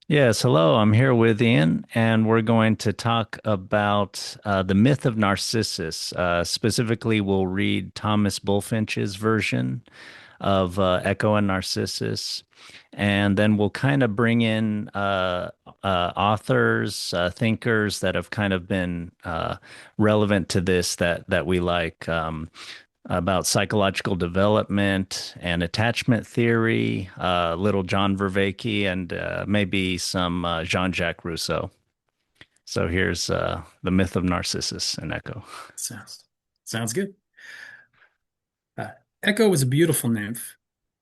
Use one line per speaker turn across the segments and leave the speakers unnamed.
Yes, hello. I'm here with Ian, and we're going to talk about the myth of Narcissus. Specifically, we'll read Thomas Bulfinch's version of Echo and Narcissus, and then we'll kind of bring in authors, thinkers that have kind of been relevant to this that we like. About psychological development and attachment theory, little John Vervaeke, and maybe some Jean-Jacques Rousseau. So here's the myth of Narcissus and Echo.
Sounds sounds good. Uh, Echo was a beautiful nymph,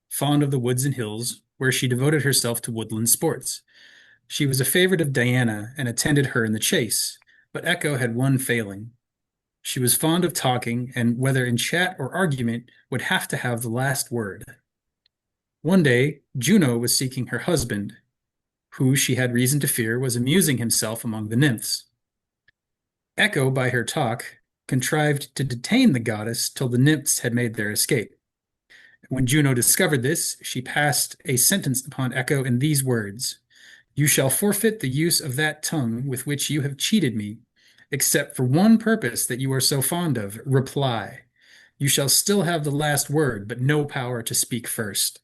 fond of the woods and hills, where she devoted herself to woodland sports. She was a favorite of Diana and attended her in the chase, but Echo had one failing. She was fond of talking, and whether in chat or argument, would have to have the last word. One day, Juno was seeking her husband, who she had reason to fear was amusing himself among the nymphs. Echo, by her talk, contrived to detain the goddess till the nymphs had made their escape. When Juno discovered this, she passed a sentence upon Echo in these words: "You shall forfeit the use of that tongue with which you have cheated me, except for one purpose that you are so fond of, reply. You shall still have the last word, but no power to speak first."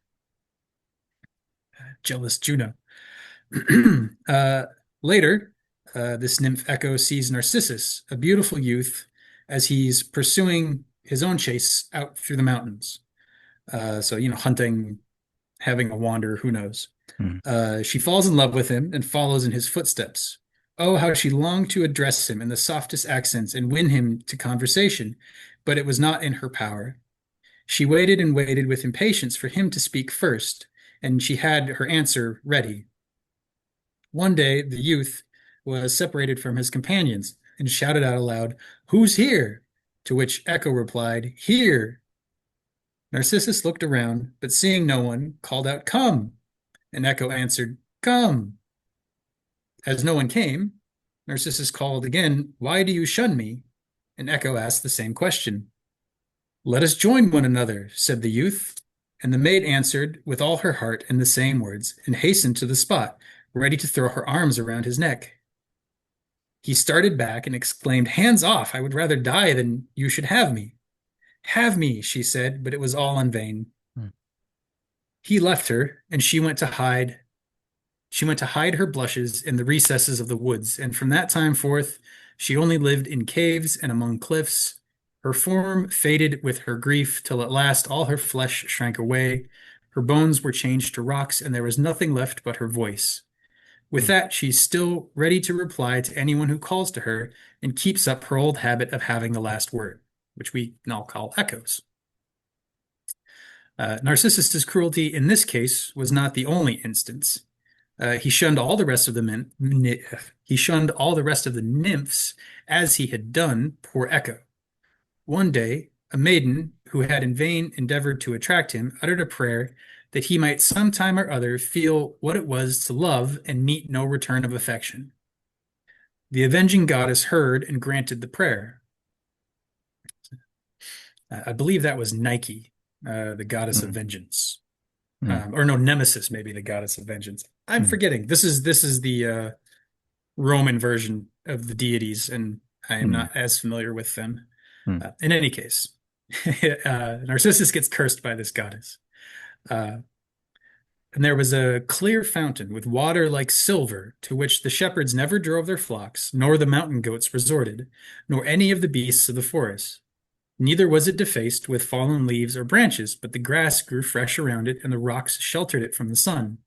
Jealous Juno. uh, Later, this nymph Echo sees Narcissus, a beautiful youth, as he's pursuing his own chase out through the mountains. Hunting, having a wander, who knows.
Hmm.
She falls in love with him and follows in his footsteps. Oh, how she longed to address him in the softest accents and win him to conversation, but it was not in her power. She waited and waited with impatience for him to speak first, and she had her answer ready. One day, the youth was separated from his companions and shouted out aloud, "Who's here?" To which Echo replied, "Here." Narcissus looked around, but seeing no one, called out, "Come." And Echo answered, "Come." As no one came, Narcissus called again, "Why do you shun me?" And Echo asked the same question. "Let us join one another," said the youth. And the maid answered with all her heart in the same words, and hastened to the spot, ready to throw her arms around his neck. He started back and exclaimed, "Hands off! I would rather die than you should have me." "Have me," she said, but it was all in vain.
Hmm.
He left her, and she went to hide her blushes in the recesses of the woods, and from that time forth she only lived in caves and among cliffs. Her form faded with her grief, till at last all her flesh shrank away. Her bones were changed to rocks, and there was nothing left but her voice. With
Hmm.
that, she's still ready to reply to anyone who calls to her, and keeps up her old habit of having the last word, which we now call echoes. Narcissus's cruelty in this case was not the only instance. He shunned all the rest of the he shunned all the rest of the nymphs as he had done poor Echo. One day, a maiden who had in vain endeavored to attract him uttered a prayer that he might some time or other feel what it was to love and meet no return of affection. The avenging goddess heard and granted the prayer. I believe that was Nike, the goddess of
Hmm.
vengeance.
Hmm.
Or no, Nemesis, maybe the goddess of vengeance. I'm
Hmm.
forgetting. This is the Roman version of the deities, and I am
Hmm.
not as familiar with them.
Hmm.
In any case, Narcissus gets cursed by this goddess. Uh, and there was a clear fountain with water like silver, to which the shepherds never drove their flocks, nor the mountain goats resorted, nor any of the beasts of the forest. Neither was it defaced with fallen leaves or branches, but the grass grew fresh around it, and the rocks sheltered it from the sun.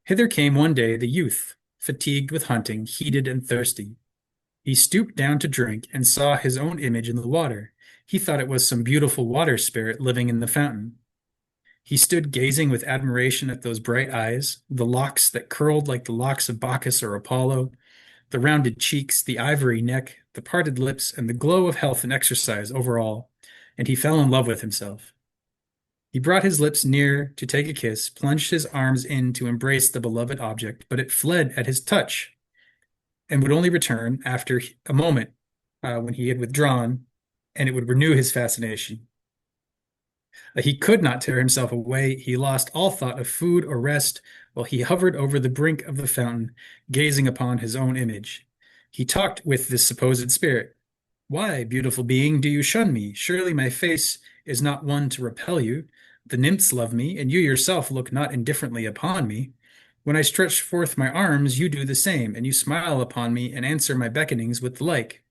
Hither came one day the youth, fatigued with hunting, heated and thirsty. He stooped down to drink, and saw his own image in the water. He thought it was some beautiful water spirit living in the fountain. He stood gazing with admiration at those bright eyes, the locks that curled like the locks of Bacchus or Apollo, the rounded cheeks, the ivory neck, the parted lips, and the glow of health and exercise over all, and he fell in love with himself. He brought his lips near to take a kiss, plunged his arms in to embrace the beloved object, but it fled at his touch, and would only return after a moment when he had withdrawn, and it would renew his fascination. He could not tear himself away. He lost all thought of food or rest while he hovered over the brink of the fountain, gazing upon his own image. He talked with this supposed spirit. Why, beautiful being, do you shun me? Surely my face is not one to repel you. The nymphs love me, and you yourself look not indifferently upon me. When I stretch forth my arms, you do the same, and you smile upon me and answer my beckonings with the like.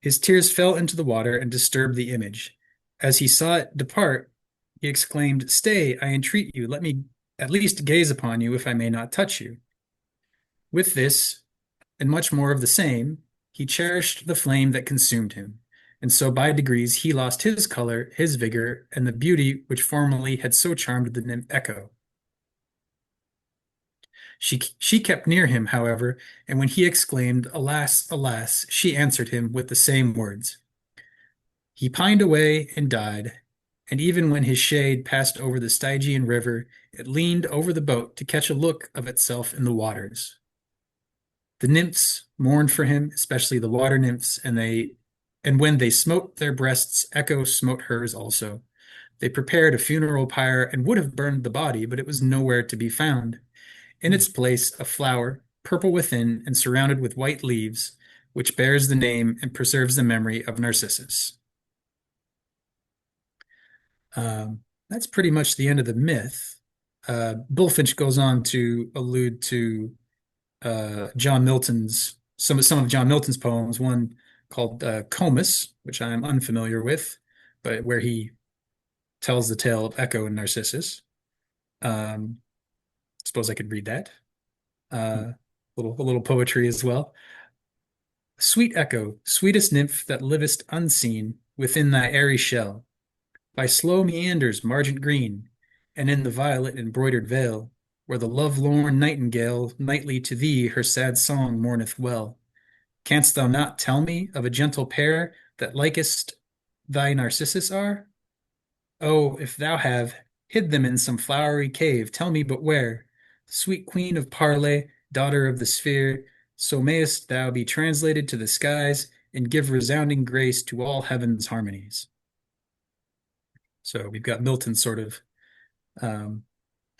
His tears fell into the water and disturbed the image. As he saw it depart, he exclaimed, Stay, I entreat you, let me at least gaze upon you if I may not touch you. With this, and much more of the same, he cherished the flame that consumed him, and so by degrees he lost his color, his vigor, and the beauty which formerly had so charmed the nymph Echo. She kept near him, however, and when he exclaimed, Alas, alas, she answered him with the same words. He pined away and died, and even when his shade passed over the Stygian river, it leaned over the boat to catch a look of itself in the waters. The nymphs mourned for him, especially the water nymphs, and when they smote their breasts, Echo smote hers also. They prepared a funeral pyre and would have burned the body, but it was nowhere to be found. In its place, a flower, purple within and surrounded with white leaves, which bears the name and preserves the memory of Narcissus. That's pretty much the end of the myth. Bulfinch goes on to allude to John Milton's some of John Milton's poems. One called Comus, which I'm unfamiliar with, but where he tells the tale of Echo and Narcissus. Um, suppose I could read that. A little poetry as well. Sweet Echo, sweetest nymph that livest unseen within thy airy shell, by slow meanders margent green, and in the violet embroidered vale, where the love-lorn nightingale nightly to thee her sad song mourneth well. Canst thou not tell me of a gentle pair that likest thy Narcissus are? Oh, if thou have hid them in some flowery cave, tell me but where. Sweet queen of parley, daughter of the sphere, so mayest thou be translated to the skies and give resounding grace to all heaven's harmonies. So we've got Milton sort of um,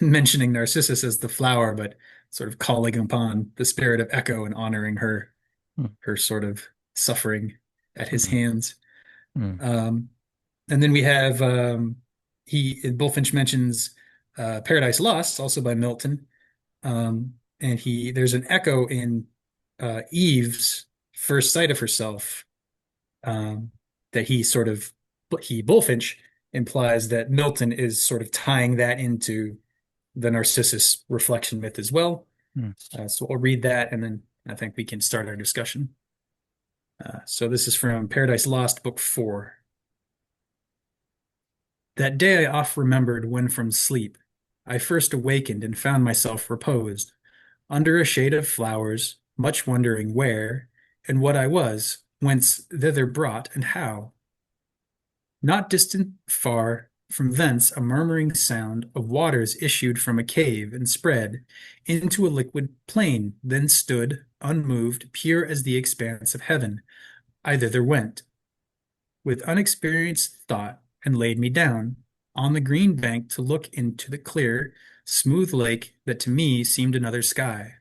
mentioning Narcissus as the flower, but sort of calling upon the spirit of Echo and honoring her sort of suffering at his hands. Um, and then we have he Bulfinch mentions Paradise Lost, also by Milton, and he there's an echo in Eve's first sight of herself that he Bulfinch implies that Milton is sort of tying that into the Narcissus reflection myth as well. So I'll read that and then I think we can start our discussion. So this is from Paradise Lost, Book 4. That day I oft remembered when from sleep I first awakened and found myself reposed under a shade of flowers, much wondering where and what I was, whence thither brought, and how. Not distant far from thence a murmuring sound of waters issued from a cave and spread into a liquid plain, then stood, unmoved, pure as the expanse of heaven. I thither went, with unexperienced thought, and laid me down on the green bank to look into the clear, smooth lake that to me seemed another sky.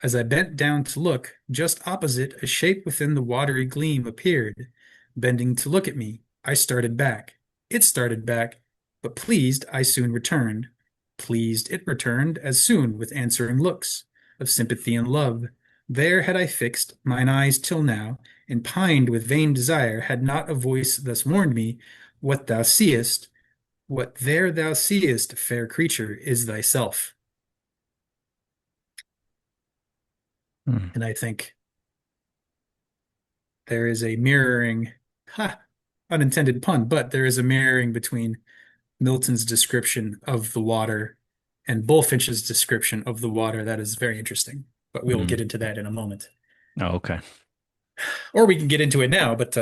As I bent down to look, just opposite, a shape within the watery gleam appeared. Bending to look at me, I started back. It started back, but pleased I soon returned. Pleased it returned as soon with answering looks of sympathy and love. There had I fixed mine eyes till now, and pined with vain desire, had not a voice thus warned me, what thou seest, what there thou seest, fair creature, is thyself.
Mm.
And I think there is a mirroring, unintended pun, but there is a mirroring between Milton's description of the water and Bulfinch's description of the water that is very interesting. But we will get
Mm.
into that in a moment.
Oh, okay.
Or we can get into it now, but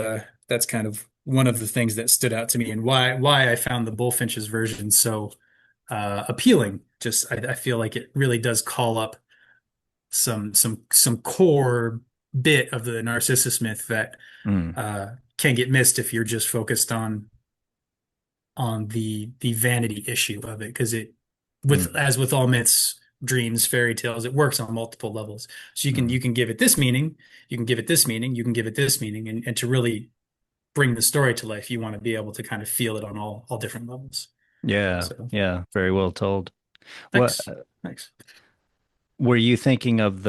that's kind of one of the things that stood out to me and why I found the Bulfinch's version so appealing. Just I feel like it really does call up some core bit of the Narcissus myth that
Mm.
can get missed if you're just focused on on the vanity issue of it, because it, with
Mm,
as with all myths, dreams, fairy tales, it works on multiple levels. So
mm.
you can give it this meaning, you can give it this meaning, you can give it this meaning, and to really bring the story to life, you want to be able to kind of feel it on all different levels.
Yeah,
So
yeah, very well told. What
thanks. Thanks.
were you thinking of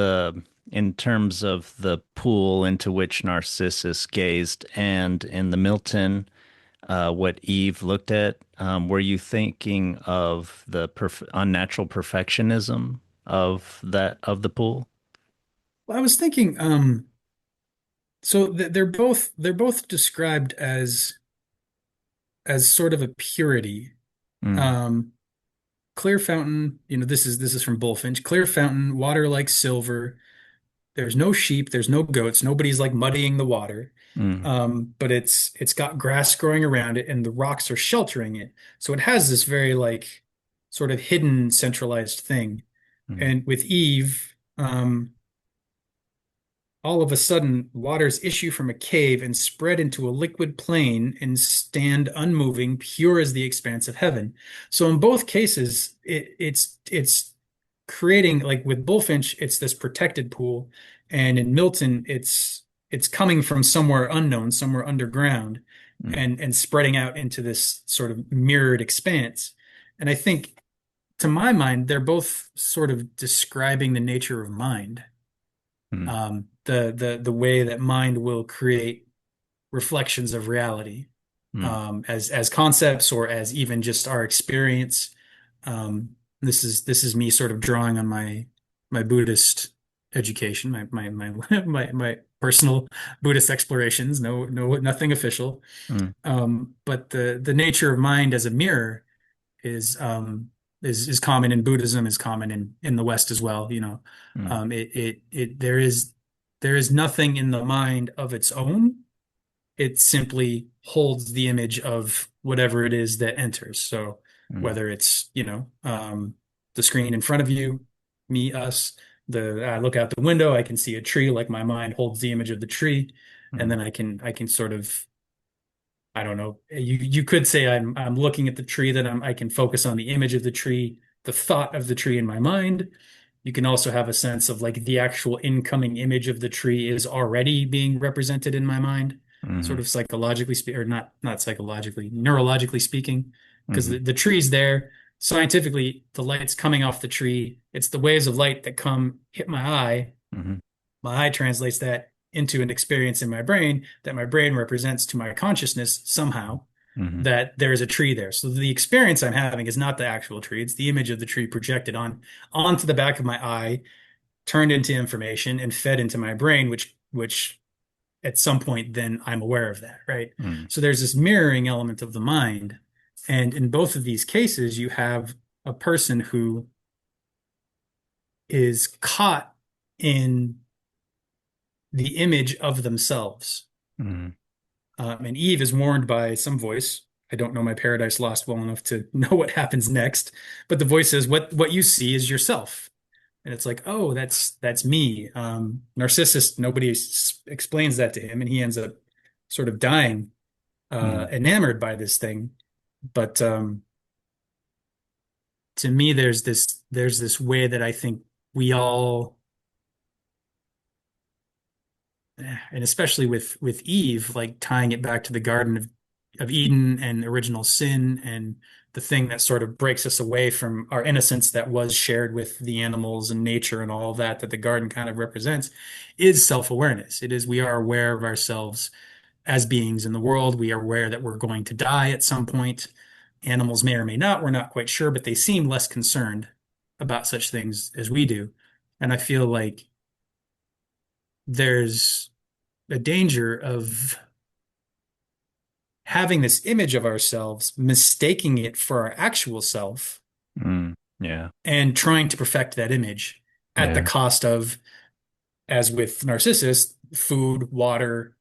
in terms of the pool into which Narcissus gazed and in the Milton, what Eve looked at? Were you thinking of the unnatural perfectionism of the pool?
Well, I was thinking, so they're both described as sort of a purity.
Mm,
Um, Clear fountain, this is from Bulfinch. Clear fountain, water like silver. There's no sheep, there's no goats, nobody's like muddying the water.
mm,
But it's got grass growing around it, and the rocks are sheltering it. So it has this very like sort of hidden, centralized thing.
mm,
And with Eve, all of a sudden, waters issue from a cave and spread into a liquid plain and stand unmoving, pure as the expanse of heaven. So in both cases, it's creating, like with Bulfinch, it's this protected pool, and in Milton, it's coming from somewhere unknown, somewhere underground,
mm,
and spreading out into this sort of mirrored expanse. And I think, to my mind, they're both sort of describing the nature of mind,
mm,
the way that mind will create reflections of reality,
mm,
as concepts or as even just our experience. This is me sort of drawing on my Buddhist education, my personal Buddhist explorations. Nothing official.
mm,
But the nature of mind as a mirror is is common in Buddhism, is common in the West as well.
mm,
There is nothing in the mind of its own. It simply holds the image of whatever it is that enters. So
mm,
whether it's, the screen in front of you, me, us, the I look out the window, I can see a tree, like my mind holds the image of the tree, and
mm,
then I can sort of, I don't know. You could say I'm looking at the tree, that I can focus on the image of the tree, the thought of the tree in my mind. You can also have a sense of like the actual incoming image of the tree is already being represented in my mind, sort
mm,
of psychologically or not psychologically, neurologically speaking, because
mm,
the tree's there. Scientifically, the light's coming off the tree. It's the waves of light that come hit my eye.
mm,
My eye translates that into an experience in my brain that my brain represents to my consciousness somehow,
mm,
that there is a tree there. So the experience I'm having is not the actual tree. It's the image of the tree projected onto the back of my eye, turned into information and fed into my brain, which at some point then I'm aware of that, right?
mm,
So there's this mirroring element of the mind. And in both of these cases, you have a person who is caught in the image of themselves.
mm,
And Eve is warned by some voice. I don't know my Paradise Lost well enough to know what happens next, but the voice says, "What you see is yourself." And it's like, "Oh, that's me." Narcissus, nobody explains that to him, and he ends up sort of dying,
mm,
enamored by this thing. But to me, there's this way that I think we all, and especially with Eve, like tying it back to the Garden of Eden and original sin, and the thing that sort of breaks us away from our innocence that was shared with the animals and nature and all of that the garden kind of represents, is self-awareness. It is, we are aware of ourselves as beings in the world. We are aware that we're going to die at some point. Animals may or may not, we're not quite sure, but they seem less concerned about such things as we do. And I feel like there's a danger of having this image of ourselves, mistaking it for our actual self,
mm. Yeah,
and trying to perfect that image at the
yeah,
cost of, as with Narcissus, food, water,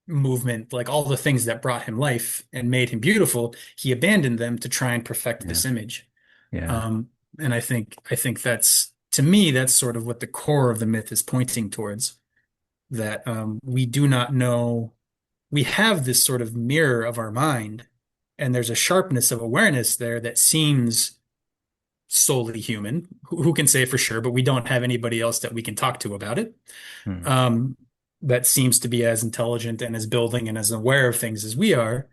movement, like all the things that brought him life and made him beautiful. He abandoned them to try and perfect
yeah,
this image.
yeah.
And I think that's, to me, that's sort of what the core of the myth is pointing towards. That we do not know. We have this sort of mirror of our mind, and there's a sharpness of awareness there that seems solely human. Who can say for sure, but we don't have anybody else that we can talk to about it.
Mm.
Um, that seems to be as intelligent and as building and as aware of things as we are.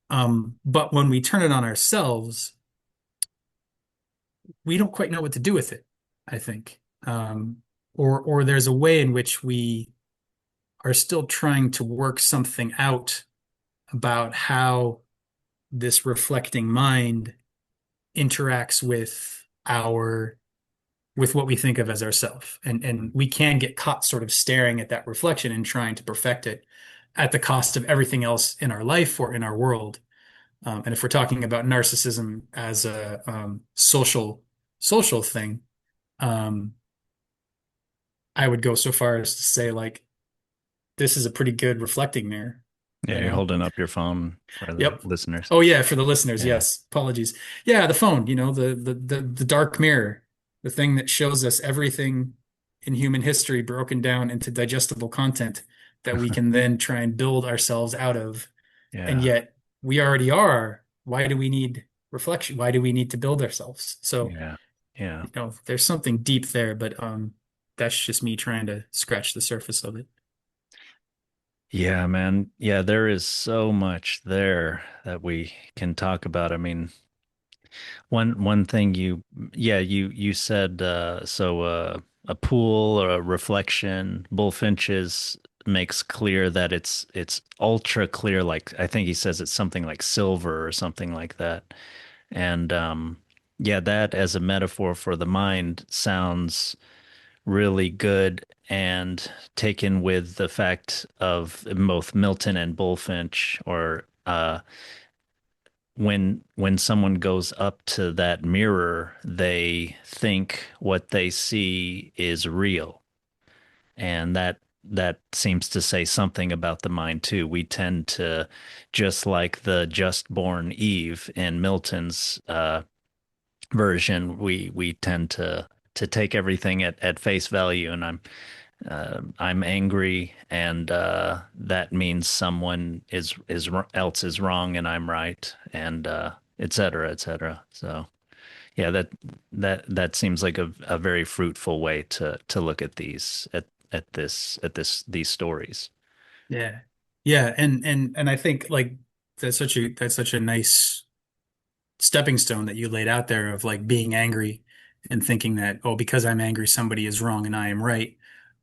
But when we turn it on ourselves, we don't quite know what to do with it, I think. Or there's a way in which we are still trying to work something out about how this reflecting mind interacts with our with what we think of as ourself. And we can get caught sort of staring at that reflection and trying to perfect it at the cost of everything else in our life or in our world. And if we're talking about narcissism as a social thing, um, I would go so far as to say like this is a pretty good reflecting mirror,
Yeah,
you
you're
know?
holding up your phone for the
Yep.
listeners.
Oh yeah, for the listeners,
Yeah.
yes. Apologies. Yeah, the phone, the dark mirror, the thing that shows us everything in human history broken down into digestible content that we can then try and build ourselves out of. And
Yeah.
yet we already are. Why do we need reflection? Why do we need to build ourselves? So,
Yeah. Yeah.
there's something deep there, but that's just me trying to scratch the surface of it.
Yeah, man. Yeah, there is so much there that we can talk about. I mean, one thing you said a pool or a reflection, Bulfinch's makes clear that it's ultra clear, like I think he says it's something like silver or something like that. And yeah, that as a metaphor for the mind sounds really good and taken with the fact of both Milton and Bulfinch, or when someone goes up to that mirror, they think what they see is real, and that seems to say something about the mind too. We tend to, just like the just born Eve in Milton's version, we tend to take everything at face value, and I'm angry, and that means someone else is wrong, and I'm right, and et cetera, et cetera. So yeah, that seems like a very fruitful way to look at these stories.
Yeah. Yeah, and I think like that's such a nice stepping stone that you laid out there of like being angry and thinking that, oh, because I'm angry, somebody is wrong and I am right.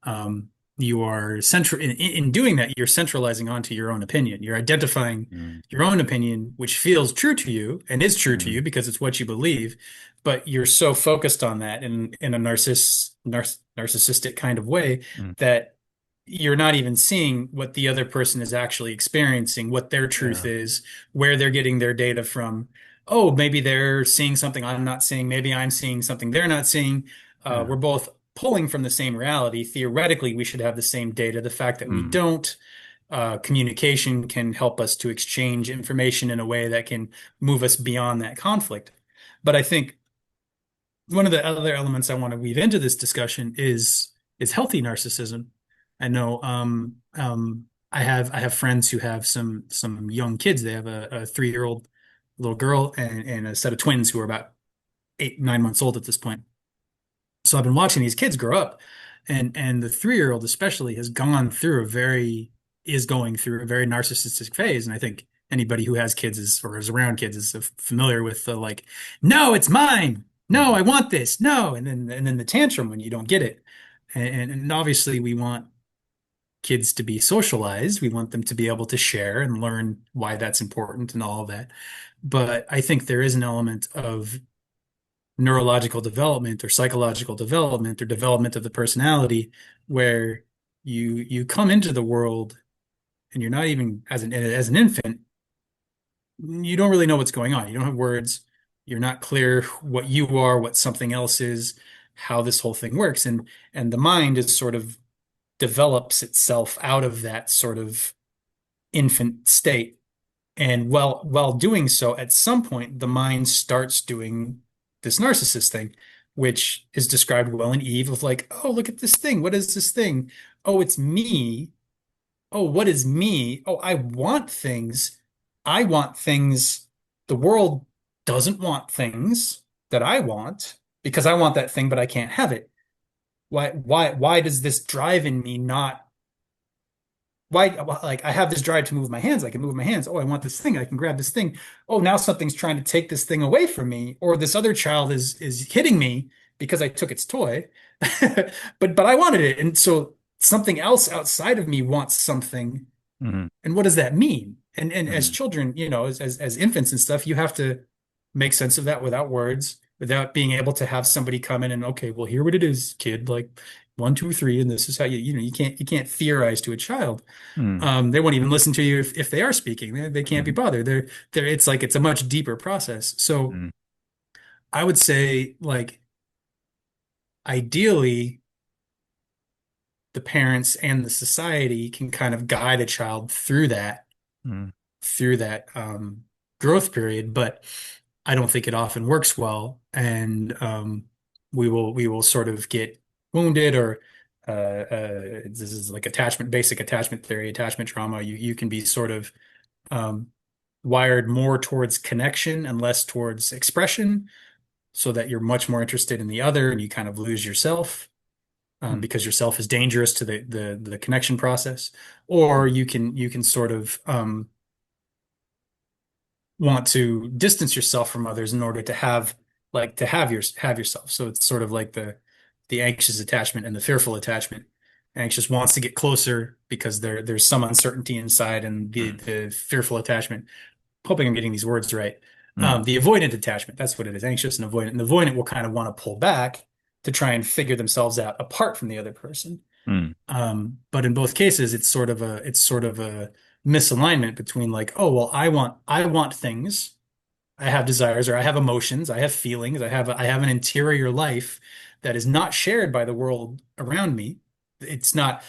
Um, you are central in doing that, you're centralizing onto your own opinion. You're identifying
Mm,
your own opinion, which feels true to you and is true to
mm,
you because it's what you believe, but you're so focused on that in a narcissistic kind of way
mm.
that you're not even seeing what the other person is actually experiencing, what their truth
Yeah,
is, where they're getting their data from. Oh, maybe they're seeing something I'm not seeing. Maybe I'm seeing something they're not seeing.
yeah.
We're both pulling from the same reality. Theoretically, we should have the same data. The fact that we
Mm,
don't, communication can help us to exchange information in a way that can move us beyond that conflict. But I think one of the other elements I want to weave into this discussion is healthy narcissism. I know I have friends who have some young kids. They have a 3-year-old little girl and a set of twins who are about 8, 9 months old at this point. So I've been watching these kids grow up, and the 3-year-old especially is going through a very narcissistic phase. And I think anybody who has kids is or is around kids is familiar with the like, no, it's mine. No,
mm,
I want this. No, and then the tantrum when you don't get it. And obviously we want kids to be socialized. We want them to be able to share and learn why that's important and all of that. But I think there is an element of neurological development or psychological development or development of the personality where you come into the world and you're not even as an infant, you don't really know what's going on. You don't have words. You're not clear what you are, what something else is, how this whole thing works. And the mind is sort of develops itself out of that sort of infant state. And while doing so, at some point, the mind starts doing this narcissist thing, which is described well in Eve of like, oh, look at this thing. What is this thing? Oh, it's me. Oh, what is me? Oh, I want things. I want things the world doesn't want things that I want because I want that thing, but I can't have it. Why does this drive in me not why like I have this drive to move my hands. I can move my hands. Oh, I want this thing. I can grab this thing. Oh, now something's trying to take this thing away from me, or this other child is hitting me because I took its toy. But I wanted it. And so something else outside of me wants something.
Mm-hmm.
And what does that mean? And as
Mm-hmm.
children, as infants and stuff, you have to make sense of that without words, without being able to have somebody come in and, okay, well, here what it is, kid, like one, two, three, and this is how you can't theorize to a child. They won't even listen to you if they are speaking. They can't be
Mm-hmm.
bothered. It's like it's a much deeper process. So
Mm-hmm.
I would say, like, ideally, the parents and the society can kind of guide a child through that growth period, but I don't think it often works well, and we will sort of get wounded or this is like basic attachment theory, attachment trauma. You can be sort of um, wired more towards connection and less towards expression, so that you're much more interested in the other, and you kind of lose yourself because yourself is dangerous to the connection process. Or you can sort of want to distance yourself from others in order to have yourself. So it's sort of like the anxious attachment and the fearful attachment. Anxious wants to get closer because there's some uncertainty inside, and the fearful attachment, hoping I'm getting these words right.
Mm-hmm.
The avoidant attachment, that's what it is, anxious and avoidant. And the avoidant will kind of want to pull back to try and figure themselves out apart from the other person.
Mm-hmm.
But in both cases, it's sort of a misalignment between, like, oh, well, I want things, I have desires, or I have emotions, I have feelings, I have an interior life that is not shared by the world around me. It's not,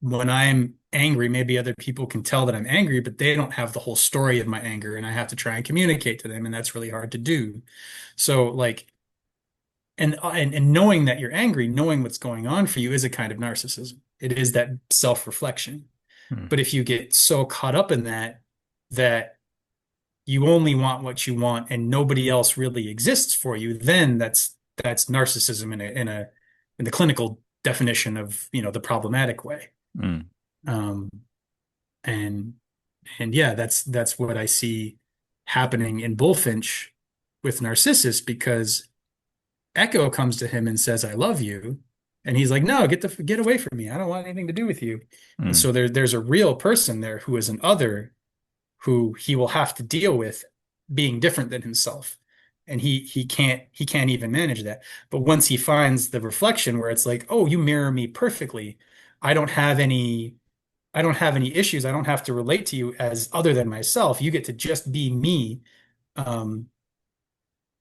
when I'm angry, maybe other people can tell that I'm angry, but they don't have the whole story of my anger, and I have to try and communicate to them, and that's really hard to do. So, like, and knowing that you're angry, knowing what's going on for you is a kind of narcissism. It is that self-reflection. But if you get so caught up in that you only want what you want and nobody else really exists for you, then that's narcissism in the clinical definition of, the problematic way.
Mm-hmm.
Um, and and yeah, that's what I see happening in Bulfinch with Narcissus, because Echo comes to him and says, "I love you." And he's like, "No, get away from me. I don't want anything to do with you." And
Mm-hmm.
so there's a real person there who is an other, who he will have to deal with being different than himself. And he can't even manage that. But once he finds the reflection where it's like, "Oh, you mirror me perfectly. I don't have any I don't have any issues. I don't have to relate to you as other than myself. You get to just be me." Um,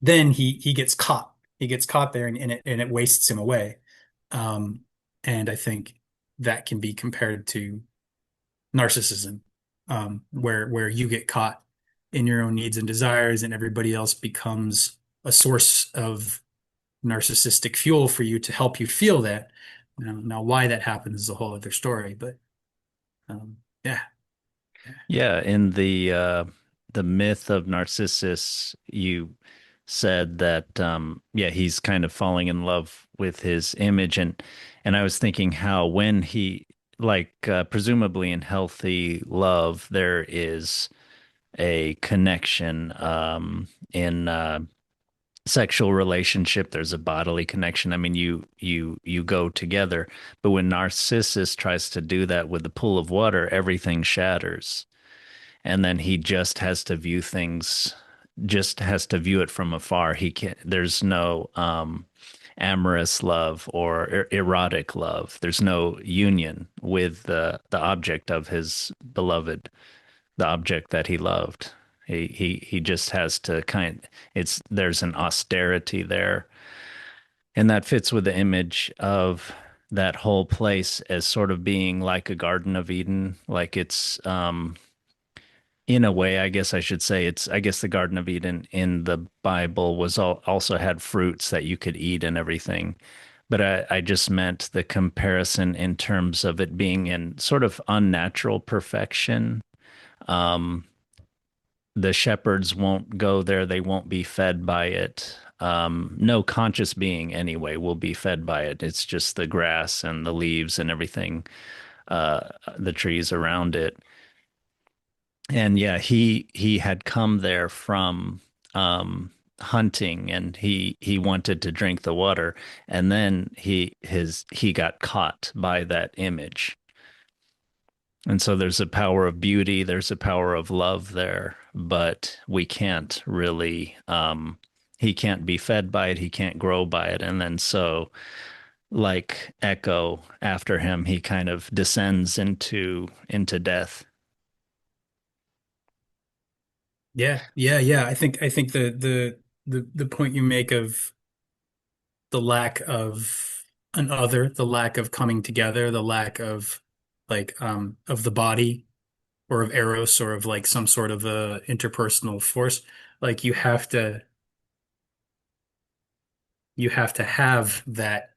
then he gets caught. He gets caught there, and it wastes him away. Um, and I think that can be compared to narcissism, where you get caught in your own needs and desires, and everybody else becomes a source of narcissistic fuel for you to help you feel that. Now why that happens is a whole other story, but yeah.
Yeah, in the myth of Narcissus, you said that yeah, he's kind of falling in love with his image, and I was thinking how when he like presumably in healthy love there is a connection in sexual relationship, there's a bodily connection. I mean, you go together, but when Narcissus tries to do that with the pool of water, everything shatters, and then he just has to view it from afar. He can't, there's no amorous love or erotic love. There's no union with the object of his beloved, the object that he loved. He just has to it's there's an austerity there, and that fits with the image of that whole place as sort of being like a Garden of Eden, like it's in a way, I guess I should say I guess the Garden of Eden in the Bible also had fruits that you could eat and everything. But I just meant the comparison in terms of it being in sort of unnatural perfection. Um, the shepherds won't go there. They won't be fed by it. No conscious being, anyway, will be fed by it. It's just the grass and the leaves and everything, uh, the trees around it. And yeah, he had come there from hunting, and he wanted to drink the water, and then he got caught by that image. And so there's a power of beauty, there's a power of love there, but we can't really, he can't be fed by it, he can't grow by it. And then so, like Echo, after him, he kind of descends into death.
Yeah. I think the point you make of the lack of an other, the lack of coming together, the lack of of the body or of eros or of like some sort of a interpersonal force, like you have to have that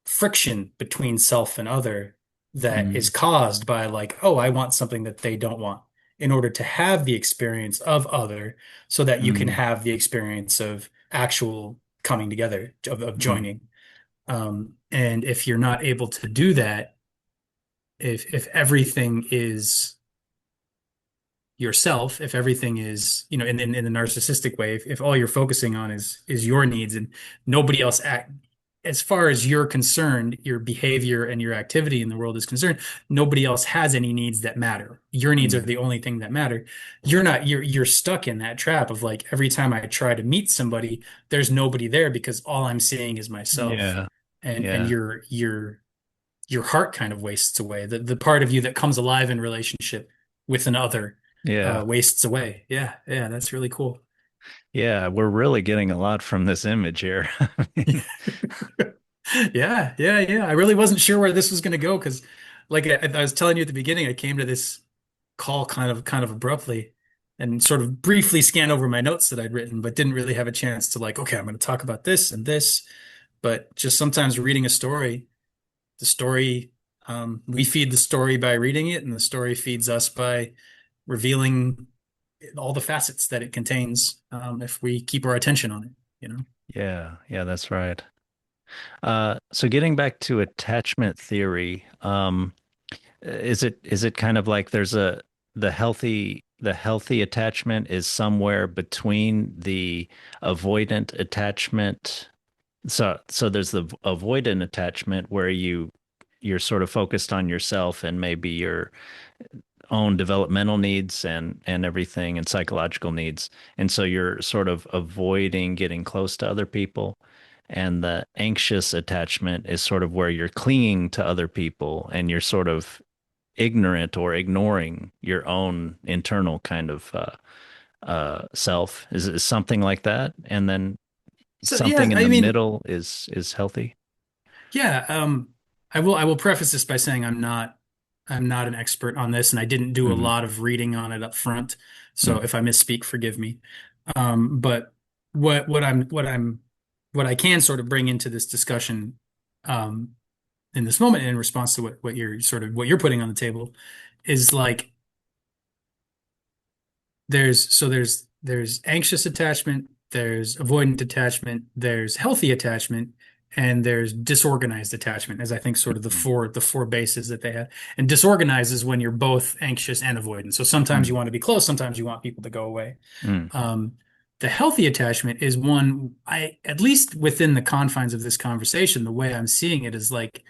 friction between self and other that is
Mm,
caused by like, oh, I want something that they don't want in order to have the experience of other so that you can
mm,
have the experience of actual coming together, of
mm.
joining. And if you're not able to do that, if everything is yourself, if everything is, in the narcissistic way, if all you're focusing on is your needs and nobody else act as far as you're concerned, your behavior and your activity in the world is concerned, nobody else has any needs that matter. Your needs are
Mm.
the only thing that matter. You're stuck in that trap of like every time I try to meet somebody, there's nobody there because all I'm seeing is myself.
Yeah,
And
yeah,
your heart kind of wastes away. The part of you that comes alive in relationship with another
yeah,
wastes away. Yeah, that's really cool.
yeah. We're really getting a lot from this image here. I mean,
Yeah. I really wasn't sure where this was going to go because, like I was telling you at the beginning, I came to this call kind of abruptly and sort of briefly scanned over my notes that I'd written, but didn't really have a chance to like, okay, I'm going to talk about this and this. But just sometimes reading a story, the story, we feed the story by reading it, and the story feeds us by revealing all the facets that it contains, if we keep our attention on it.
yeah, yeah, that's right. So getting back to attachment theory, is it kind of like there's a the healthy attachment is somewhere between the avoidant attachment. So there's the avoidant attachment where you're sort of focused on yourself and maybe your own developmental needs and everything and psychological needs. And so you're sort of avoiding getting close to other people. And the anxious attachment is sort of where you're clinging to other people and you're sort of ignorant or ignoring your own internal kind of self. Is something like that? And then
So yeah,
something in
I
the
mean,
middle is healthy.
yeah, I will preface this by saying I'm not an expert on this, and I didn't do a
Hmm.
lot of reading on it up front. So
Mm.
if I misspeak, forgive me. But what I can sort of bring into this discussion, um, in this moment in response to what you're putting on the table is like there's anxious attachment, there's avoidant attachment, there's healthy attachment, and there's disorganized attachment, as I think sort of the four bases that they have. And disorganized is when you're both anxious and avoidant. So sometimes you
Mm.
want to be close, sometimes you want people to go away.
Mm.
Um, the healthy attachment is one at least within the confines of this conversation, the way I'm seeing it is like,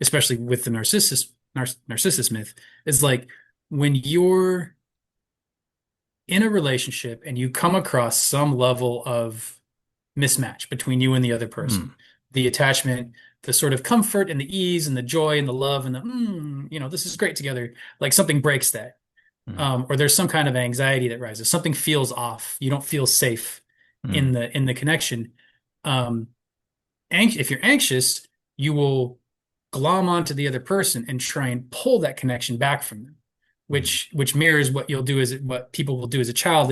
especially with the narcissus myth, is like when you're in a relationship and you come across some level of mismatch between you and the other
Mm.
person, the attachment, the sort of comfort and the ease and the joy and the love and the, this is great together, like something breaks that.
Mm.
Or there's some kind of anxiety that rises. Something feels off. You don't feel safe in
Mm.
the connection. Um, if you're anxious, you will glom onto the other person and try and pull that connection back from them,
Mm.
which mirrors what you'll do as what people will do as a child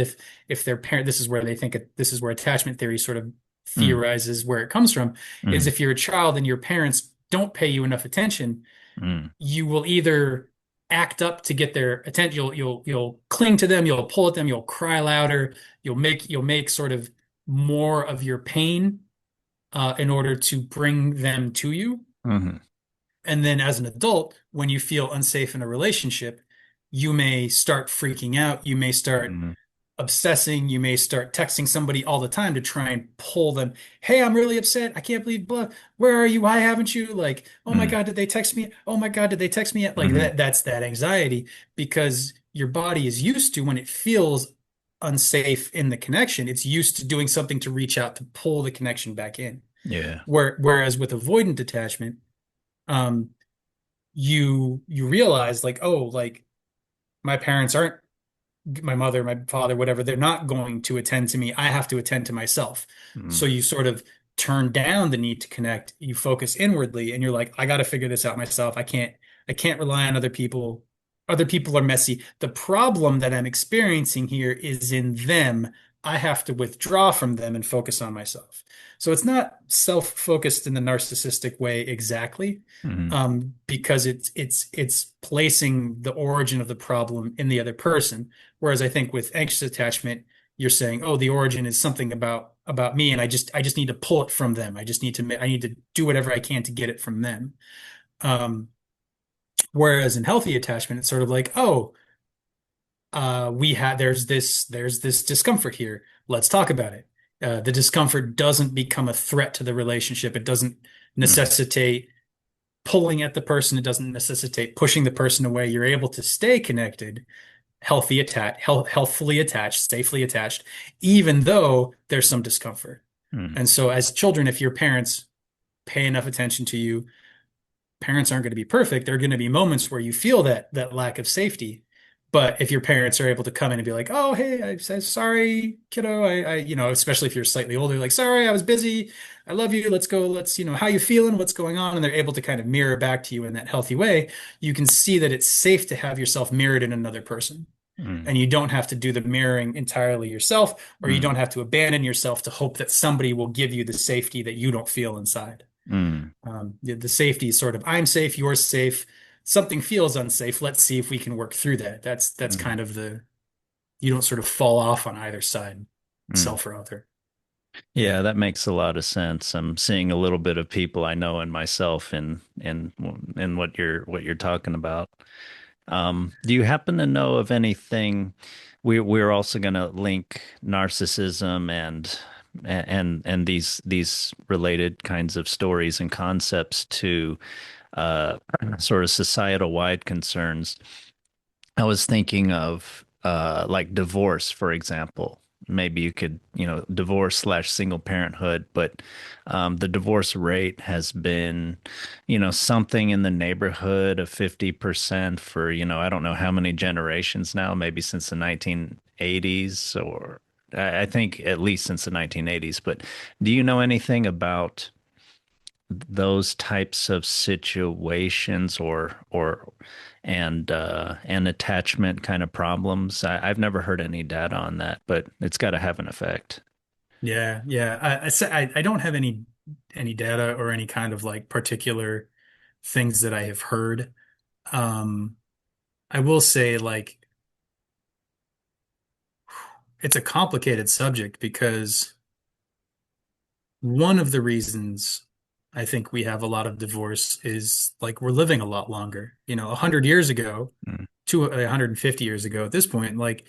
if their parent. This is where they think this is where attachment theory sort of
Mm.
theorizes where it comes from. Is
Mm.
if you're a child and your parents don't pay you enough attention,
Mm.
you will either act up to get their attention. You'll cling to them, you'll pull at them, you'll cry louder, you'll make sort of more of your pain in order to bring them to you.
Hmm.
And then as an adult, when you feel unsafe in a relationship, you may start freaking out. You may start
Hmm.
obsessing. You may start texting somebody all the time to try and pull them. Hey, I'm really upset. I can't believe blah. Where are you? Why haven't you? Like, oh my God, did they text me? Oh my God, did they text me yet? Like
Hmm.
that's that anxiety because your body is used to when it feels unsafe in the connection, it's used to doing something to reach out to pull the connection back in.
Yeah.
Whereas with avoidant attachment, um, you realize like, oh, like my parents aren't my mother, my father, whatever, they're not going to attend to me. I have to attend to myself. So
Mm.
you sort of turn down the need to connect. You focus inwardly and you're like, I got to figure this out myself. I can't rely on other people. Other people are messy. The problem that I'm experiencing here is in them. I have to withdraw from them and focus on myself. So it's not self-focused in the narcissistic way exactly,
Hmm.
because it's placing the origin of the problem in the other person. Whereas I think with anxious attachment, you're saying, oh, the origin is something about me, and I just need to pull it from them. I need to do whatever I can to get it from them. Um, Whereas in healthy attachment, it's sort of like, oh, we had there's this discomfort here. Let's talk about it. The discomfort doesn't become a threat to the relationship. It doesn't
Hmm.
necessitate pulling at the person. It doesn't necessitate pushing the person away. You're able to stay connected, healthfully attached, safely attached, even though there's some discomfort.
Hmm.
And so as children, if your parents pay enough attention to you, parents aren't going to be perfect. There are going to be moments where you feel that lack of safety. But if your parents are able to come in and be like, "Oh, hey, I'm sorry, kiddo. Especially if you're slightly older, like, sorry, I was busy. I love you. Let's go. How you feeling? What's going on?" And they're able to kind of mirror back to you in that healthy way. You can see that it's safe to have yourself mirrored in another person,
Hmm.
and you don't have to do the mirroring entirely yourself, or you
Hmm.
don't have to abandon yourself to hope that somebody will give you the safety that you don't feel inside.
Hmm.
The safety is sort of, I'm safe, you're safe. Something feels unsafe. Let's see if we can work through that. That's
Hmm.
kind of you don't sort of fall off on either side,
Hmm.
self or other.
Yeah, that makes a lot of sense. I'm seeing a little bit of people I know and myself in what you're talking about. Do you happen to know of anything? We're also going to link narcissism and these related kinds of stories and concepts to uh, sort of societal wide concerns. I was thinking of like divorce, for example. Maybe you could, divorce slash single parenthood, but the divorce rate has been, something in the neighborhood of 50% for, I don't know how many generations now, maybe since the 1980s, or I think at least since the 1980s. But do you know anything about those types of situations and attachment kind of problems? I've never heard any data on that, but it's got to have an effect.
Yeah, yeah. I don't have any data or any kind of like particular things that I have heard. Um, I will say like it's a complicated subject because one of the reasons I think we have a lot of divorce is like we're living a lot longer. 100 years ago,
Mm.
150 years ago at this point, like,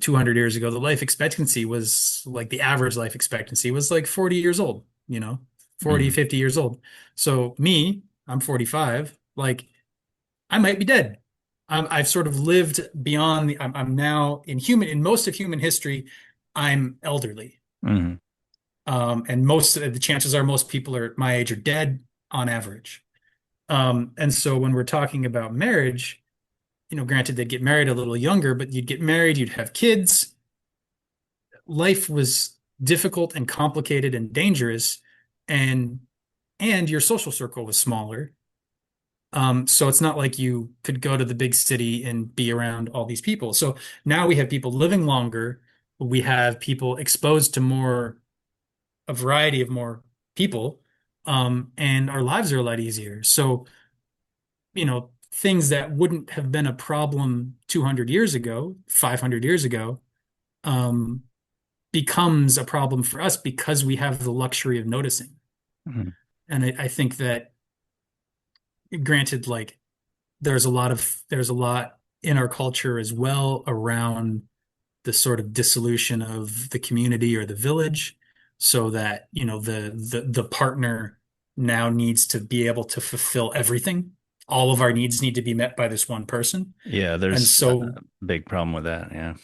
200 years ago, the life expectancy was like the average life expectancy was like 40 years old, 40,
Mm.
50 years old. So me, I'm 45, like I might be dead. I've sort of lived beyond I'm now in most of human history, I'm elderly.
Mm.
And most of the chances are most people are my age are dead on average. And so when we're talking about marriage, granted they'd get married a little younger, but you'd get married, you'd have kids. Life was difficult and complicated and dangerous, and your social circle was smaller. So it's not like you could go to the big city and be around all these people. So now we have people living longer. We have people exposed to a variety of more people, and our lives are a lot easier. So, things that wouldn't have been a problem 200 years ago, 500 years ago, um, becomes a problem for us because we have the luxury of noticing.
Mhm.
And I think that, granted, like there's a lot in our culture as well around the sort of dissolution of the community or the village, so that, the partner now needs to be able to fulfill everything. All of our needs need to be met by this one person.
Yeah,
And
there's
so,
a big problem with that. Yeah.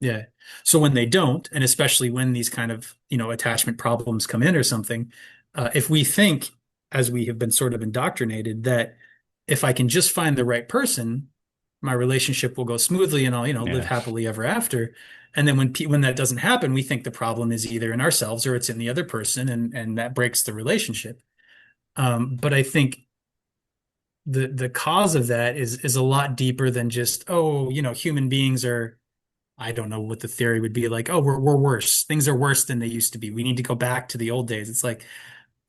yeah. So when they don't, and especially when these kind of, attachment problems come in or something, if we think, as we have been sort of indoctrinated, that if I can just find the right person, my relationship will go smoothly and I'll, live
Yeah.
happily ever after. And then when that doesn't happen, we think the problem is either in ourselves or it's in the other person, and that breaks the relationship. But I think the cause of that is a lot deeper than just, oh, human beings are, I don't know what the theory would be, like, oh, we're worse. Things are worse than they used to be. We need to go back to the old days. It's like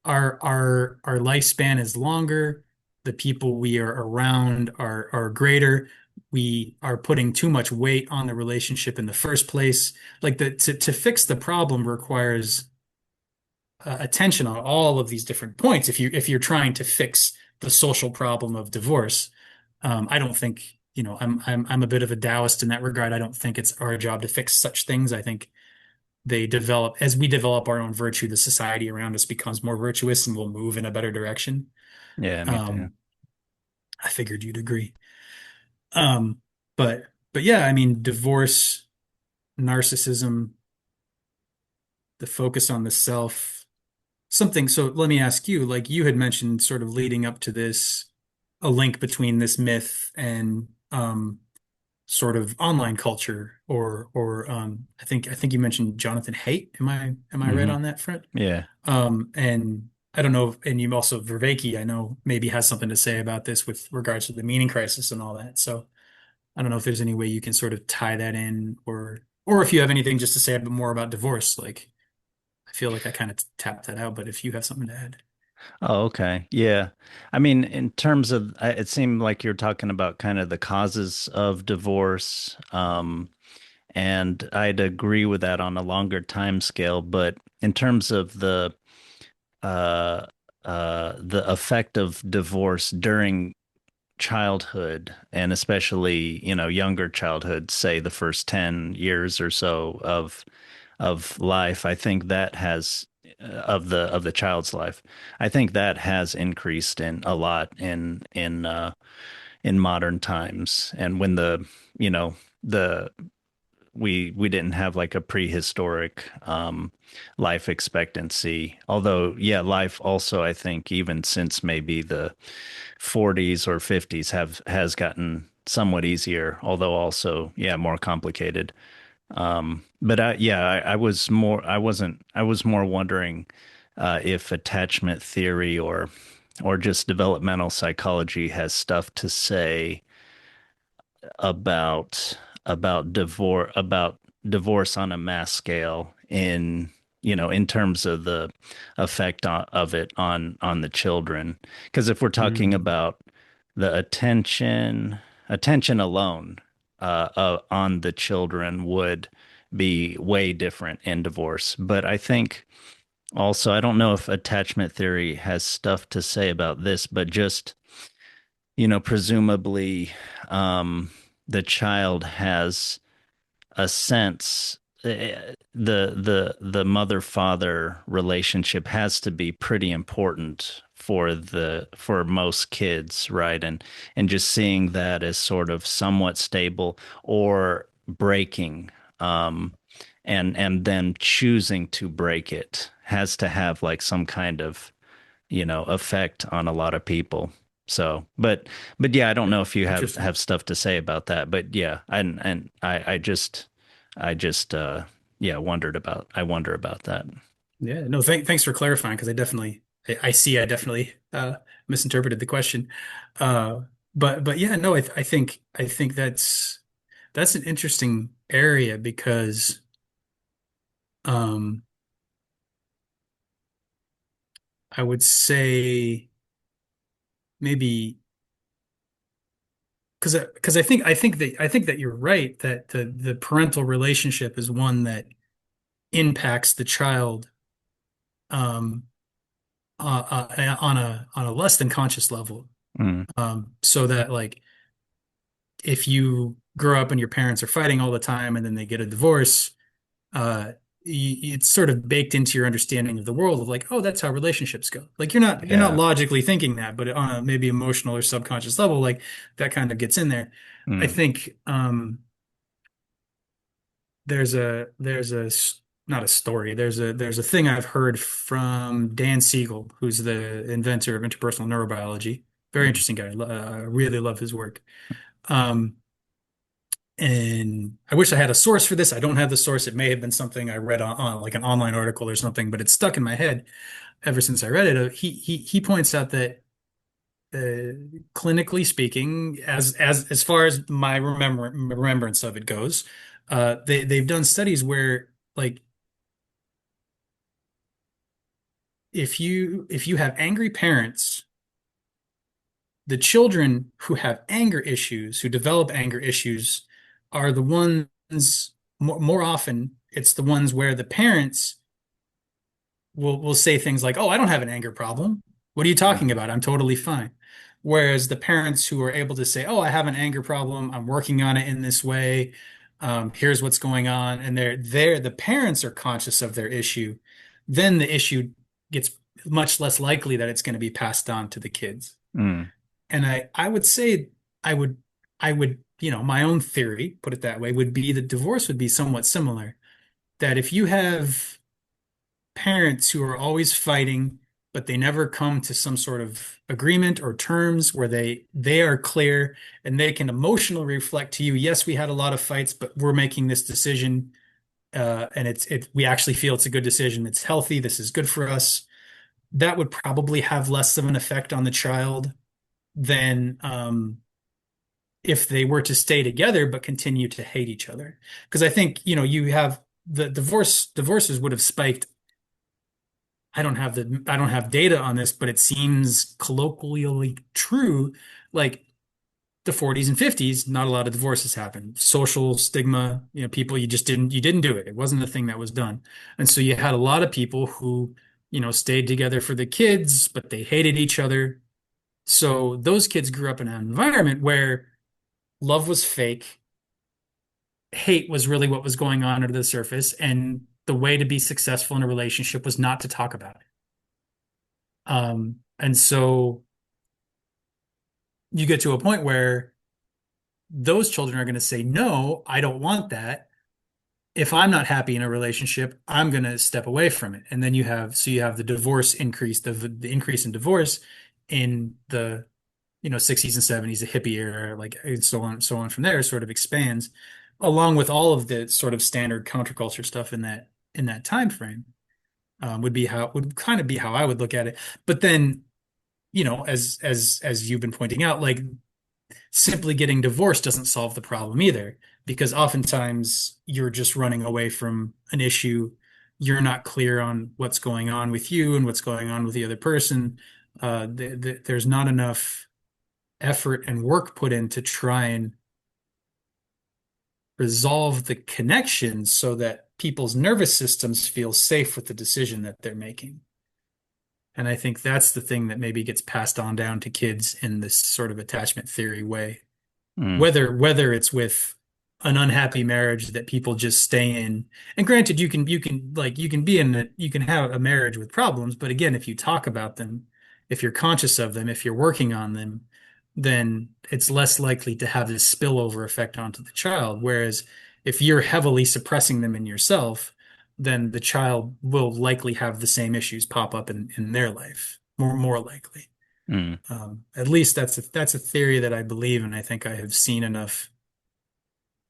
our lifespan is longer. The people we are around are greater. We are putting too much weight on the relationship in the first place. Like, to fix the problem requires attention on all of these different points. If you're trying to fix the social problem of divorce, I don't think, I'm a bit of a Taoist in that regard. I don't think it's our job to fix such things. I think they develop as we develop our own virtue, the society around us becomes more virtuous and will move in a better direction.
Yeah, me too.
Um, I figured you'd agree. Um, but but yeah, I mean, divorce, narcissism, the focus on the self, something. So let me ask you, like you had mentioned sort of leading up to this, a link between this myth and sort of online culture, or I think you mentioned Jonathan Haidt. Am I right
Hmm.
on that front?
Yeah.
And I don't know, and you also Vervaeke, I know maybe has something to say about this with regards to the meaning crisis and all that. So I don't know if there's any way you can sort of tie that in, or if you have anything just to say a bit more about divorce. Like, I feel like I kind of tapped that out, but if you have something to add.
Oh, okay. Yeah. I mean, in terms of, it seemed like you're talking about kind of the causes of divorce. And I'd agree with that on a longer time scale. But in terms of uh, the effect of divorce during childhood, and especially, younger childhood, say the first 10 years or so of life, I think that has of the child's life, I think that has increased in a lot in modern times. And when the we didn't have like a prehistoric life expectancy. Although, yeah, life also, I think, even since maybe the 40s or 50s has gotten somewhat easier, although also, yeah, more complicated. But yeah, I was more wondering if attachment theory or just developmental psychology has stuff to say about divorce on a mass scale, in terms of the effect of it on the children. Because if we're talking
Mm,
about the attention alone on the children would be way different in divorce. But I think also, I don't know if attachment theory has stuff to say about this, but just, presumably, the child has a sense, the mother father relationship has to be pretty important for most kids, right? And just seeing that as sort of somewhat stable or breaking, and then choosing to break it has to have like some kind of, effect on a lot of people. So, but yeah, I don't know if you
interesting.
have stuff to say about that. But yeah, and I just yeah, I wonder about that.
Yeah, no, thanks for clarifying, because I see I definitely misinterpreted the question. Uh, but yeah, no, I think that's an interesting area because um, I would say maybe because I think that you're right that the parental relationship is one that impacts the child um on a less than conscious level.
Mm,
So that like if you grow up and your parents are fighting all the time and then they get a divorce, uh it's sort of baked into your understanding of the world of like, oh, that's how relationships go. Like you're not
yeah.
logically thinking that, but on a maybe emotional or subconscious level, like that kind of gets in there. I
Mm,
think there's not a story. There's a thing I've heard from Dan Siegel, who's the inventor of interpersonal neurobiology. Very
mm,
interesting guy. I really love his work. Um, and I wish I had a source for this. I don't have the source. It may have been something I read on like an online article or something, but it's stuck in my head ever since I read it. He points out that clinically speaking, as far as my remembrance of it goes, they've done studies where like if you have angry parents, the children who have anger issues, who develop anger issues, are the ones more often it's the ones where the parents will say things like, "Oh, I don't have an anger problem. What are you
mm,
talking about? I'm totally fine." Whereas the parents who are able to say, "Oh, I have an anger problem. I'm working on it in this way. Here's what's going on," and the parents are conscious of their issue, then the issue gets much less likely that it's going to be passed on to the kids.
mm,
And I would say I would my own theory, put it that way, would be that divorce would be somewhat similar. That if you have parents who are always fighting, but they never come to some sort of agreement or terms where they are clear and they can emotionally reflect to you, yes, we had a lot of fights, but we're making this decision, and we actually feel it's a good decision. It's healthy. This is good for us. That would probably have less of an effect on the child than if they were to stay together but continue to hate each other. Because I think, you have the divorces would have spiked. I don't have data on this, but it seems colloquially true. Like the 40s and 50s, not a lot of divorces happened. Social stigma, people you didn't do it. It wasn't a thing that was done. And so you had a lot of people who, stayed together for the kids, but they hated each other. So those kids grew up in an environment where love was fake, hate was really what was going on under the surface, and the way to be successful in a relationship was not to talk about it. And so you get to a point where those children are going to say, no, I don't want that. If I'm not happy in a relationship, I'm going to step away from it. And then you have the divorce increase, the increase in divorce in the 60s and 70s, the hippie era, like and so on from there sort of expands, along with all of the sort of standard counterculture stuff in that time frame. Would kind of be how I would look at it. But then, as you've been pointing out, like simply getting divorced doesn't solve the problem either, because oftentimes you're just running away from an issue. You're not clear on what's going on with you and what's going on with the other person. There's not enough effort and work put in to try and resolve the connections so that people's nervous systems feel safe with the decision that they're making. And I think that's the thing that maybe gets passed on down to kids in this sort of attachment theory way.
mm,
Whether it's with an unhappy marriage that people just stay in. And granted, you can have a marriage with problems, but again, if you talk about them, if you're conscious of them, if you're working on them, then it's less likely to have this spillover effect onto the child. Whereas if you're heavily suppressing them in yourself, then the child will likely have the same issues pop up in their life, more likely.
mm,
At least that's a theory that I believe, and I think I have seen enough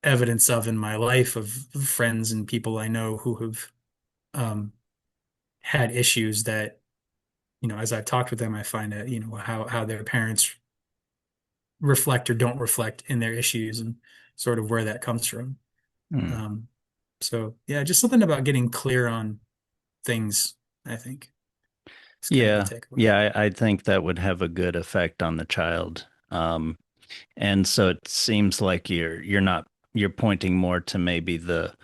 evidence of in my life of friends and people I know who have um, had issues that, as I've talked with them, I find that, how their parents reflect or don't reflect in their issues and sort of where that comes from.
mm.
Um, so yeah, just something about getting clear on things, I think, is kind of the
Yeah,
takeaway.
yeah, I think that would have a good effect on the child. And so it seems like you're not you're pointing more to maybe the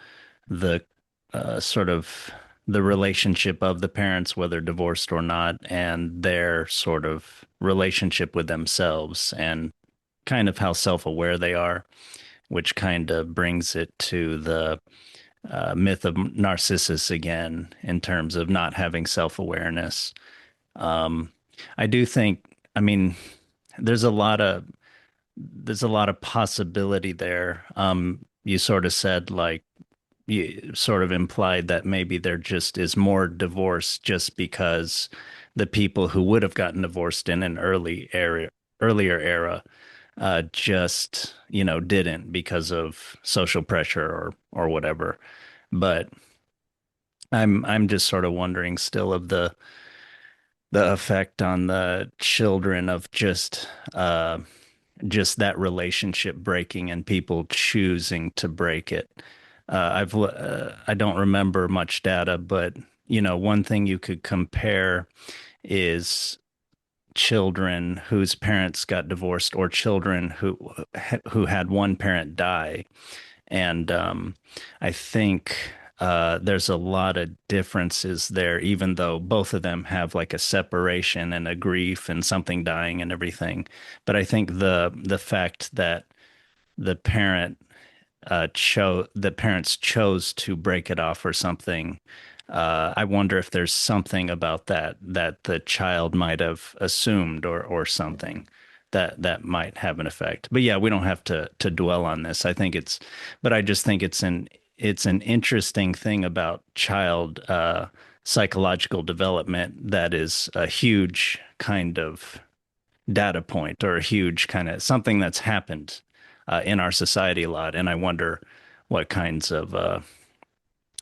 sort of the relationship of the parents, whether divorced or not, and their sort of relationship with themselves and kind of how self-aware they are, which kind of brings it to the myth of Narcissus again in terms of not having self-awareness. Um, I do think, I mean, there's a lot of possibility there. You sort of said like you sort of implied that maybe there just is more divorce just because the people who would have gotten divorced in an earlier era, just didn't because of social pressure or whatever. But I'm just sort of wondering still of the effect on the children of just that relationship breaking and people choosing to break it. I don't remember much data, but one thing you could compare is children whose parents got divorced or children who had one parent die. And I think there's a lot of differences there, even though both of them have like a separation and a grief and something dying and everything. But I think the fact that the parent the parents chose to break it off or something. I wonder if there's something about that the child might have assumed or something that might have an effect. But yeah, we don't have to dwell on this. But I just think it's an interesting thing about child psychological development that is a huge kind of data point or a huge kind of something that's happened in our society a lot. And I wonder what kinds of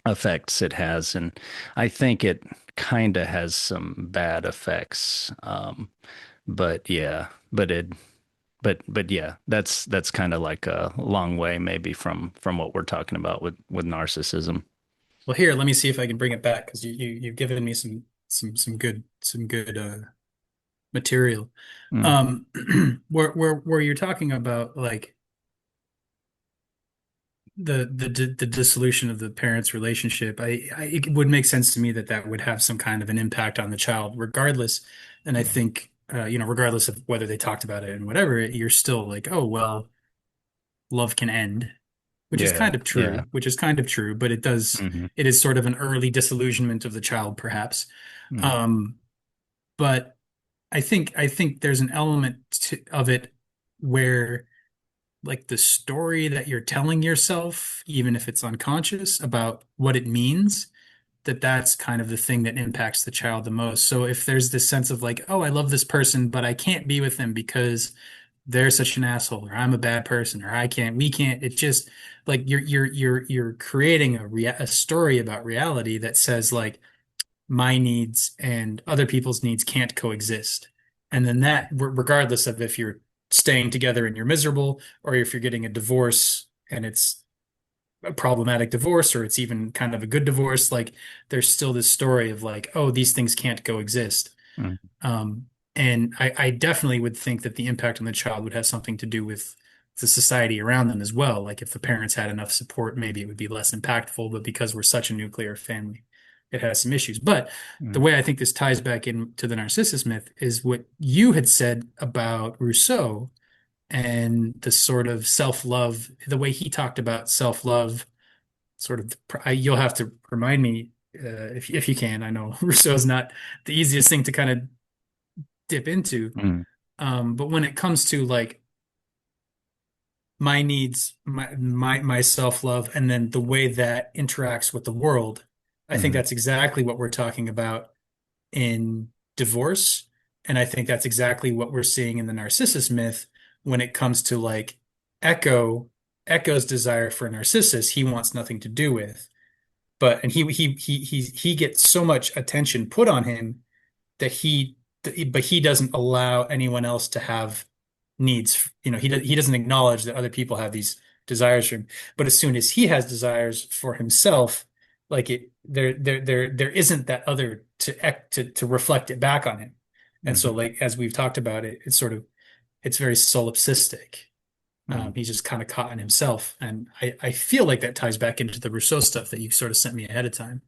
effects it has. And I think it kind of has some bad effects. But yeah, but yeah, that's kind of like a long way maybe from what we're talking about with narcissism.
Well, here, let me see if I can bring it back because you've given me some good material.
Mm,
Where you're talking about like the dissolution of the parents' relationship, it would make sense to me that that would have some kind of an impact on the child, regardless. And I
yeah.
think, regardless of whether they talked about it and whatever, you're still like, oh well, love can end, which is
Yeah.
kind of
Yeah.
true, but
Hmm.
it is sort of an early disillusionment of the child, perhaps.
Mm,
Um, but I think there's an element of it where like the story that you're telling yourself, even if it's unconscious, about what it means, that's kind of the thing that impacts the child the most. So if there's this sense of like, oh, I love this person, but I can't be with them because they're such an asshole, or I'm a bad person, or we can't. It's just like you're creating a story about reality that says like my needs and other people's needs can't coexist. And then that, regardless of if you're staying together and you're miserable, or if you're getting a divorce and it's a problematic divorce, or it's even kind of a good divorce, like there's still this story of like, oh, these things can't coexist.
mm,
Um, and I definitely would think that the impact on the child would have something to do with the society around them as well. Like if the parents had enough support, maybe it would be less impactful. But because we're such a nuclear family, it has some issues. But the
mm,
way I think this ties back into the Narcissus myth is what you had said about Rousseau and the sort of self-love, the way he talked about self-love, sort of, you'll have to remind me if you can. I know Rousseau's not the easiest thing to kind of dip into.
mm,
But when it comes to like my needs, my self-love, and then the way that interacts with the world, I think
mm,
that's exactly what we're talking about in divorce. And I think that's exactly what we're seeing in the Narcissus myth when it comes to like Echo, Echo's desire for Narcissus, he wants nothing to do with. But and he gets so much attention put on him that he doesn't allow anyone else to have needs. He doesn't acknowledge that other people have these desires for him. But as soon as he has desires for himself, like there isn't that other to reflect it back on him. And so
mm,
like as we've talked about it, it's sort of it's very solipsistic.
Mm.
He's just kind of caught in himself. And I feel like that ties back into the Rousseau stuff that you sort of sent me ahead of time.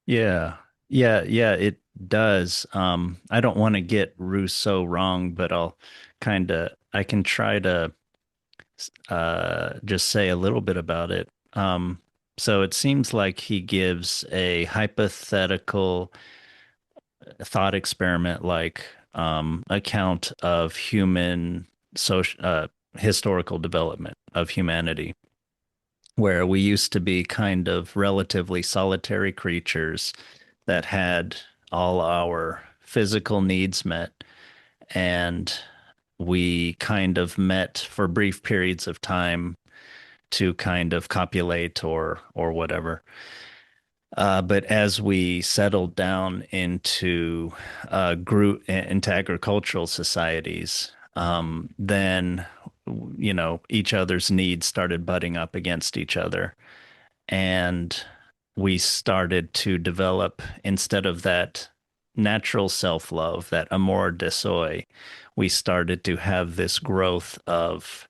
Yeah. Yeah, it does. I don't want to get Rousseau wrong, but I can try to just say a little bit about it. So it seems like he gives a hypothetical thought experiment like account of human social historical development of humanity, where we used to be kind of relatively solitary creatures that had all our physical needs met, and we kind of met for brief periods of time to kind of copulate or whatever. But as we settled down into agricultural societies, then each other's needs started butting up against each other, and we started to develop, instead of that natural self-love, that amour de soi, we started to have this growth of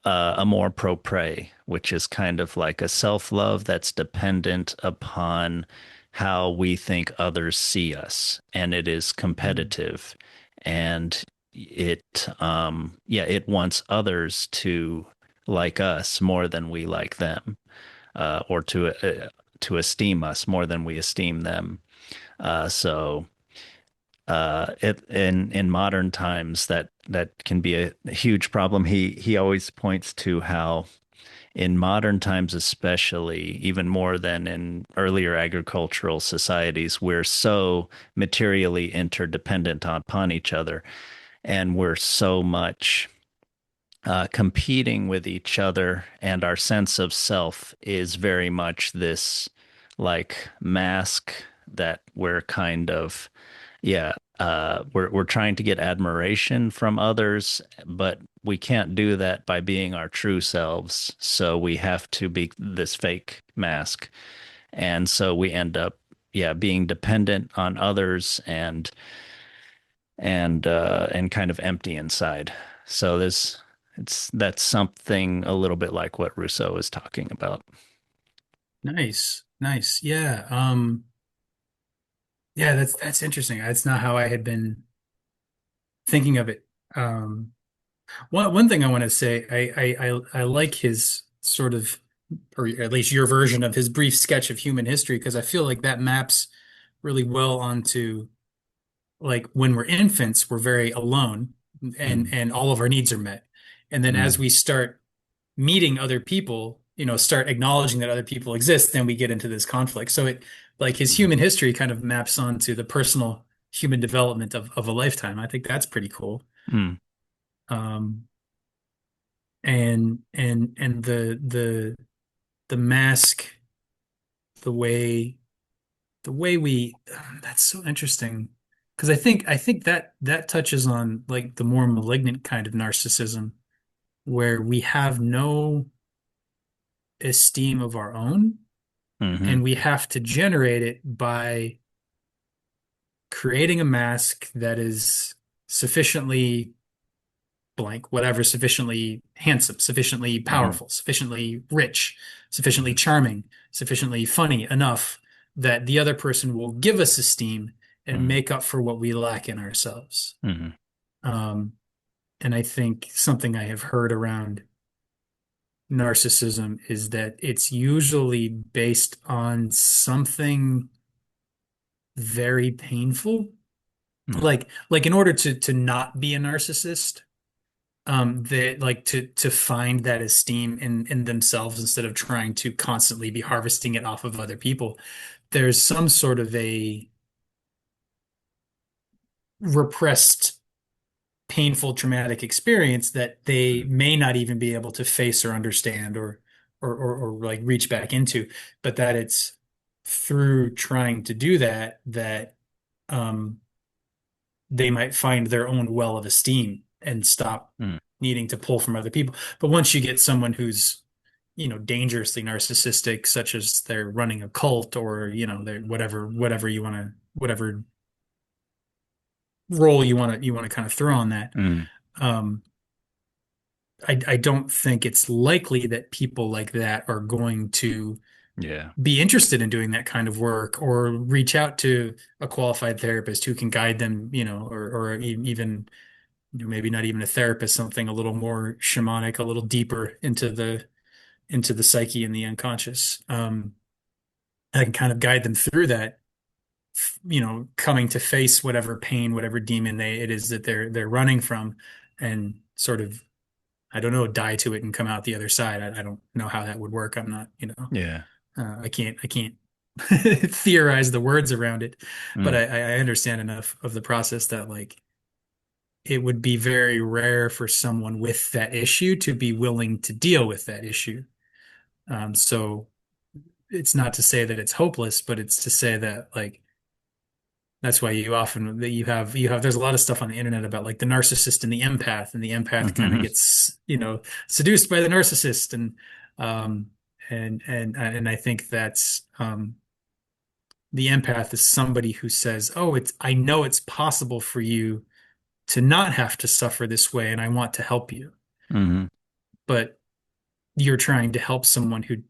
amour-propre, which is kind of like a self-love that's dependent upon how we think others see us, and it is
Mm.
competitive, and it wants others to like us more than we like them, or to esteem us more than we esteem them. So it in modern times that can be a huge problem. He always points to how in modern times, especially even more than in earlier agricultural societies, we're so materially interdependent upon each other, and we're so much competing with each other, and our sense of self is very much this like mask that we're kind of, yeah, we're trying to get admiration from others, but we can't do that by being our true selves. So we have to be this fake mask, and so we end up, yeah, being dependent on others and kind of empty inside. So that's something a little bit like what Rousseau is talking about.
Nice, nice. Yeah. Yeah, that's interesting. That's not how I had been thinking of it. Um, one thing I want to say, I like his sort of, or at least your version of his brief sketch of human history, because I feel like that maps really well onto like when we're infants, we're very alone
Mm,
and all of our needs are met. And then as
mm,
we start meeting other people, start acknowledging that other people exist, then we get into this conflict. So it like his
mm,
human history kind of maps onto the personal human development of a lifetime. I think that's pretty cool.
mm,
Um, and the mask, the way we that's so interesting because I think that touches on like the more malignant kind of narcissism where we have no esteem of our own and
mhm,
we have to generate it by creating a mask that is sufficiently blank, whatever, sufficiently handsome, sufficiently
mhm,
powerful, sufficiently rich, sufficiently
mhm,
charming, sufficiently funny enough that the other person will give us esteem and
mhm,
make up for what we lack in ourselves.
mhm,
Um, and I think something I have heard around narcissism is that it's usually based on something very painful.
mhm,
Like in order to not be a narcissist, they like to find that esteem in themselves instead of trying to constantly be harvesting it off of other people. There's some sort of a repressed, painful, traumatic experience that they may not even be able to face or understand or like reach back into, but that it's through trying to do that um they might find their own well of esteem and stop
mhm,
needing to pull from other people. But once you get someone who's, dangerously narcissistic, such as they're running a cult or, they're whatever you want to, whatever role you want to kind of throw on that,
mhm,
Um, I don't think it's likely that people like that are going to
Yeah.
be interested in doing that kind of work or reach out to a qualified therapist who can guide them, or even, maybe not even a therapist, something a little more shamanic, a little deeper into the psyche and the unconscious. I can kind of guide them through that, coming to face whatever pain, whatever demon it is that they're running from, and sort of, I don't know, die to it and come out the other side. I don't know how that would work. I'm not,
Yeah.
I can't theorize the words around it, but
Mm.
I understand enough of the process that, like, it would be very rare for someone with that issue to be willing to deal with that issue. So it's not to say that it's hopeless, but it's to say that, like, that's why you have there's a lot of stuff on the internet about, like, the narcissist and the empath kind of
Hmm.
gets, seduced by the narcissist, um and I think that's, the empath is somebody who says, "Oh, I know it's possible for you to not have to suffer this way, and I want to help you."
Hmm.
But you're trying to help someone who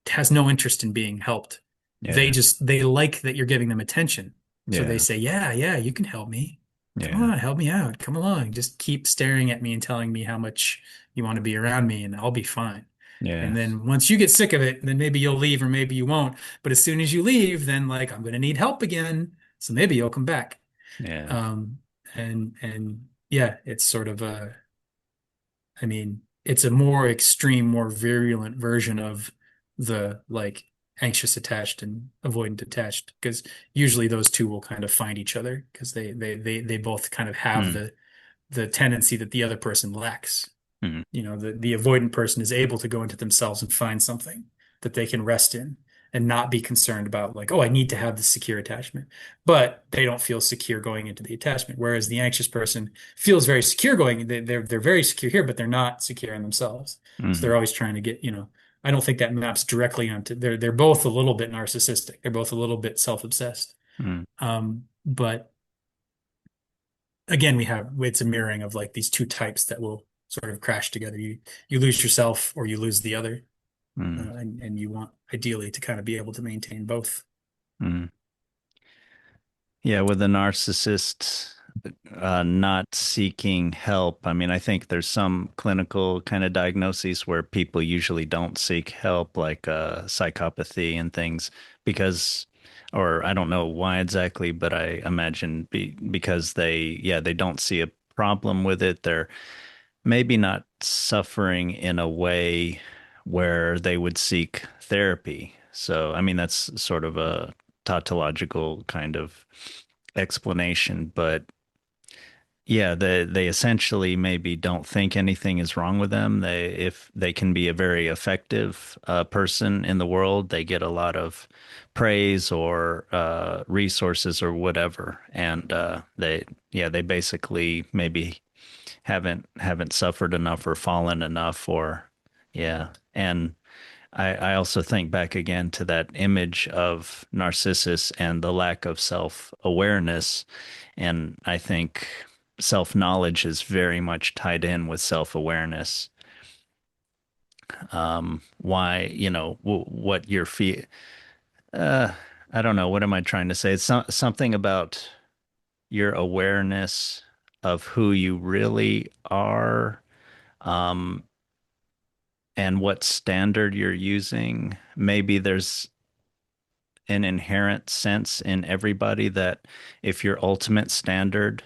has no interest in being helped.
Yeah.
They like that you're giving them attention. So they
Yeah.
say, "Yeah, yeah, you can help me. Come
Yeah.
on, help me out. Come along. Just keep staring at me and telling me how much you want to be around me, and I'll be fine."
Yeah.
And then once you get sick of it, then maybe you'll leave or maybe you won't. But as soon as you leave, then, like, I'm going to need help again. So maybe you'll come back.
Yeah.
Um, and yeah, it's sort of I mean, it's a more extreme, more virulent version of the, like, anxious attached and avoidant attached, because usually those two will kind of find each other because they both kind of have
Mm.
the tendency that the other person lacks.
Mm.
The avoidant person is able to go into themselves and find something that they can rest in and not be concerned about, like, oh, I need to have this secure attachment. But they don't feel secure going into the attachment. Whereas the anxious person feels very secure going, they're very secure here, but they're not secure in themselves. So
Mm.
they're always trying to get, I don't think that maps directly onto, they're both a little bit narcissistic. They're both a little bit self-obsessed.
Mm.
But again, it's a mirroring of, like, these two types that will sort of crash together. You lose yourself or you lose the other,
Mm.
and you want ideally to kind of be able to maintain both.
Mm. Yeah, with a narcissist not seeking help. I mean, I think there's some clinical kind of diagnoses where people usually don't seek help, like psychopathy and things, because, or I don't know why exactly, but I imagine because they don't see a problem with it. They're maybe not suffering in a way where they would seek therapy. So, I mean, that's sort of a tautological kind of explanation, but yeah, they essentially maybe don't think anything is wrong with them. If they can be a very effective person in the world, they get a lot of praise or resources or whatever, and they basically maybe haven't suffered enough or fallen enough or yeah. And I also think back again to that image of Narcissus and the lack of self-awareness. And I think self-knowledge is very much tied in with self-awareness. Why, what your feel, uh, I don't know, what am I trying to say? It's something about your awareness of who you really are, um, and what standard you're using. Maybe there's an inherent sense in everybody that if your ultimate standard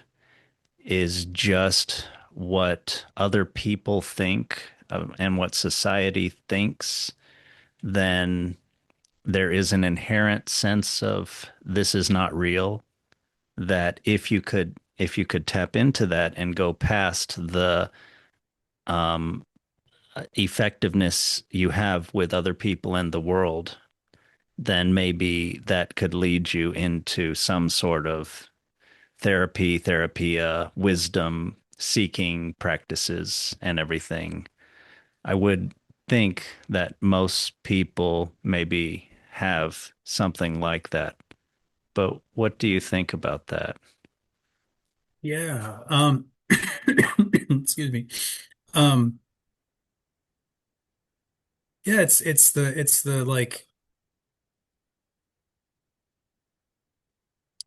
is just what other people think and what society thinks, then there is an inherent sense of this is not real. That if you could tap into that and go past the um, effectiveness you have with other people in the world, then maybe that could lead you into some sort of therapy, wisdom seeking practices and everything. I would think that most people maybe have something like that. But what do you think about that?
Yeah. excuse me. Um, yeah, it's the like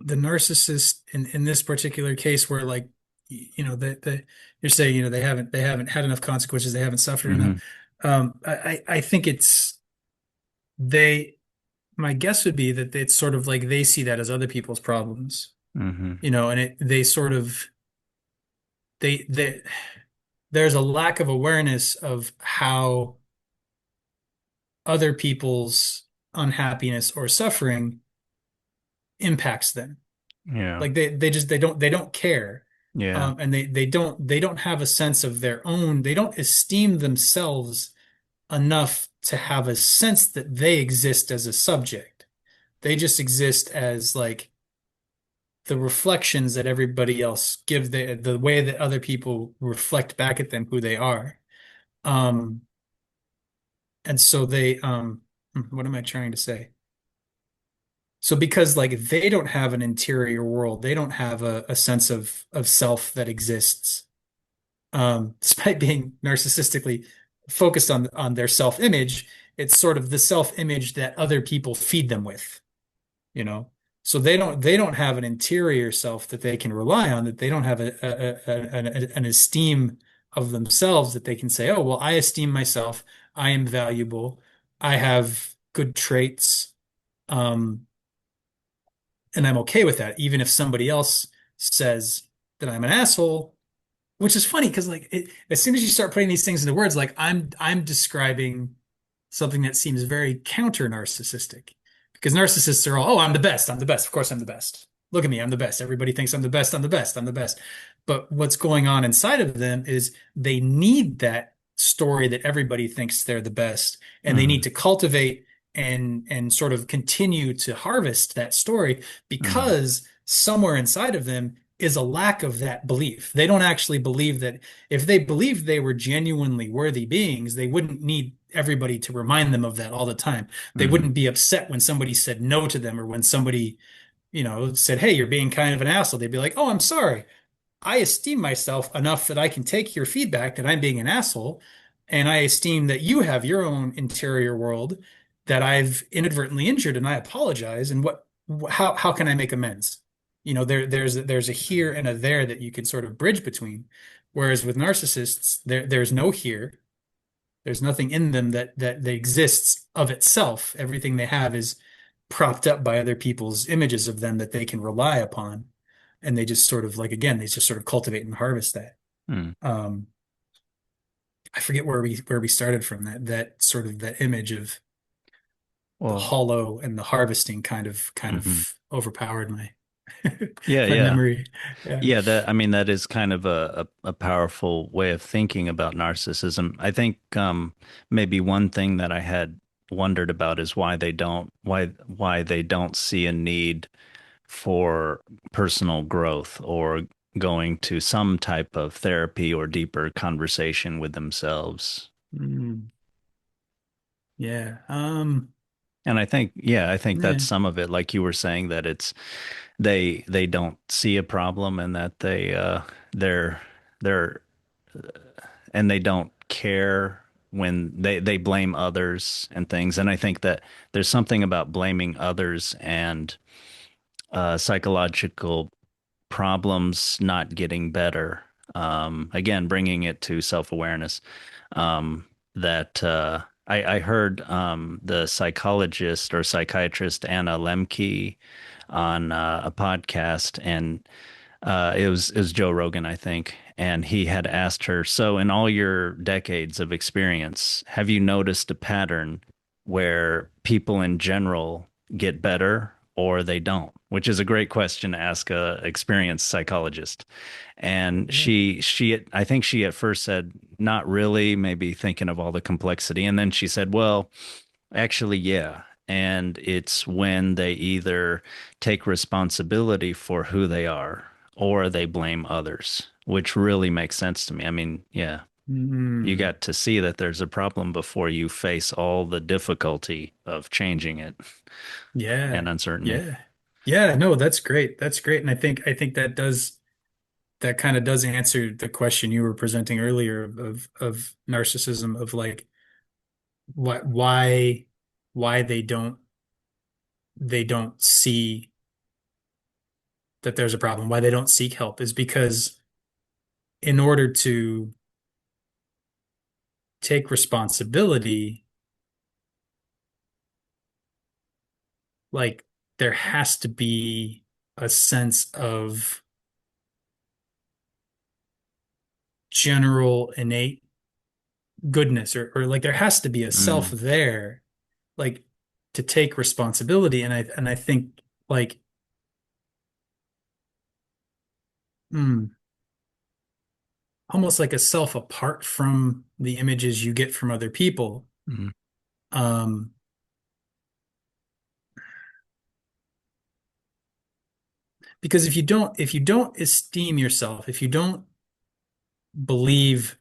the narcissist in this particular case where like the you're saying they haven't had enough consequences, they haven't suffered enough.
Hmm.
I think they my guess would be that it's sort of like they see that as other people's problems,
Hmm.
and they sort of they there's a lack of awareness of how other people's unhappiness or suffering impacts them.
Yeah.
Like they don't care.
Yeah.
And they don't have a sense of their own. They don't esteem themselves enough to have a sense that they exist as a subject. They just exist as like the reflections that everybody else give, the way that other people reflect back at them who they are. Um, and so what am I trying to say? So because like they don't have an interior world, they don't have a sense of self that exists, despite being narcissistically focused on their self-image. It's sort of the self-image that other people feed them with, you know. So they don't have an interior self that they can rely on, that they don't have an esteem of themselves that they can say, oh, well, I esteem myself, I am valuable, I have good traits, um, and I'm okay with that, even if somebody else says that I'm an asshole. Which is funny because as soon as you start putting these things into words, like I'm describing something that seems very counter narcissistic. Because narcissists are all, oh, I'm the best, I'm the best. Of course I'm the best. Look at me, I'm the best. Everybody thinks I'm the best, I'm the best, I'm the best. But what's going on inside of them is they need that story that everybody thinks they're the best, and they need
Hmm.
to cultivate and sort of continue to harvest that story
Hmm.
because somewhere inside of them is a lack of that belief. They don't actually believe that. If they believed they were genuinely worthy beings, they wouldn't need everybody to remind them of that all the time. They
Hmm.
wouldn't be upset when somebody said no to them, or when somebody, said, "Hey, you're being kind of an asshole." They'd be like, "Oh, I'm sorry. I esteem myself enough that I can take your feedback that I'm being an asshole, and I esteem that you have your own interior world that I've inadvertently injured, and I apologize. And how can I make amends?" There's a here and a there that you can sort of bridge between. Whereas with narcissists, there's no here. There's nothing in them that exists of itself. Everything they have is propped up by other people's images of them that they can rely upon. And they just sort of like, again, they just sort of cultivate and harvest that.
Hmm.
Um, I forget where we started from, that sort of that image of the
Well,
hollow and the harvesting kind
hmm.
of overpowered my
Yeah,
my
yeah.
memory. Yeah.
Yeah, I mean, that is kind of a powerful way of thinking about narcissism. I think maybe one thing that I had wondered about is why they don't see a need for personal growth or going to some type of therapy or deeper conversation with themselves.
Mm, yeah.
And I think that's
Yeah.
some of it, like you were saying, that it's they don't see a problem and that they're they're and they don't care when they blame others and things. And I think that there's something about blaming others and psychological problems not getting better. Again, bringing it to self-awareness. That I heard the psychologist or psychiatrist Anna Lemke on a podcast, and it was Joe Rogan, I think, and he had asked her, "So, in all your decades of experience, have you noticed a pattern where people in general get better or they don't?" Which is a great question to ask a experienced psychologist. And
Yeah.
I think she at first said, "Not really," maybe thinking of all the complexity, and then she said, "Well, actually, yeah." And it's when they either take responsibility for who they are or they blame others, which really makes sense to me. I mean, yeah, you
Mm,
got to see that there's a problem before you face all the difficulty of changing it and
yeah.
uncertainty.
Yeah. Yeah. No, that's great. That's great. And I think that does. that kind of does answer the question you were presenting earlier of narcissism, of like what why they don't see that there's a problem, why they don't seek help, is because in order to take responsibility, like there has to be a sense of general innate goodness, or like there has to be a self
Mm,
there, like to take responsibility. And I think like mm, almost like a self apart from the images you get from other people.
mm,
Um, because if you don't esteem yourself, if you don't believe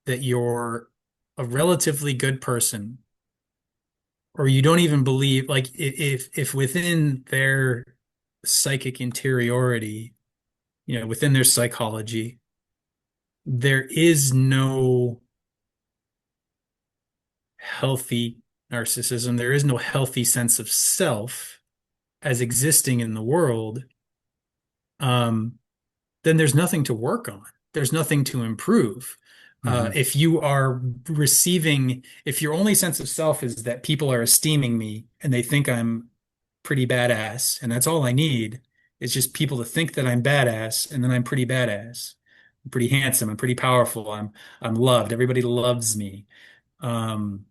that you're a relatively good person, or you don't even believe, like if within their psychic interiority, within their psychology, there is no healthy narcissism, there is no healthy sense of self as existing in the world, um, then there's nothing to work on. There's nothing to improve.
mhm,
If you are receiving, if your only sense of self is that people are esteeming me and they think I'm pretty badass, and that's all I need, is just people to think that I'm badass, and then I'm pretty badass. I'm pretty handsome. I'm pretty powerful. I'm loved. Everybody loves me. Um,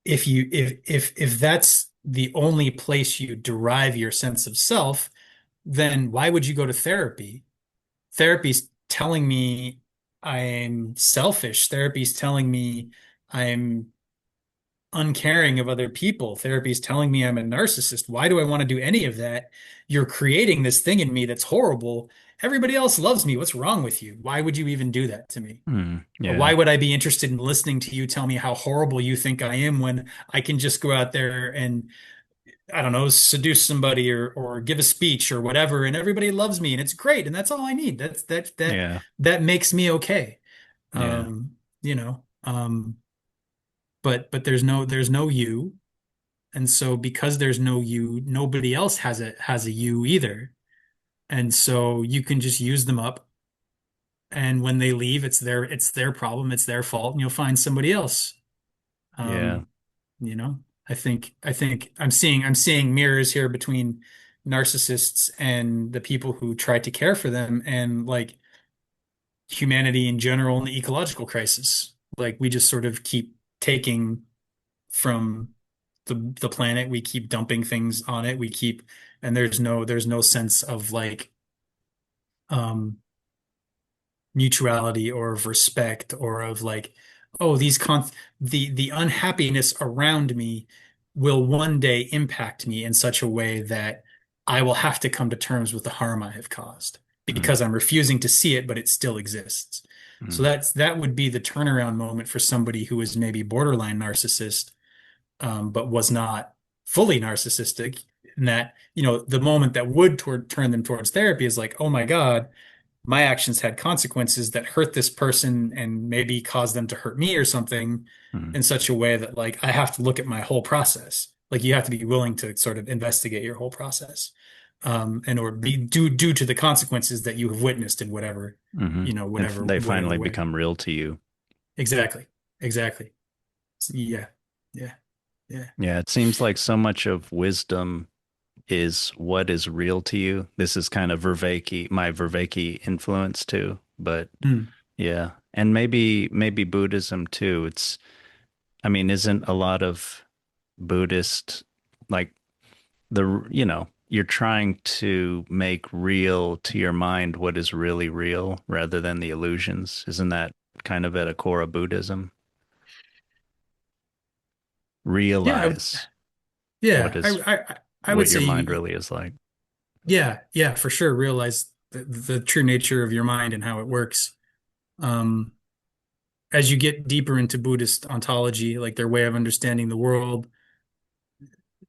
if that's the only place you derive your sense of self, then why would you go to therapy? Therapy's telling me I'm selfish. Therapy's telling me I'm uncaring of other people. Therapy's telling me I'm a narcissist. Why do I want to do any of that? You're creating this thing in me that's horrible. Everybody else loves me. What's wrong with you? Why would you even do that to me?
yeah,
Why would I be interested in listening to you tell me how horrible you think I am when I can just go out there and, I don't know, seduce somebody, or give a speech or whatever, and everybody loves me and it's great and that's all I need.
yeah,
That makes me okay.
yeah,
Um, you know, but there's no you. And so because there's no you, nobody else has a you either. And so you can just use them up. And when they leave, it's their problem, it's their fault, and you'll find somebody else.
yeah,
Um, you know, I think I'm seeing mirrors here between narcissists and the people who try to care for them, and like humanity in general and the ecological crisis. Like we just sort of keep taking from the planet, we keep dumping things on it, we keep, and there's no sense of like um mutuality or of respect, or of like, oh, the unhappiness around me will one day impact me in such a way that I will have to come to terms with the harm I have caused
mm,
because I'm refusing to see it, but it still exists. So
mm,
that would be the turnaround moment for somebody who is maybe borderline narcissist, but was not fully narcissistic. And that, the moment that would turn them towards therapy is like, oh my God, my actions had consequences that hurt this person and maybe caused them to hurt me or something,
mm,
in such a way that like I have to look at my whole process. Like you have to be willing to sort of investigate your whole process, and or be due to the consequences that you have witnessed in whatever,
mhm. And they
whatever
finally
way.
become real to you.
Exactly. Exactly. Yeah. Yeah. Yeah.
Yeah, it seems like so much of wisdom is what is real to you. This is kind of Vervaeke, my Vervaeke influence too. But
Hmm.
yeah, and maybe Buddhism too. I mean, isn't a lot of Buddhist like you're trying to make real to your mind what is really real rather than the illusions. Isn't that kind of at a core of Buddhism?
Yeah.
Realize what
Yeah.
is
I would
what your
say,
mind really is like.
yeah, yeah, for sure. Realize the true nature of your mind and how it works. Um, as you get deeper into Buddhist ontology, like their way of understanding the world,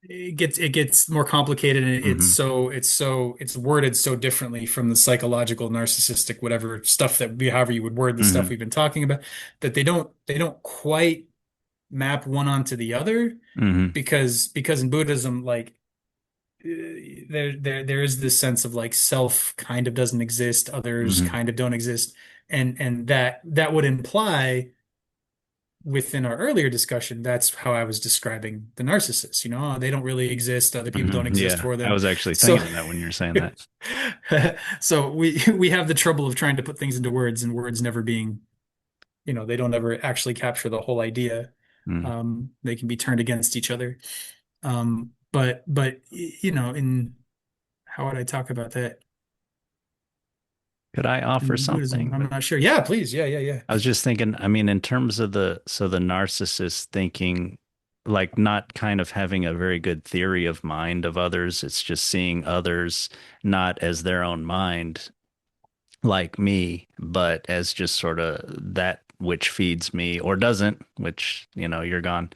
it gets more complicated, and
Hmm.
it's worded so differently from the psychological narcissistic whatever stuff that however you would word the stuff
Hmm.
we've been talking about, that they don't quite map one onto the other,
Hmm.
because in Buddhism, like, there is this sense of like self kind of doesn't exist, others
Hmm.
kind of don't exist, and that would imply, within our earlier discussion, that's how I was describing the narcissists. They don't really exist. Other people don't
Hmm.
exist
Yeah,
for
I
them.
was actually
So,
thinking of that when you were saying that.
so we have the trouble of trying to put things into words, and words never being, they don't ever actually capture the whole idea.
Mm.
They can be turned against each other. But in how would I talk about that
Could I offer
in Buddhism?
something?
I'm not sure. Yeah, please. Yeah, yeah, yeah.
I was just thinking, I mean, in terms of the narcissist thinking, like not kind of having a very good theory of mind of others, it's just seeing others not as their own mind, like me, but as just sort of that which feeds me or doesn't, which, you're gone.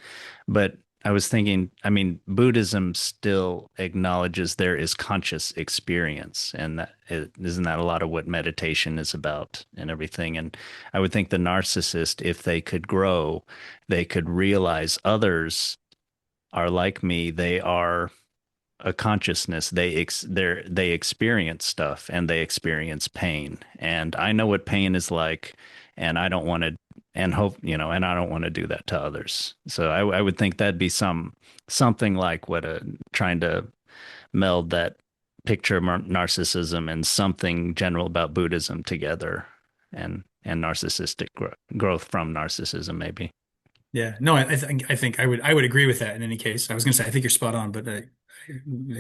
But I was thinking, I mean, Buddhism still acknowledges there is conscious experience, and isn't that a lot of what meditation is about and everything? And I would think the narcissist, if they could grow, they could realize others are like me. They are a consciousness. They experience stuff and they experience pain. And I know what pain is like, and I don't want to and hope, and I don't want to do that to others. So I would think that'd be something like what a trying to meld that picture of narcissism and something general about Buddhism together, and narcissistic growth from narcissism maybe.
Yeah, no, I think I would agree with that in any case. I was going to say I think you're spot on, but I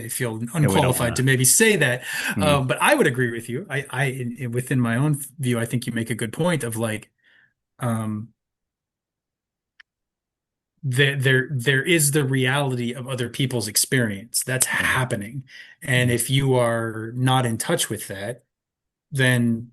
feel
Yeah, we don't
unqualified
want
to maybe say that.
to.
But I would agree with you. Within my own view, I think you make a good point of like, um, there is the reality of other people's experience that's
Yeah.
happening, and
Yeah.
if you are not in touch with that, then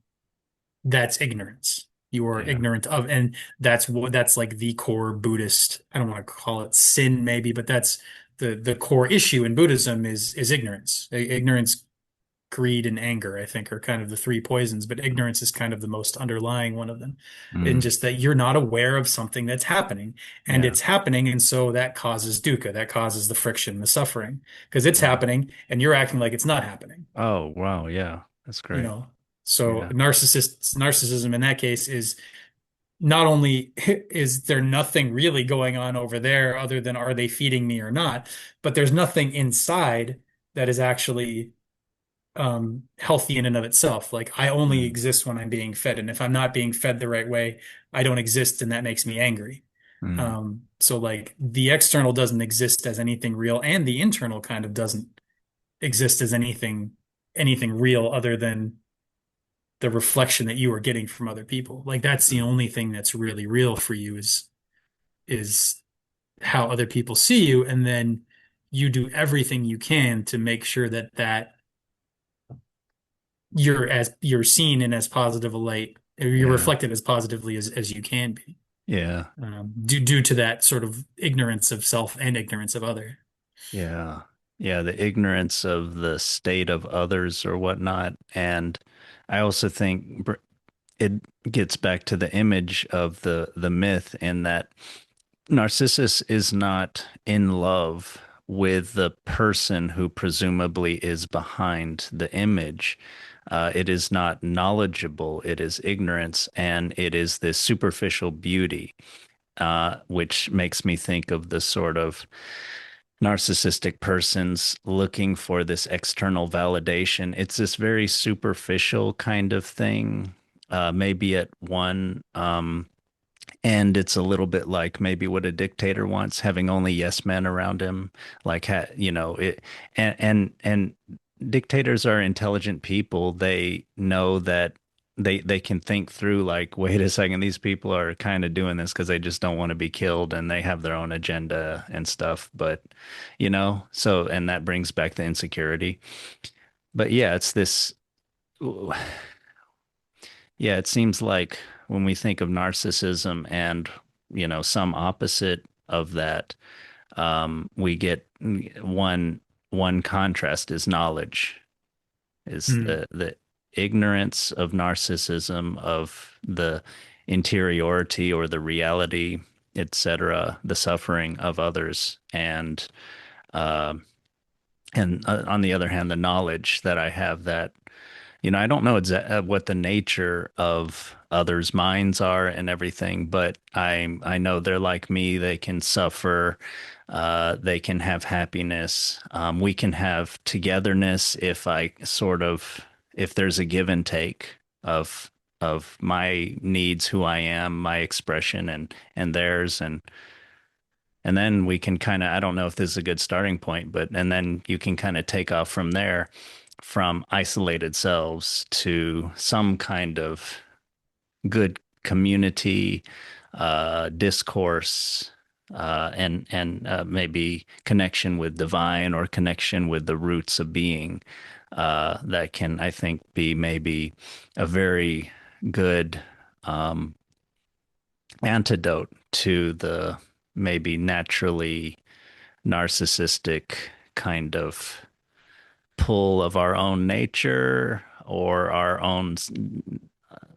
that's ignorance. You are
Yeah.
ignorant of, and that's like the core Buddhist. I don't want to call it sin, maybe, but that's the core issue in Buddhism is ignorance. Ignorance, greed, and anger, I think, are kind of the three poisons, but ignorance is kind of the most underlying one of them. And
Mm.
just that you're not aware of something that's happening, and
Yeah.
it's happening, and so that causes dukkha, that causes the friction, the suffering, because it's
Yeah.
happening, and you're acting like it's not happening
Oh, wow. Yeah. That's
you
great.
know so
Yeah.
narcissism in that case is not only is there nothing really going on over there other than are they feeding me or not, but there's nothing inside that is actually healthy in and of itself. Like, I only
Mm.
exist when I'm being fed, and if I'm not being fed the right way, I don't exist, and that makes me angry.
Mm.
So like the external doesn't exist as anything real, and the internal kind of doesn't exist as anything real other than the reflection that you are getting from other people. Like, that's the
Mm.
only thing that's really real for you is how other people see you, and then you do everything you can to make sure that you're seen in as positive a light, or you're
Yeah.
reflected as positively as you can be,
Yeah.
due to that sort of ignorance of self and ignorance of other.
Yeah. Yeah. The ignorance of the state of others or whatnot. And I also think it gets back to the image of the myth in that Narcissus is not in love with the person who presumably is behind the image. It is not knowledgeable, it is ignorance, and it is this superficial beauty, which makes me think of the sort of narcissistic persons looking for this external validation. It's this very superficial kind of thing, maybe at one. And it's a little bit like maybe what a dictator wants, having only yes men around him. Like, it, and dictators are intelligent people. They know that they can think through like, wait a second, these people are kind of doing this because they just don't want to be killed and they have their own agenda and stuff. But, so, and that brings back the insecurity. But yeah, it's this. Yeah, it seems like when we think of narcissism and, some opposite of that, We get one contrast is knowledge, is
Mm,
the ignorance of narcissism, of the interiority or the reality, etc., the suffering of others, uh, and on the other hand, the knowledge that I have that, I don't know what the nature of others' minds are and everything, but I know they're like me. They can suffer. They can have happiness. We can have togetherness if there's a give and take of my needs, who I am, my expression, and theirs, and then we can kind of, I don't know if this is a good starting point, but, and then you can kind of take off from there, from isolated selves to some kind of good community, discourse, and maybe connection with divine or connection with the roots of being, that can, I think, be maybe a very good um, antidote to the maybe naturally narcissistic kind of pull of our own nature or our own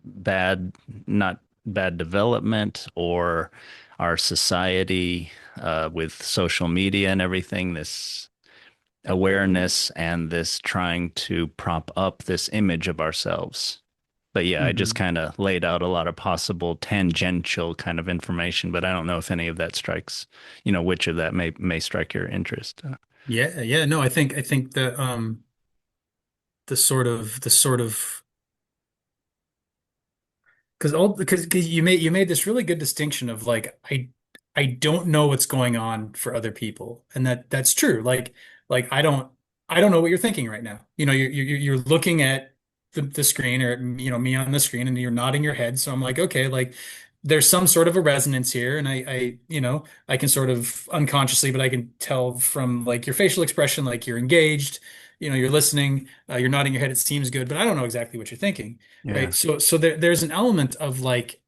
bad, not bad development, or our society, with social media and everything, this awareness and this trying to prop up this image of ourselves. But yeah, I just
mhm.
kind of laid out a lot of possible tangential kind of information, but I don't know if any of that strikes, which of that may strike your interest.
Yeah, yeah, no, I think the sort of because you made this really good distinction of like I don't know what's going on for other people, and that's true. Like I don't know what you're thinking right now. You're looking at the screen, or me on the screen, and you're nodding your head. So I'm like, okay, like there's some sort of a resonance here, and I can sort of unconsciously, but I can tell from like your facial expression, like you're engaged. You're listening, you're nodding your head. It seems good, but I don't know exactly what you're thinking. Right.
Yeah,
So there's an element of like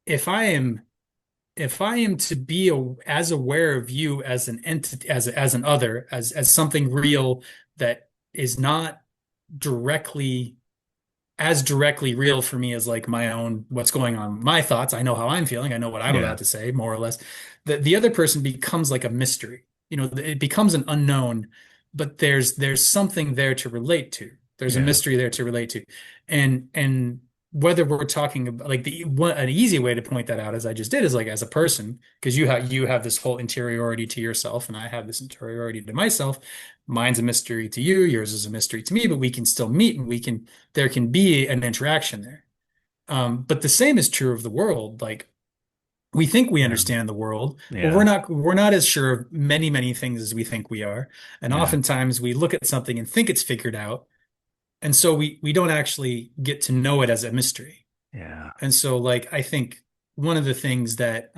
if I am if I am to be as aware of you as an entity, as an other, as something real that is not directly directly real for me as like my own what's going on, my thoughts. I know how I'm feeling. I know what I'm
yeah,
about to say, more or less. The other person becomes like a mystery. It becomes an unknown, but there's something there to relate to. There's a
yeah,
mystery there to relate to, and whether we're talking about like an easy way to point that out, as I just did, is like as a person, because you have this whole interiority to yourself, and I have this interiority to myself. Mine's a mystery to you, yours is a mystery to me, but we can still meet, and there can be an interaction there. But the same is true of the world. Like we think we
yeah,
understand the world, but we're
yeah,
not we're not as sure of many, many things as we think we are. And
yeah,
oftentimes we look at something and think it's figured out. And so we don't actually get to know it as a mystery.
yeah.
And so like I think one of the things that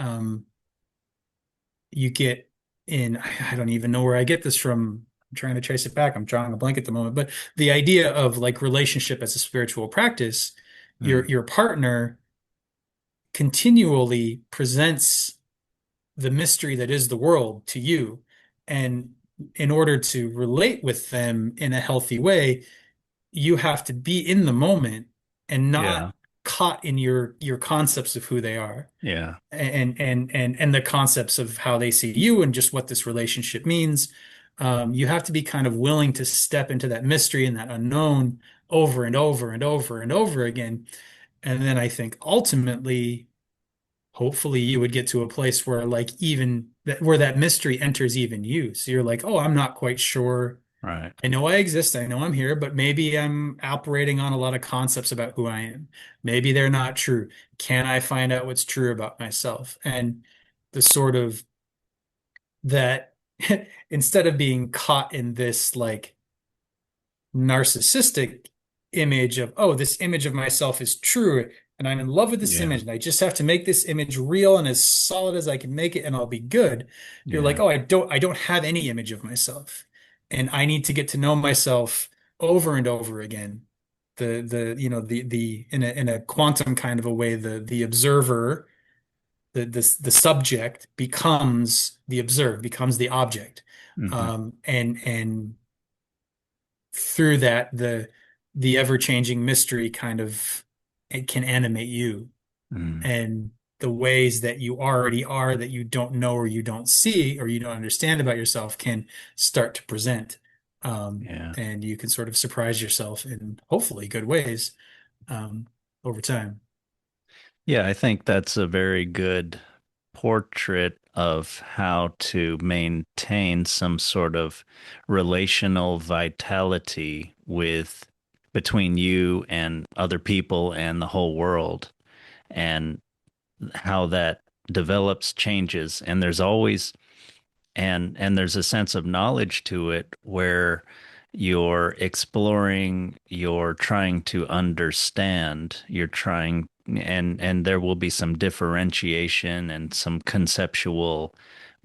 you get in, I don't even know where I get this from. I'm trying to trace it back. I'm drawing a blank at the moment, but the idea of like relationship as a spiritual practice,
Mm,
your partner continually presents the mystery that is the world to you. And in order to relate with them in a healthy way, you have to be in the moment and not
yeah,
caught in your concepts of who they are,
yeah,
and the concepts of how they see you and just what this relationship means. You have to be kind of willing to step into that mystery and that unknown over and over and over and over again. And then I think ultimately, hopefully, you would get to a place where like even that where that mystery enters even you. So you're like, oh, I'm not quite sure.
right.
I know I exist. I know I'm here, but maybe I'm operating on a lot of concepts about who I am. Maybe they're not true. Can I find out what's true about myself? And the sort of that instead of being caught in this like narcissistic image of, oh, this image of myself is true, and I'm in love with this
Yeah,
image, and I just have to make this image real and as solid as I can make it, and I'll be good. You're like,
yeah,
oh, I don't have any image of myself, and I need to get to know myself over and over again. The in a quantum kind of a way, the observer, the subject becomes the observed, becomes the object.
Hmm.
And through that, the ever-changing mystery kind of it can animate you,
Mm.
and the ways that you already are that you don't know or you don't see or you don't understand about yourself can start to present.
Yeah.
And you can sort of surprise yourself in hopefully good ways um, over time.
Yeah, I think that's a very good portrait of how to maintain some sort of relational vitality with between you and other people and the whole world, and how that develops, changes, and there's a sense of knowledge to it where you're exploring, you're trying to understand, you're trying, and there will be some differentiation and some conceptual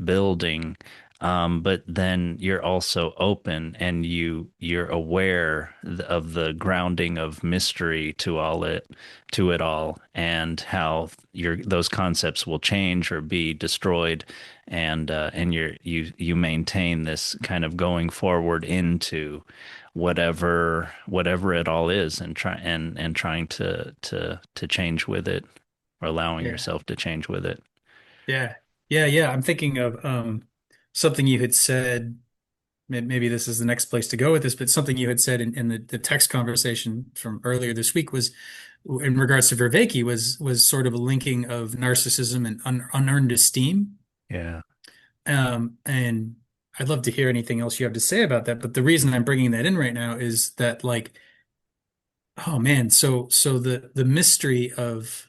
building. But then you're also open, and you're aware of the grounding of mystery to it all, and how your those concepts will change or be destroyed, and you maintain this kind of going forward into whatever it all is, and trying to change with it, or allowing
Yeah.
yourself to change with it.
Yeah. Yeah. I'm thinking of something you had said. Maybe this is the next place to go with this, but something you had said in the text conversation from earlier this week was in regards to Vervaeke was sort of a linking of narcissism and unearned esteem.
Yeah.
And I'd love to hear anything else you have to say about that. But the reason I'm bringing that in right now is that like, oh man, so the mystery of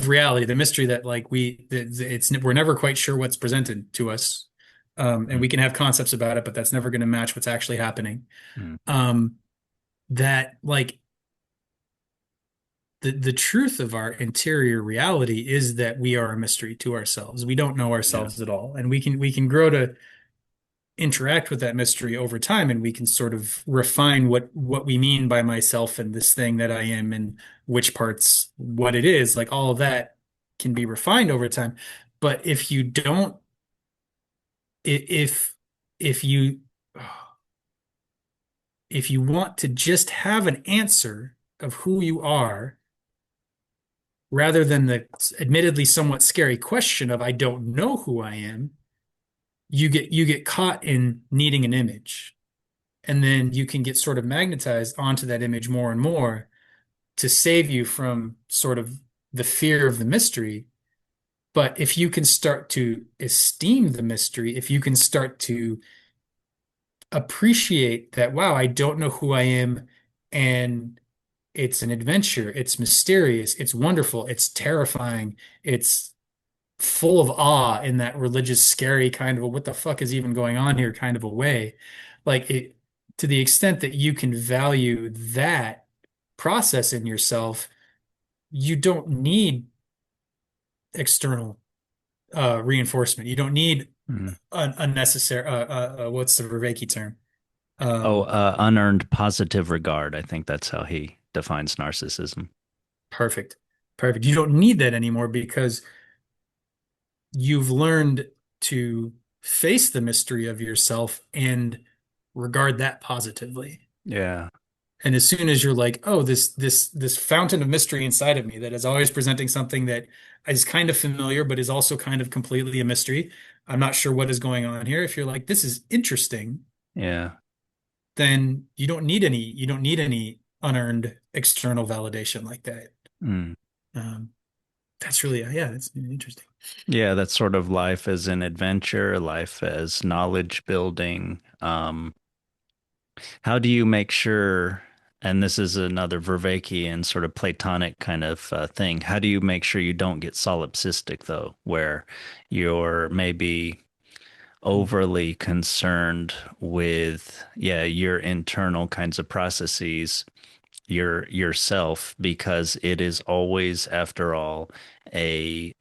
reality, the mystery that like it's we're never quite sure what's presented to us. And we
Mm,
can have concepts about it, but that's never going to match what's actually happening.
mm,
Um, that like the truth of our interior reality is that we are a mystery to ourselves. We don't know
yeah.
ourselves at all, and we can grow to interact with that mystery over time, and we can sort of refine what we mean by myself and this thing that I am and which parts what it is. Like all of that can be refined over time. But if you don't, if if you if you want to just have an answer of who you are rather than the admittedly somewhat scary question of I don't know who I am, you get caught in needing an image. And then you can get sort of magnetized onto that image more and more to save you from sort of the fear of the mystery. But if you can start to esteem the mystery, if you can start to appreciate that, wow, I don't know who I am, and it's an adventure, it's mysterious, it's wonderful, it's terrifying, it's full of awe in that religious, scary kind of a what the fuck is even going on here kind of a way. Like it, to the extent that you can value that process in yourself, you don't need external reinforcement. You don't need
Mm.
unnecessary, what's the Vervaeke term?
Oh,
Um,
unearned positive regard. I think that's how he defines narcissism.
Perfect. Perfect. You don't need that anymore because you've learned to face the mystery of yourself and regard that positively.
Yeah.
And as soon as you're like, oh, this fountain of mystery inside of me that is always presenting something that is kind of familiar, but is also kind of completely a mystery. I'm not sure what is going on here. If you're like, this is interesting,
Yeah.
then you don't need any unearned external validation like that.
Mm.
Um, that's really, yeah, that's interesting.
Yeah, that's sort of life as an adventure, life as knowledge building. How do you make sure, and this is another Vervaekean sort of Platonic kind of thing, how do you make sure you don't get solipsistic, though, where you're maybe overly concerned with, yeah, your internal kinds of processes, yourself, because it is always, after all, a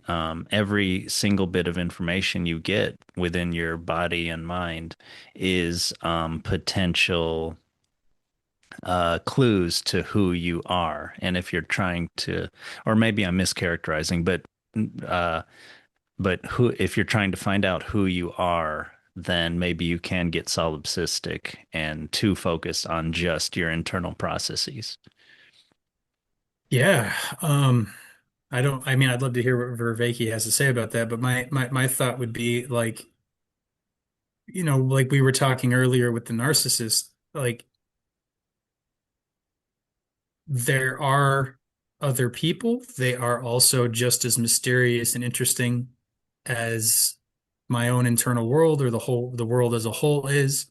every single bit of information you get within your body and mind is potential clues to who you are. And if you're trying to, or maybe I'm mischaracterizing, but uh, but who, if you're trying to find out who you are, then maybe you can get solipsistic and too focused on just your internal processes.
Yeah. I mean, I'd love to hear what Vervaeke has to say about that, but my thought would be like, like we were talking earlier with the narcissist, like there are other people. They are also just as mysterious and interesting as my own internal world or the world as a whole is.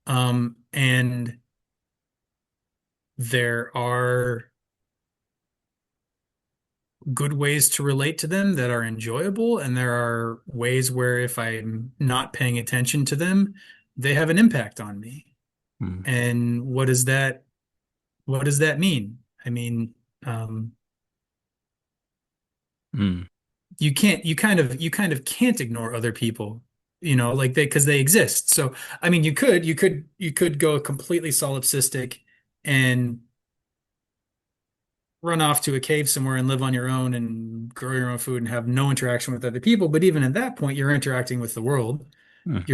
And there are good ways to relate to them that are enjoyable, and there are ways where if I'm not paying attention to them, they have an impact on me.
Mm,
And what does that mean? I mean, um,
mm,
you kind of can't ignore other people, like because they exist. So, I mean, you could go completely solipsistic and run off to a cave somewhere and live on your own and grow your own food and have no interaction with other people. But even at that point, you're interacting with the world.
mm,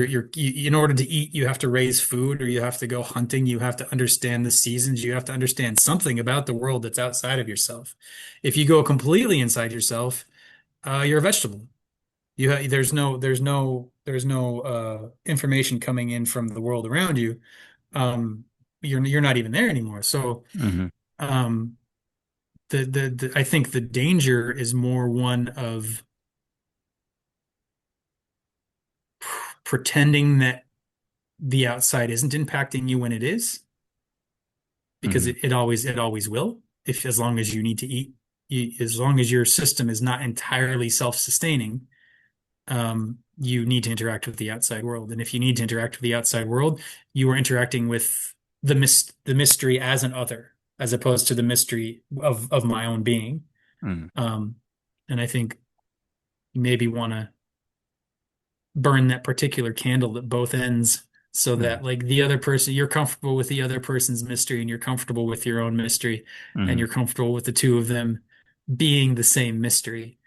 In order to eat, you have to raise food or you have to go hunting. You have to understand the seasons. You have to understand something about the world that's outside of yourself. If you go completely inside yourself, you're a vegetable. There's no information coming in from the world around you. Um, you're not even there anymore. So,
mm,
um, I think the danger is more one of pretending that the outside isn't impacting you when it is, because
mm,
it always will. If as long as you need to eat, as long as your system is not entirely self-sustaining, you need to interact with the outside world. And if you need to interact with the outside world, you are interacting with the mystery as an other, as opposed to the mystery of my own being.
mm,
Um, and I think you maybe want to burn that particular candle at both ends so
mm,
that like the other person, you're comfortable with the other person's mystery and you're comfortable with your own mystery and
mm.
you're comfortable with the two of them being the same mystery.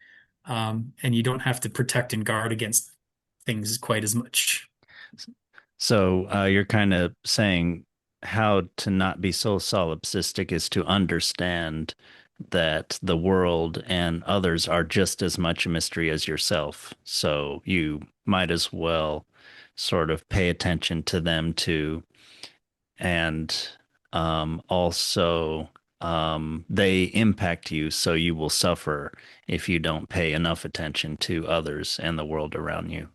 And you don't have to protect and guard against things quite as much.
So you're kind of saying how to not be so solipsistic is to understand that the world and others are just as much a mystery as yourself. So you might as well sort of pay attention to them too. And also, they impact you, so you will suffer if you don't pay enough attention to others and the world around you.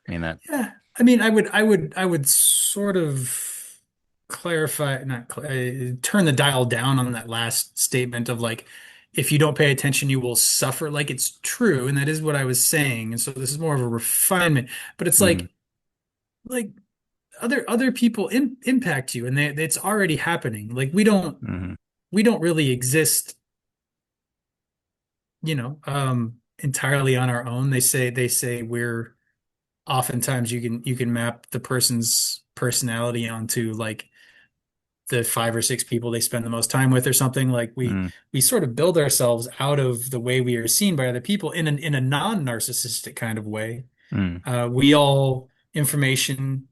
I mean, that.
Yeah, I mean, I would sort of clarify, not turn the dial down on that last statement of like, if you don't pay attention, you will suffer. Like it's true, and that is what I was saying. And so this is more of a refinement, but it's
Mm,
like other people impact you, and it's already happening. Like
mhm,
we don't really exist, entirely on our own. They say we're oftentimes you can map the person's personality onto like the five or six people they spend the most time with or something. Like we
mm,
we sort of build ourselves out of the way we are seen by other people in a non-narcissistic kind of way.
mm.
We all information,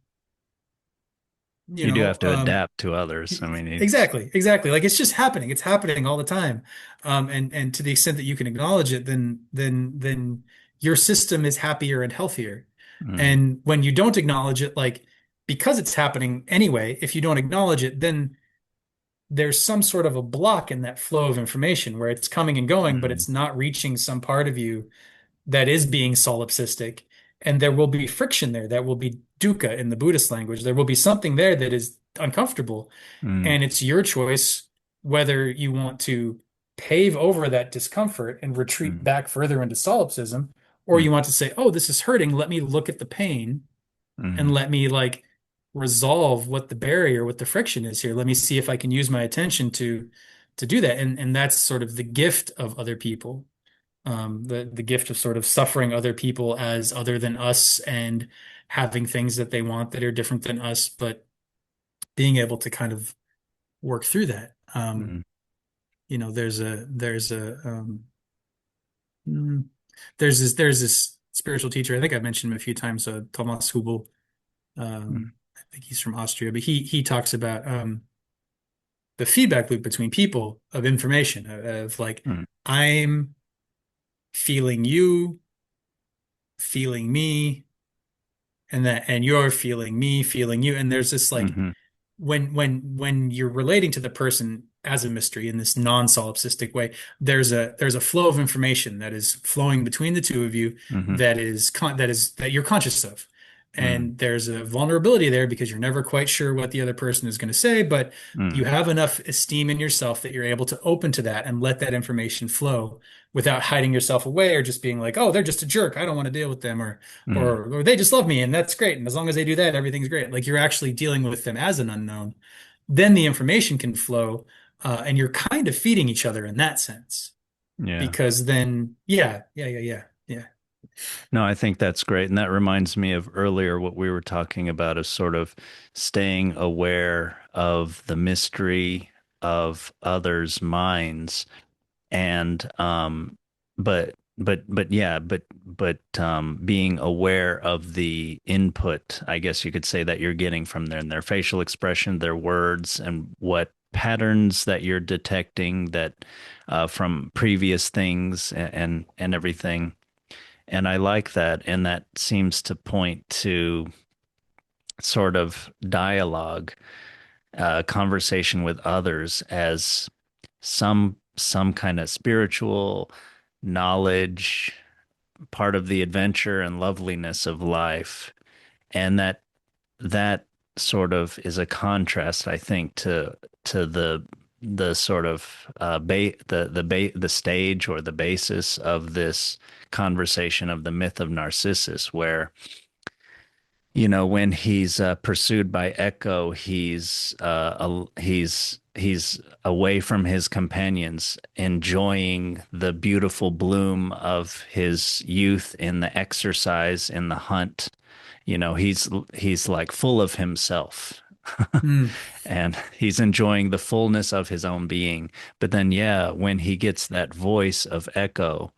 you
You do have
know,
to adapt to others. I mean, it's.
exactly. Like it's just happening. It's happening all the time. And to the extent that you can acknowledge it, then your system is happier and healthier.
Mm,
And when you don't acknowledge it, like because it's happening anyway, if you don't acknowledge it, then there's some sort of a block in that flow of information where it's coming and going, but
mm,
it's not reaching some part of you that is being solipsistic, and there will be friction there. That will be dukkha in the Buddhist language. There will be something there that is uncomfortable,
mm,
and it's your choice whether you want to pave over that discomfort and retreat
mm,
back further into solipsism, or
mm,
you want to say, "Oh, this is hurting. Let me look at the pain and
mm,
let me like resolve what the barrier, what the friction is here. Let me see if I can use my attention to do that." And that's sort of the gift of other people, the gift of sort of suffering other people as other than us and having things that they want that are different than us, but being able to kind of work through that.
mm,
There's a mm, There's this spiritual teacher. I think I've mentioned him a few times. Thomas Hubel.
Mm,
I think he's from Austria, but he talks about the feedback loop between people of information of like
mm,
I'm feeling you, feeling me, and you're feeling me, feeling you, and there's this like
mhm,
when you're relating to the person as a mystery in this non-solipsistic way, there's a flow of information that is flowing between the two of you
mhm,
that you're conscious of.
mm,
And there's a vulnerability there because you're never quite sure what the other person is going to say, but
mm,
you have enough esteem in yourself that you're able to open to that and let that information flow without hiding yourself away or just being like, oh, they're just a jerk. I don't want to deal with them,
mm.
or they just love me and that's great. And as long as they do that, everything's great. Like you're actually dealing with them as an unknown. Then the information can flow, and you're kind of feeding each other in that sense.
Yeah.
Because then, yeah.
No, I think that's great. And that reminds me of earlier what we were talking about is sort of staying aware of the mystery of others' minds. And but being aware of the input, I guess you could say, that you're getting from them, their facial expression, their words, and what patterns that you're detecting that from previous things and everything. And I like that. And that seems to point to sort of dialogue, conversation with others as some kind of spiritual knowledge, part of the adventure and loveliness of life. And that sort of is a contrast, I think, to the sort of the stage or the basis of this conversation of the myth of Narcissus, where when he's pursued by Echo, he's away from his companions, enjoying the beautiful bloom of his youth in the exercise, in the hunt. He's like full of himself.
Hmm.
And he's enjoying the fullness of his own being. But then, yeah, when he gets that voice of Echo,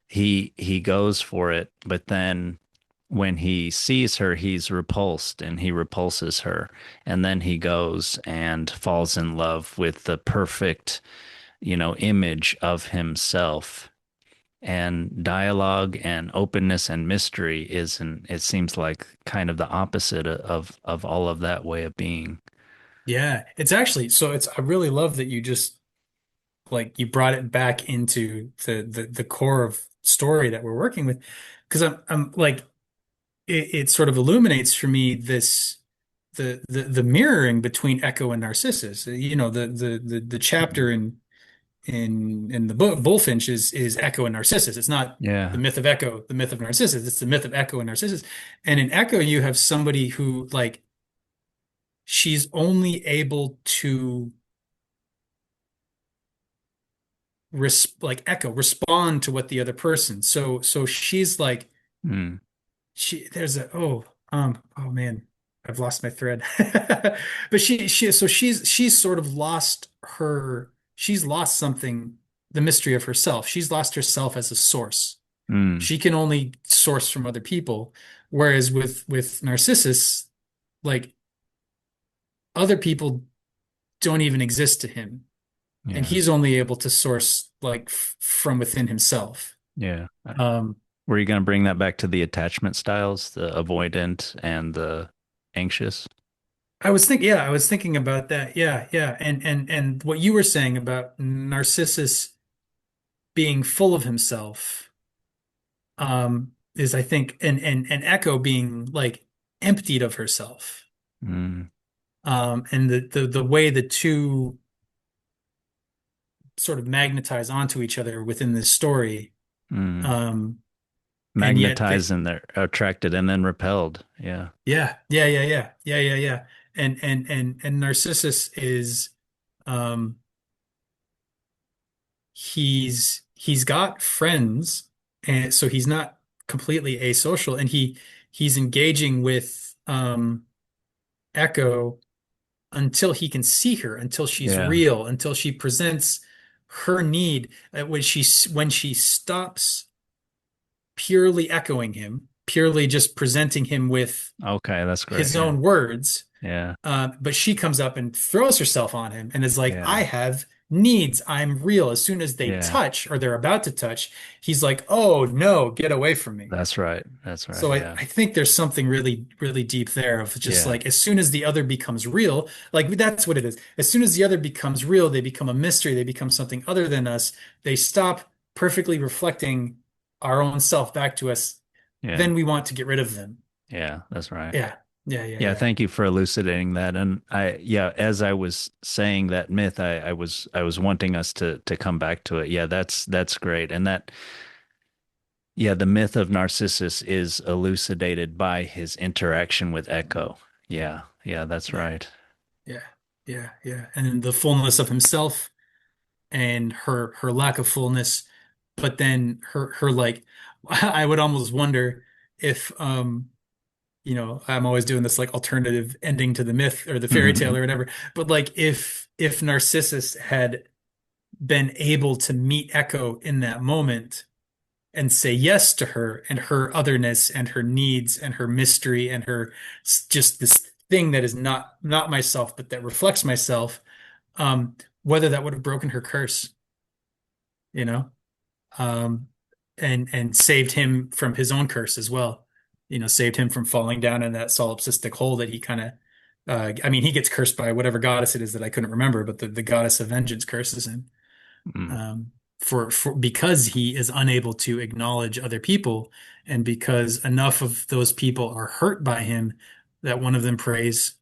he goes for it, but then when he sees her, he's repulsed and he repulses her. And then he goes and falls in love with the perfect, image of himself. And dialogue and openness and mystery isn't, it seems like kind of the opposite of all of that way of being.
Yeah. It's actually, so it's, I really love that you just like you brought it back into the core of story that we're working with. Because I'm like, it sort of illuminates for me this the mirroring between Echo and Narcissus. The chapter in the book Bulfinch is Echo and Narcissus. It's not the
Yeah.
myth of Echo, the myth of Narcissus. It's the myth of Echo and Narcissus. And in Echo, you have somebody who like she's only able to like Echo respond to what the other person. So she's like
Mm,
she there's a oh man, I've lost my thread. But she's sort of lost she's lost something, the mystery of herself. She's lost herself as a source.
mm,
She can only source from other people. Whereas with Narcissus, like other people don't even exist to him. And
yeah.
he's only able to source like from within himself.
Yeah.
Um,
Were you going to bring that back to the attachment styles, the avoidant and the anxious?
I was thinking about that. Yeah. And what you were saying about Narcissus being full of himself, is I think and Echo being like emptied of herself.
Mm,
And the way the two sort of magnetize onto each other within this story.
mm.
Um, and yet
Magnetized and they're attracted and then repelled. Yeah.
yeah. And Narcissus is um he's got friends, and so he's not completely asocial, and he's engaging with Echo until he can see her, until she's
Yeah.
real, until she presents her need, when she stops purely echoing him, purely just presenting him with
Okay, that's great.
his
Yeah.
own words.
Yeah.
But she comes up and throws herself on him and is like, I
Yeah.
have needs. I'm real. As soon as they
Yeah.
touch or they're about to touch, he's like, oh no, get away from me.
That's right. That's right.
So
Yeah.
I think there's something really, really deep there of just
Yeah.
like as soon as the other becomes real, like that's what it is. As soon as the other becomes real, they become a mystery, they become something other than us. They stop perfectly reflecting our own self back to us.
Yeah.
Then we want to get rid of them.
Yeah. That's right.
Yeah. Yeah, yeah,
Yeah,
yeah.
thank you for elucidating that. And yeah, as I was saying that myth, I was wanting us to come back to it. Yeah, that's great. And that, yeah, the myth of Narcissus is elucidated by his interaction with Echo. Yeah, yeah, that's
Yeah.
right.
Yeah. Yeah, yeah. And then the fullness of himself and her lack of fullness, but then her like I would almost wonder if I'm always doing this like alternative ending to the myth or the fairy tale or whatever, but like if Narcissus had been able to meet Echo in that moment and say yes to her and her otherness and her needs and her mystery and her just this thing that is not myself but that reflects myself, whether that would have broken her curse, you know, um, and saved him from his own curse as well. Saved him from falling down in that solipsistic hole that he kind of. I mean, he gets cursed by whatever goddess it is that I couldn't remember, but the goddess of vengeance curses him,
Mm,
for because he is unable to acknowledge other people, and because enough of those people are hurt by him that one of them prays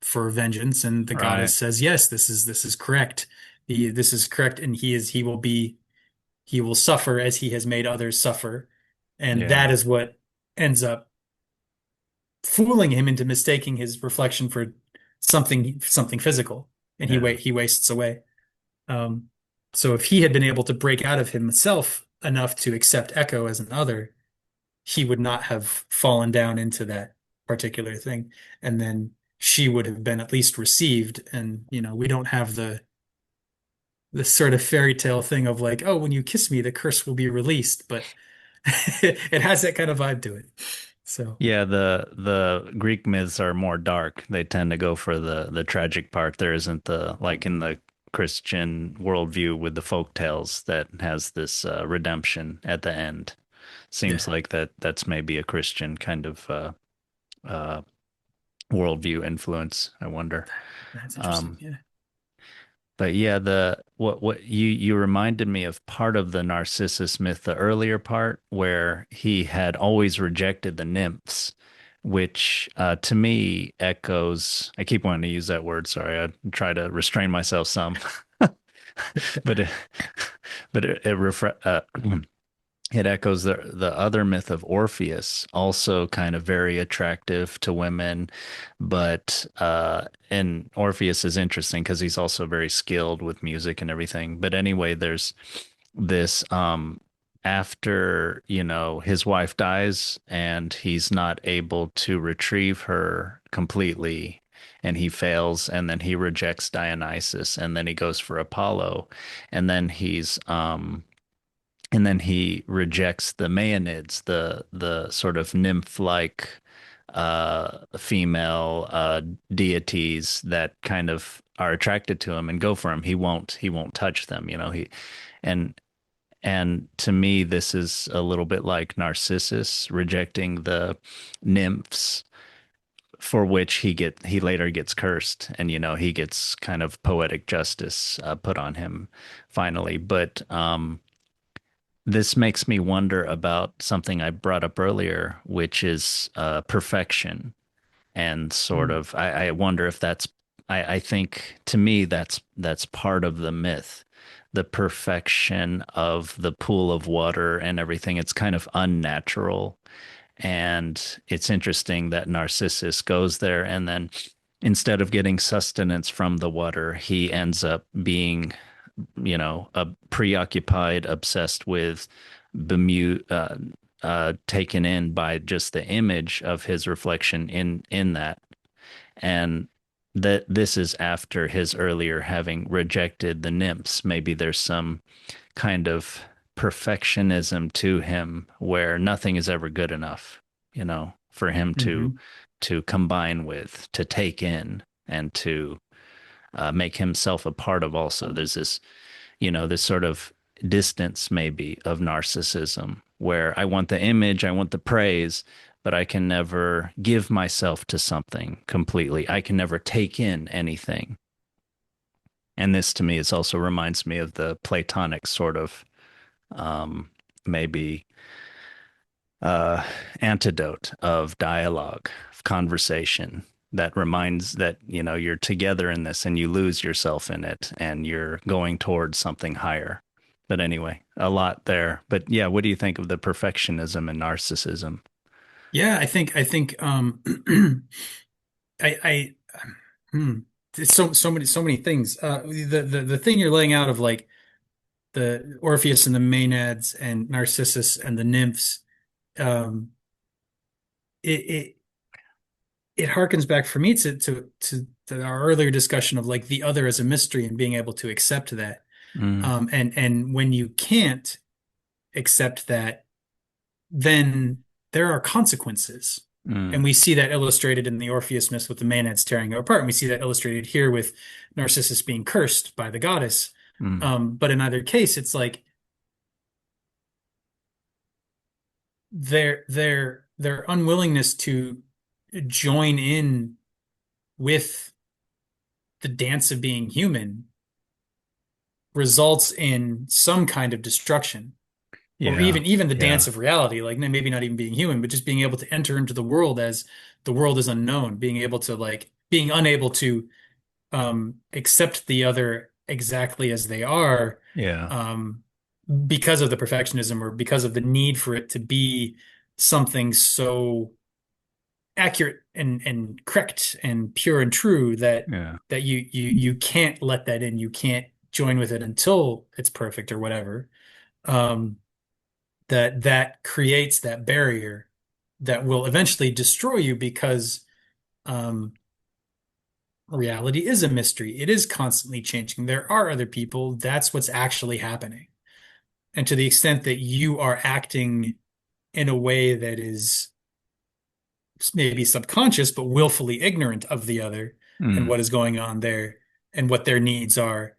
for vengeance, and the
right.
goddess says, "Yes, this is correct. This is correct, and he will suffer as he has made others suffer." And
Yeah,
that is what ends up fooling him into mistaking his reflection for something physical, and
yeah,
he wastes away. Um, so if he had been able to break out of himself enough to accept Echo as an other, he would not have fallen down into that particular thing. And then she would have been at least received. And, we don't have the sort of fairy tale thing of like, oh, when you kiss me, the curse will be released, but it has that kind of vibe to it. So
yeah. The Greek myths are more dark. They tend to go for the tragic part. There isn't the like in the Christian worldview with the folk tales that has this redemption at the end. Seems
yeah,
like that's maybe a Christian kind of uh, worldview influence. I wonder.
that's interesting.
Um,
Yeah.
but yeah, the what you reminded me of part of the Narcissus myth, the earlier part where he had always rejected the nymphs, which to me echoes. I keep wanting to use that word. Sorry, I try to restrain myself some, but it, but it echoes the other myth of Orpheus, also kind of very attractive to women, but and Orpheus is interesting because he's also very skilled with music and everything. But anyway, there's this after, his wife dies and he's not able to retrieve her completely and he fails and then he rejects Dionysus and then he goes for Apollo and then he rejects the Maenads, the sort of nymph-like female deities that kind of are attracted to him and go for him. He won't touch them, and and to me this is a little bit like Narcissus rejecting the nymphs for which he later gets cursed and he gets kind of poetic justice put on him finally. But this makes me wonder about something I brought up earlier, which is perfection. And sort
Mm.
of, I wonder if I think to me, that's part of the myth, the perfection of the pool of water and everything. It's kind of unnatural. And it's interesting that Narcissus goes there and then instead of getting sustenance from the water, he ends up being preoccupied, obsessed with, bemu taken in by just the image of his reflection in that, and that this is after his earlier having rejected the nymphs. Maybe there's some kind of perfectionism to him where nothing is ever good enough, for him
Hmm.
to combine with, to take in, and to make himself a part of also. There's this, this sort of distance maybe of narcissism where I want the image, I want the praise, but I can never give myself to something completely. I can never take in anything. And this to me is also reminds me of the Platonic sort of um, maybe uh, antidote of dialogue, of conversation that reminds that, you're together in this and you lose yourself in it and you're going towards something higher. But anyway, a lot there. But yeah, what do you think of the perfectionism and narcissism?
Yeah, I think I hmm, it's so many things. The thing you're laying out of like the Orpheus and the Maenads and Narcissus and the nymphs, um, it it harkens back for me to our earlier discussion of like the other as a mystery and being able to accept that.
Mm,
And when you can't accept that, then there are consequences. And
mm,
we see that illustrated in the Orpheus myth with the Maenads tearing her apart. And we see that illustrated here with Narcissus being cursed by the goddess.
mm.
But in either case, it's like their unwillingness to join in with the dance of being human results in some kind of destruction, or
Yeah,
even the dance
yeah,
of reality, like maybe not even being human, but just being able to enter into the world as the world is unknown, being able to like being unable to accept the other exactly as they are,
yeah,
um, because of the perfectionism or because of the need for it to be something so accurate and correct and pure and true
yeah,
that you can't let that in. You can't join with it until it's perfect or whatever. Um, that creates that barrier that will eventually destroy you because um, reality is a mystery. It is constantly changing. There are other people. That's what's actually happening. And to the extent that you are acting in a way that is maybe subconscious, but willfully ignorant of the other and
mm,
what is going on there and what their needs are,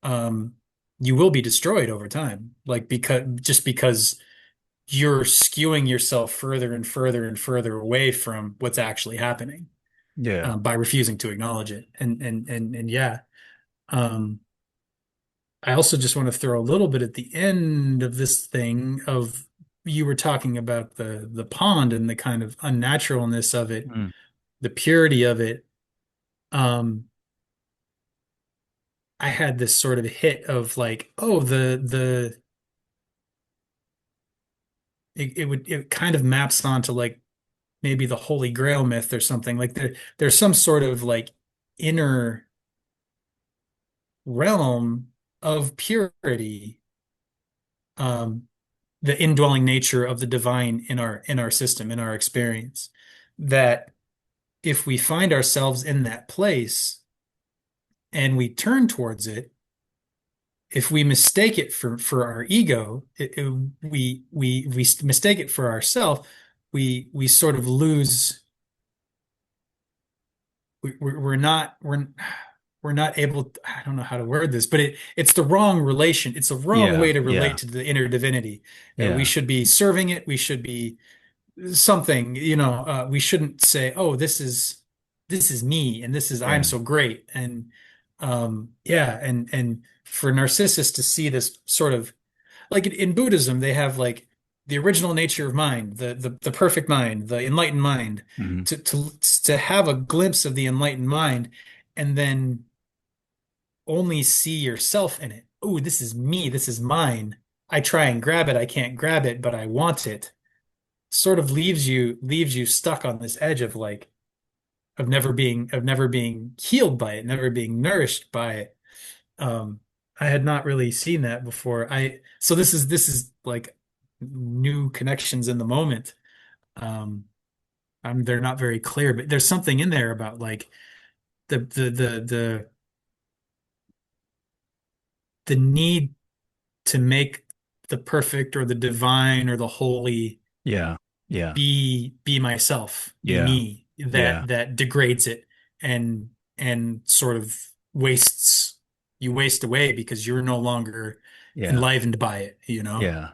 um, you will be destroyed over time. Like because you're skewing yourself further and further and further away from what's actually happening,
yeah.
by refusing to acknowledge it. And yeah, um, I also just want to throw a little bit at the end of this thing of you were talking about the pond and the kind of unnaturalness of it,
Mm,
the purity of it. Um, I had this sort of hit of like, oh, it kind of maps onto like maybe the Holy Grail myth or something. Like there's some sort of like inner realm of purity, um, the indwelling nature of the divine in our system, in our experience. That if we find ourselves in that place and we turn towards it, if we mistake it for our ego, we mistake it for ourself, we sort of lose. We're not we're not able. I don't know how to word this, but it's the wrong relation. It's a wrong
yeah,
way to relate
yeah,
to the inner divinity. We
yeah,
should be serving it. We should be something. We shouldn't say, "Oh, this is me," and this is I'm
yeah.
so great. And yeah, and for Narcissus to see this sort of like in Buddhism, they have like the original nature of mind, the perfect mind, the enlightened mind.
Mhm.
To have a glimpse of the enlightened mind, and then only see yourself in it. Oh, this is me. This is mine. I try and grab it. I can't grab it, but I want it. Sort of leaves you stuck on this edge of like of never being healed by it, never being nourished by it. Um, I had not really seen that before. So this is like new connections in the moment. Um, they're not very clear, but there's something in there about like the need to make the perfect or the divine or the holy,
Yeah. Yeah.
be myself, be
Yeah.
me,
Yeah.
that degrades it and sort of wastes you waste away because you're no longer
Yeah.
enlivened by it, you know?
Yeah.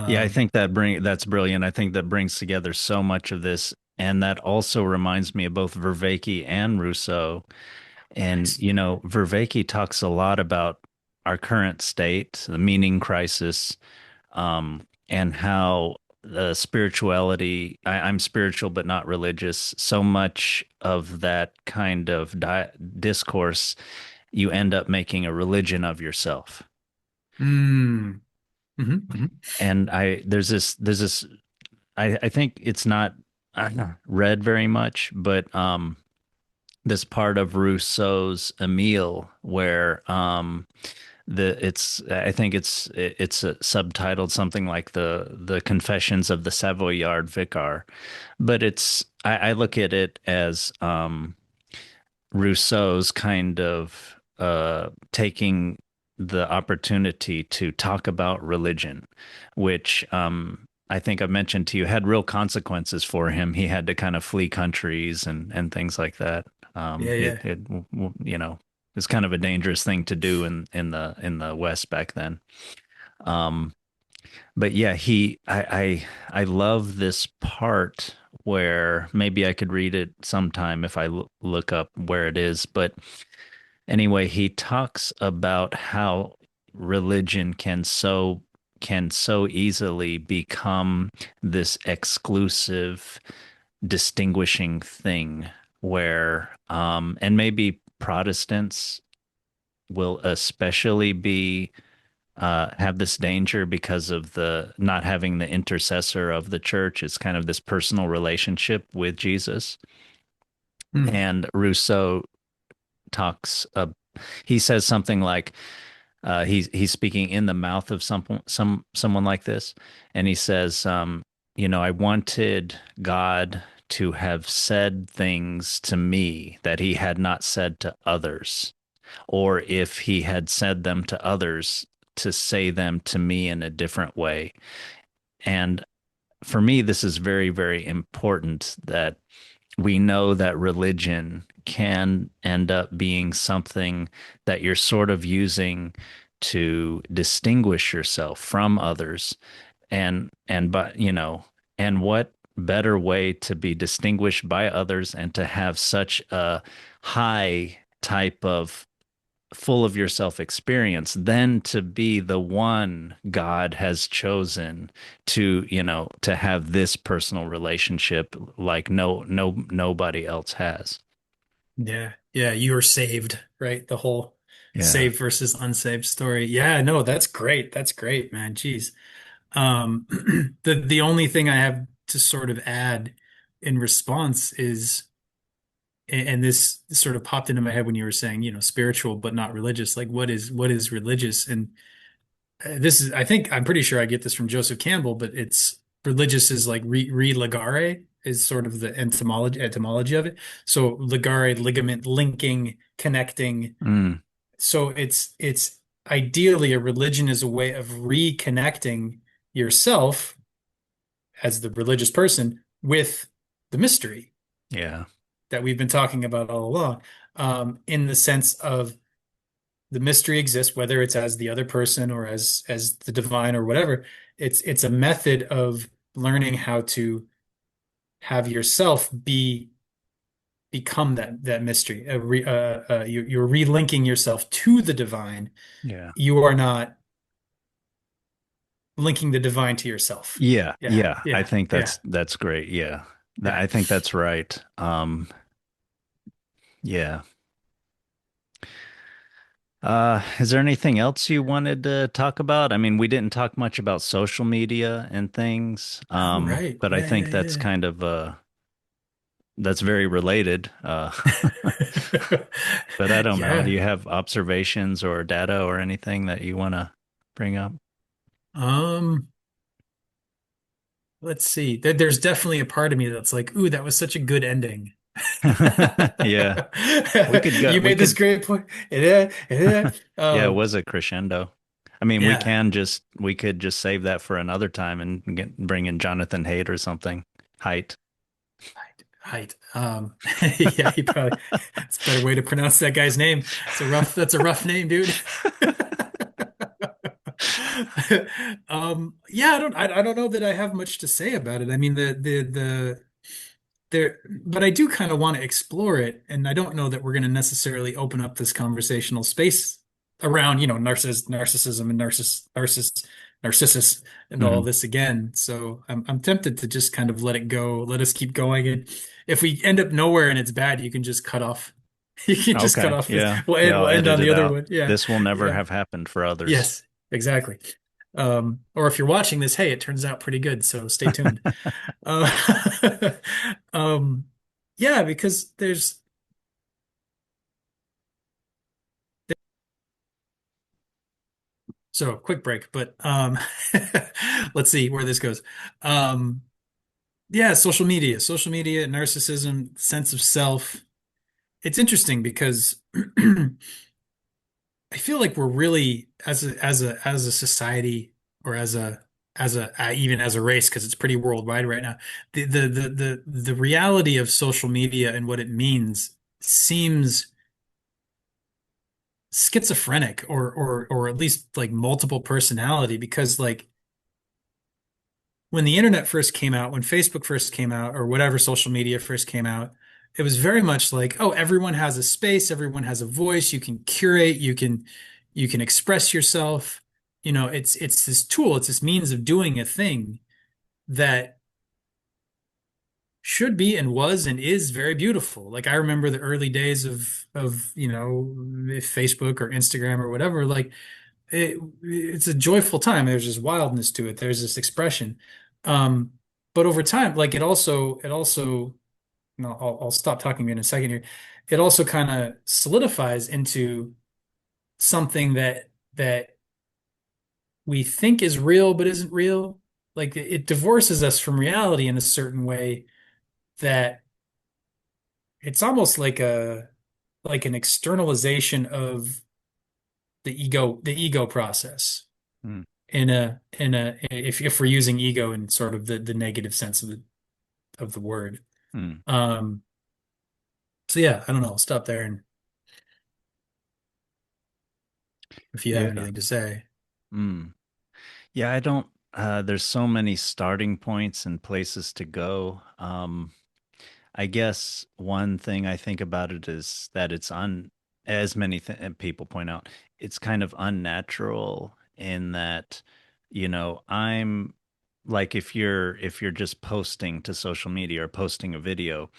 Yeah, I
Um,
think that's brilliant. I think that brings together so much of this. And that also reminds me of both Vervaeke and Rousseau. And,
nice.
you know, Vervaeke talks a lot about our current state, the meaning crisis, and how spirituality, I'm spiritual but not religious. So much of that kind of discourse, you end up making a religion of yourself.
Mm. Hmm.
And there's this, I think it's not read very much, but this part of Rousseau's Emile where I think it's subtitled something like the Confessions of the Savoyard Vicar, but I look at it as Rousseau's kind of taking the opportunity to talk about religion, which I think I mentioned to you had real consequences for him. He had to kind of flee countries and things like that.
Yeah, yeah.
You know, it's kind of a dangerous thing to do in the West back then. Um, but yeah, I love this part where maybe I could read it sometime if I look up where it is. But anyway, he talks about how religion can so easily become this exclusive, distinguishing thing where and maybe Protestants will especially be have this danger because of the not having the intercessor of the church. It's kind of this personal relationship with Jesus.
Mm.
And Rousseau talks, he says something like, he's speaking in the mouth of someone like this, and he says, you know, I wanted God to have said things to me that he had not said to others, or if he had said them to others, to say them to me in a different way. And for me, this is very, very important that we know that religion can end up being something that you're sort of using to distinguish yourself from others. But, you know, and what better way to be distinguished by others and to have such a high type of full of yourself experience than to be the one God has chosen to, you know, to have this personal relationship like nobody else has.
Yeah. Yeah, you are saved, right? The whole
Yeah.
saved versus unsaved story. Yeah, no, that's great. That's great, man. Jeez. Um, the only thing I have to sort of add in response is, and this sort of popped into my head when you were saying, spiritual but not religious. Like, what is religious? And this is, I think, I'm pretty sure I get this from Joseph Campbell, but it's religious is like religare is sort of the etymology of it. So ligare, ligament, linking, connecting.
Mm,
So it's ideally a religion is a way of reconnecting yourself as the religious person with the mystery
yeah.
that we've been talking about all along, in the sense of the mystery exists, whether it's as the other person or as the divine or whatever. It's a method of learning how to have yourself become that mystery. You're relinking yourself to the divine.
Yeah.
You are not linking the divine to yourself.
Yeah.
Yeah,
Yeah. I
yeah,
think
yeah,
that's great. Yeah.
yeah.
I think that's right. Yeah. Is there anything else you wanted to talk about? I mean, we didn't talk much about social media and things,
Oh, right.
but I
Yeah,
think that's
yeah,
kind of that's very related.
yeah.
But I don't know. Do
Yeah.
you have observations or data or anything that you want to bring up?
Um, let's see. There's definitely a part of me that's like, ooh, that was such a good ending.
Yeah, we could go.
You
We
made this
could.
great point. Yeah, yeah.
Yeah, it was a crescendo. I mean,
Yeah.
we could just save that for another time and bring in Jonathan Haidt or something. Haidt.
Height. Yeah, he probably it's a better way to pronounce that guy's name. That's a rough name, dude. Yeah, I don't know that I have much to say about it. I mean, there, but I do kind of want to explore it, and I don't know that we're going to necessarily open up this conversational space around, narcissism and narcissus and all
Hmm.
this again. So I'm tempted to just kind of let it go, let us keep going, and if we end up nowhere and it's bad, you can just cut off. You can just cut
Okay.
off this.
Yeah. Yeah.
We'll
I'll
end
edit
on the
it
other
out.
one. Yeah,
This will never
yeah.
have happened for others.
Yes, exactly. Or if you're watching this, hey, it turns out pretty good, so stay tuned. Uh, um, yeah, because so quick break, but let's see where this goes. Um, yeah, social media, narcissism, sense of self. It's interesting because I feel like we're really as a society or even as a race because it's pretty worldwide right now. The reality of social media and what it means seems schizophrenic or at least like multiple personality because like when the internet first came out, when Facebook first came out, or whatever social media first came out, it was very much like, oh, everyone has a space, everyone has a voice, you can curate, you can express yourself. It's this tool, it's this means of doing a thing that should be and was and is very beautiful. Like I remember the early days of Facebook or Instagram or whatever, like it's a joyful time. There's this wildness to it. There's this expression. Um, but over time, like it also, no, I'll stop talking in a second here. It also kind of solidifies into something that we think is real but isn't real. Like it divorces us from reality in a certain way that it's almost like an externalization of the ego process.
Hmm.
In a if we're using ego in sort of the negative sense of the word.
Hmm.
Um, so yeah, I don't know. I'll stop there and if you have
Yeah.
anything to say.
Hmm. Yeah. I don't. There's so many starting points and places to go. I guess one thing I think about it is that as many people point out, it's kind of unnatural in that, I'm like if you're just posting to social media or posting a video,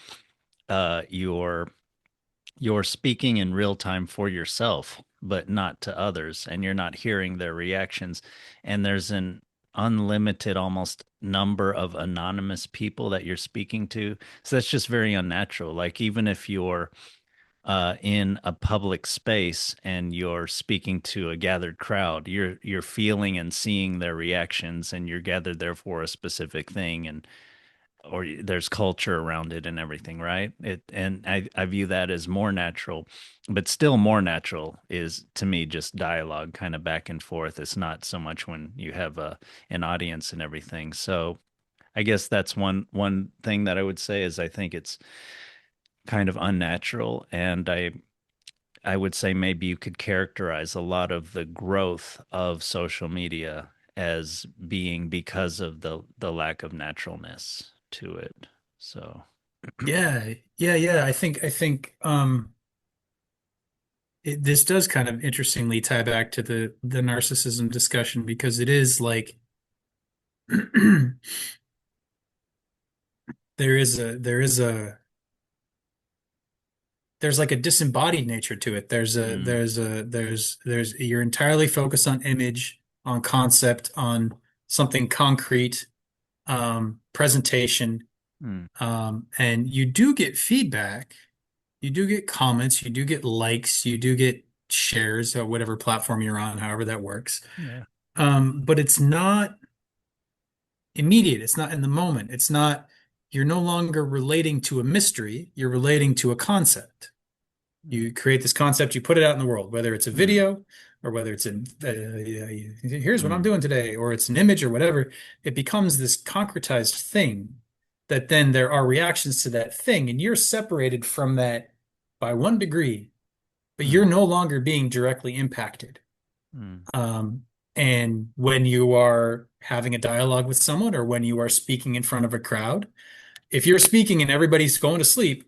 you're speaking in real time for yourself, but not to others, and you're not hearing their reactions. And there's an unlimited almost number of anonymous people that you're speaking to. So that's just very unnatural. Like even if you're in a public space and you're speaking to a gathered crowd, you're feeling and seeing their reactions, and you're gathered there for a specific thing, and or there's culture around it and everything, right? And I view that as more natural, but still more natural is to me just dialogue kind of back and forth. It's not so much when you have an audience and everything. So I guess that's one thing that I would say is I think it's kind of unnatural, and I would say maybe you could characterize a lot of the growth of social media as being because of the lack of naturalness to it. So,
Yeah, yeah. This does kind of interestingly tie back to the narcissism discussion because it is like there's like a disembodied nature to it.
mm,
You're entirely focused on image, on concept, on something concrete, presentation,
mm,
and you do get feedback, you do get comments, you do get likes, you do get shares, whatever platform you're on, however that works.
yeah,
But it's not immediate. It's not in the moment. It's not, you're no longer relating to a mystery, you're relating to a concept.
mm,
You create this concept, you put it out in the world, whether it's a
mm,
video, or whether it's here's what I'm
Mm.
doing today, or it's an image or whatever, it becomes this concretized thing that then there are reactions to that thing, and you're separated from that by 1 degree, but you're
Mm.
no longer being directly impacted.
Mm.
Um, and when you are having a dialogue with someone or when you are speaking in front of a crowd, if you're speaking and everybody's going to sleep,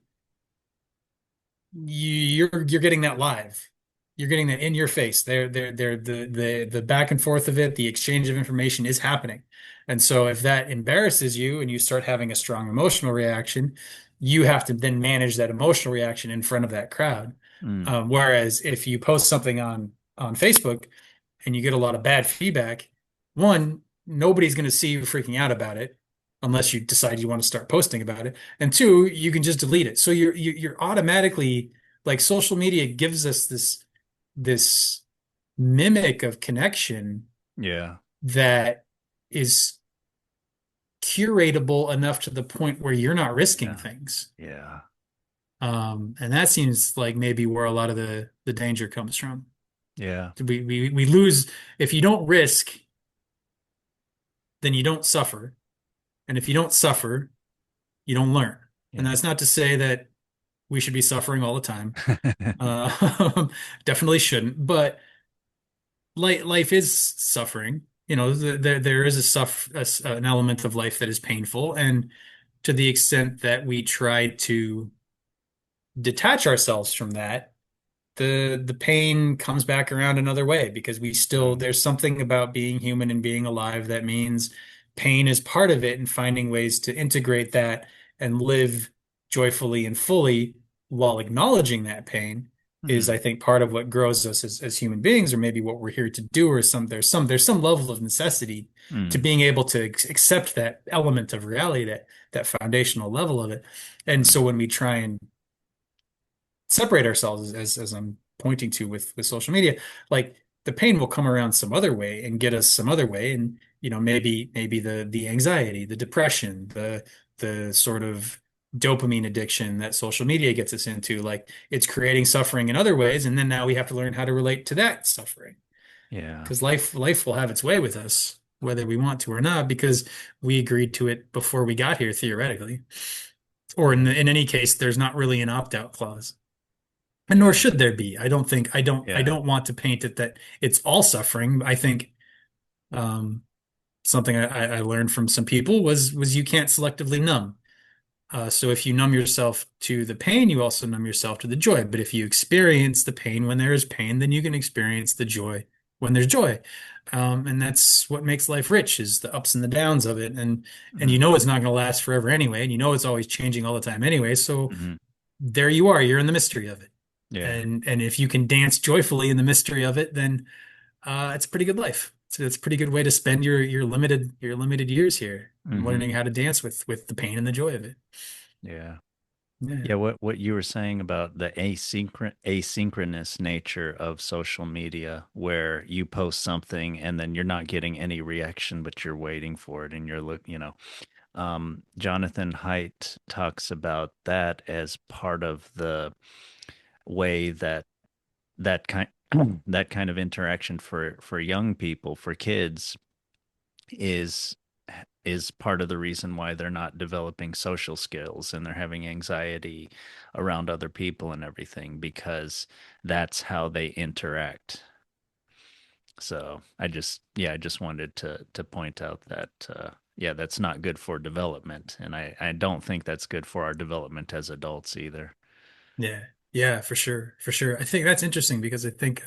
you're getting that live. You're getting that in your face. The back and forth of it, the exchange of information is happening. And so if that embarrasses you and you start having a strong emotional reaction, you have to then manage that emotional reaction in front of that crowd.
Mm.
Whereas if you post something on Facebook and you get a lot of bad feedback, one, nobody's going to see you freaking out about it unless you decide you want to start posting about it. And two, you can just delete it. So you're automatically like social media gives us this mimic of connection
Yeah.
that is curatable enough to the point where you're not risking
Yeah.
things.
Yeah.
And that seems like maybe where a lot of the danger comes from.
Yeah.
We lose if you don't risk, then you don't suffer. And if you don't suffer, you don't learn. And
Yeah.
that's not to say that we should be suffering all the time. Definitely shouldn't. But life is suffering. You know, there is an element of life that is painful, and to the extent that we try to detach ourselves from that, the pain comes back around another way because we still
Mm.
there's something about being human and being alive that means pain is part of it and finding ways to integrate that and live joyfully and fully while acknowledging that pain is
Mm.
I think part of what grows us as human beings or maybe what we're here to do or there's some level of necessity to
Mm.
being able to accept that element of reality that foundational level of it. And
Mm.
so when we try and separate ourselves as I'm pointing to with social media, like the pain will come around some other way and get us some other way. And, maybe the anxiety, the depression, the sort of dopamine addiction that social media gets us into, like it's creating suffering in other ways. And then now we have to learn how to relate to that suffering.
Yeah.
Because life will have its way with us, whether we want to or not, because we agreed to it before we got here, theoretically. Or
Yeah.
in any case, there's not really an opt-out clause. And nor
Yeah.
should there be. I don't think I
Yeah.
don't want to paint it that it's all suffering. I think um, something I learned from some people was you can't selectively numb. So if you numb yourself to the pain, you also numb yourself to the joy. But if you experience the pain when there is pain, then you can experience the joy when there's joy. And that's what makes life rich is the ups and the downs of it. And
Mm.
it's not going to last forever anyway, and it's always changing all the time anyway. So
Hmm.
there you are, you're in the mystery of it.
Yeah.
And if you can dance joyfully in the mystery of it, then it's a pretty good life. It's a pretty good way to spend your limited years here,
Hmm.
learning how to dance with the pain and the joy of it.
Yeah.
Yeah.
Yeah, what you were saying about the asynchronous nature of social media, where you post something and then you're not getting any reaction, but you're waiting for it, and Jonathan Haidt talks about that as part of the way that kind that kind of interaction for young people, for kids, is is part of the reason why they're not developing social skills and they're having anxiety around other people and everything because that's how they interact. So I just wanted to point out that yeah, that's not good for development, and I don't think that's good for our development as adults either.
Yeah. Yeah, for sure. For sure. I think that's interesting because I think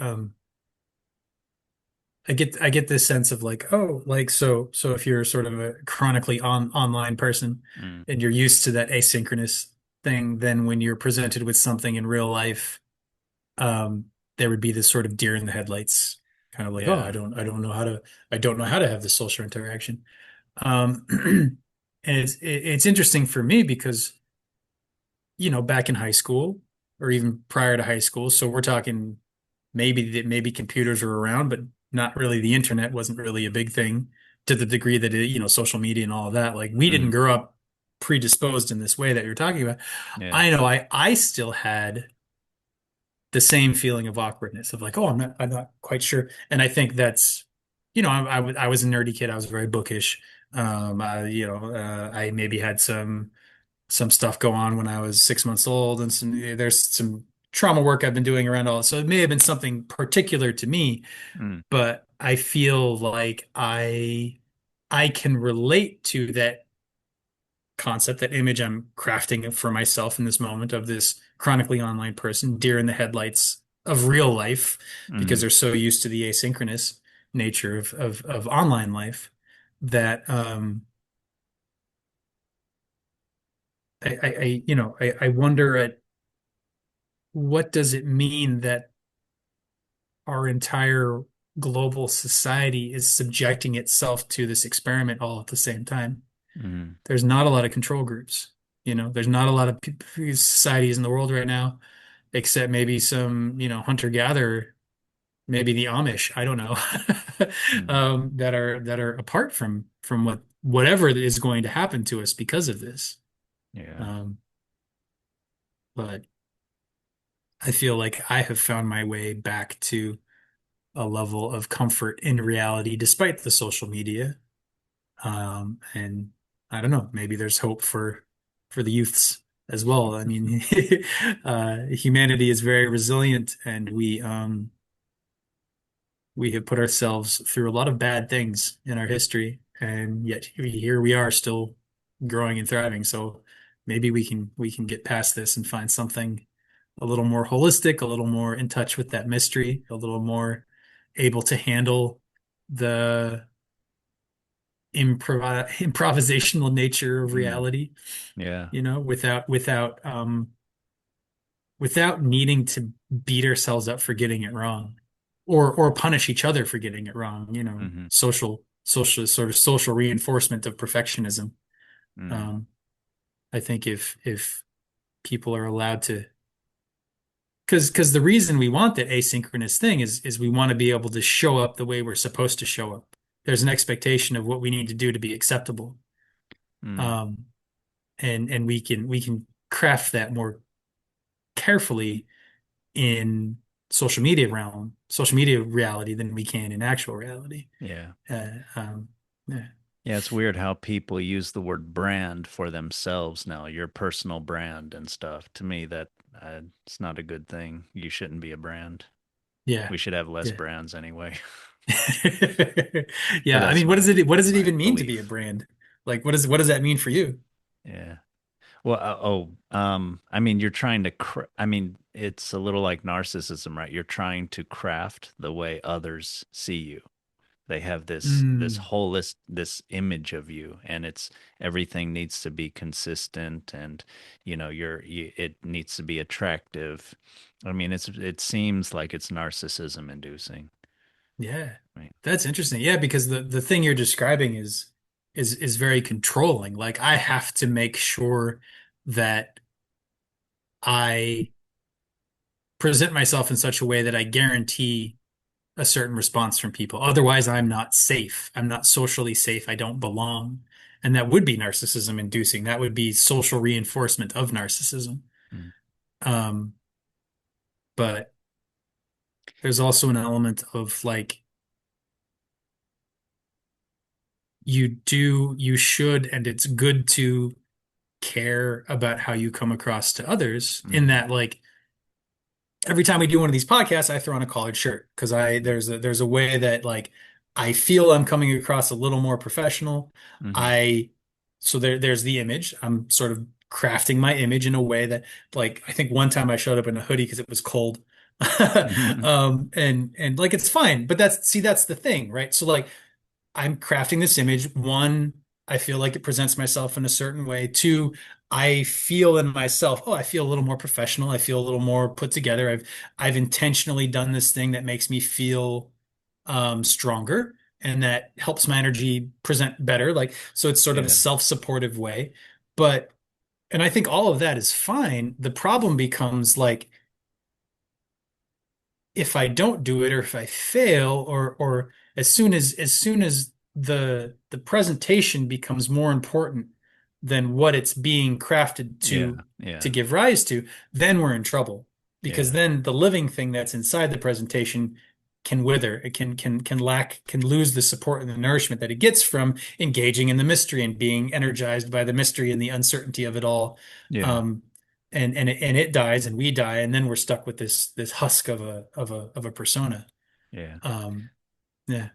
I get this sense of like, oh, like so if you're sort of a chronically online person
Mm.
and you're used to that asynchronous thing, then when you're presented with something in real life, um, there would be this sort of deer in the headlights, kind of like, oh,
Yeah.
I don't know how to have this social interaction. And it's interesting for me because, back in high school or even prior to high school, so we're talking maybe computers were around, but not really the internet wasn't really a big thing to the degree that social media and all of that. Like we didn't
Mm.
grow up predisposed in this way that you're talking about.
Yeah.
I know I still had the same feeling of awkwardness of like, oh, I'm not quite sure. And I think that's, I was a nerdy kid. I was very bookish. I maybe had some stuff go on when I was 6 months old, and there's some trauma work I've been doing around all. So it may have been something particular to me,
Mm,
but I feel like I can relate to that concept, that image I'm crafting for myself in this moment of this chronically online person, deer in the headlights of real life, because
mm,
they're so used to the asynchronous nature of online life that I wonder at what does it mean that our entire global society is subjecting itself to this experiment all at the same time.
mm,
There's not a lot of control groups. There's not a lot of societies in the world right now, except maybe some, hunter-gatherer, maybe the Amish, I don't know,
mm.
that are apart from whatever is going to happen to us because of this.
Yeah.
Um, but I feel like I have found my way back to a level of comfort in reality despite the social media. And I don't know, maybe there's hope for the youths as well. I mean, humanity is very resilient, and we have put ourselves through a lot of bad things in our history, and yet here we are still growing and thriving. So maybe we can get past this and find something a little more holistic, a little more in touch with that mystery, a little more able to handle the improvisational nature of
Mm,
reality,
yeah.
without needing to beat ourselves up for getting it wrong, or punish each other for getting it wrong.
Hmm.
Social reinforcement of perfectionism.
Mm,
Um, I think if people are allowed to, because the reason we want that asynchronous thing is we want to be able to show up the way we're supposed to show up. There's an expectation of what we need to do to be acceptable.
mm,
Um, and we can craft that more carefully in social media reality than we can in actual reality.
yeah.
Uh, um, yeah,
Yeah, it's weird how people use the word brand for themselves now, your personal brand and stuff. To me, that it's not a good thing. You shouldn't be a brand.
yeah,
We should have less
yeah.
brands anyway. But
Yeah, I
that's
mean, what does it
my
even mean to be a
belief.
brand? Like, what does that mean for you?
Yeah. Well, I mean, you're trying to, I mean, it's a little like narcissism, right? You're trying to craft the way others see you. They have this
Mm,
holist this image of you, and it's everything needs to be consistent, and it needs to be attractive. I mean, it seems like it's narcissism inducing,
yeah,
right?
that's interesting. Yeah, because the thing you're describing is very controlling. Like, I have to make sure that I present myself in such a way that I guarantee a certain response from people. Otherwise, I'm not safe. I'm not socially safe. I don't belong. And that would be narcissism inducing. That would be social reinforcement of narcissism.
Mm.
Um, but there's also an element of like, you should, and it's good to care about how you come across to others, in
Hmm.
that, like, every time we do one of these podcasts, I throw on a collared shirt because I there's a way that, like, I feel I'm coming across a little more professional.
Hmm.
I so there's the image. I'm sort of crafting my image in a way that, like, I think one time I showed up in a hoodie because it was cold.
Hmm.
And like, it's fine, but that's the thing, right? So, like, I'm crafting this image. One, I feel like it presents myself in a certain way. Two, I feel in myself, oh, I feel a little more professional. I feel a little more put together. I've intentionally done this thing that makes me feel stronger, and that helps my energy present better. Like, so it's sort of a
Yeah.
self-supportive way. But and I think all of that is fine. The problem becomes, like, if I don't do it, or if I fail, or as soon as the presentation becomes more important than what it's being crafted
Yeah.
to
Yeah.
give rise to, then we're in trouble. because
Yeah.
then the living thing that's inside the presentation can wither. It can lack, can lose the support and the nourishment that it gets from engaging in the mystery and being energized by the mystery and the uncertainty of it all.
Yeah.
Um, and it dies and we die, and then we're stuck with this husk of a persona.
Yeah.
Um, yeah.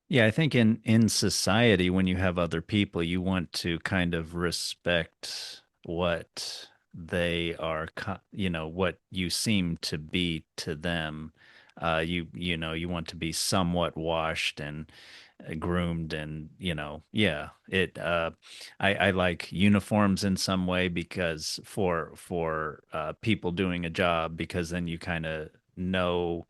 Yeah, I think in society, when you have other people, you want to kind of respect what they are, what you seem to be to them. You want to be somewhat washed and groomed, and yeah. I like uniforms in some way because for people doing a job, because then you kind of know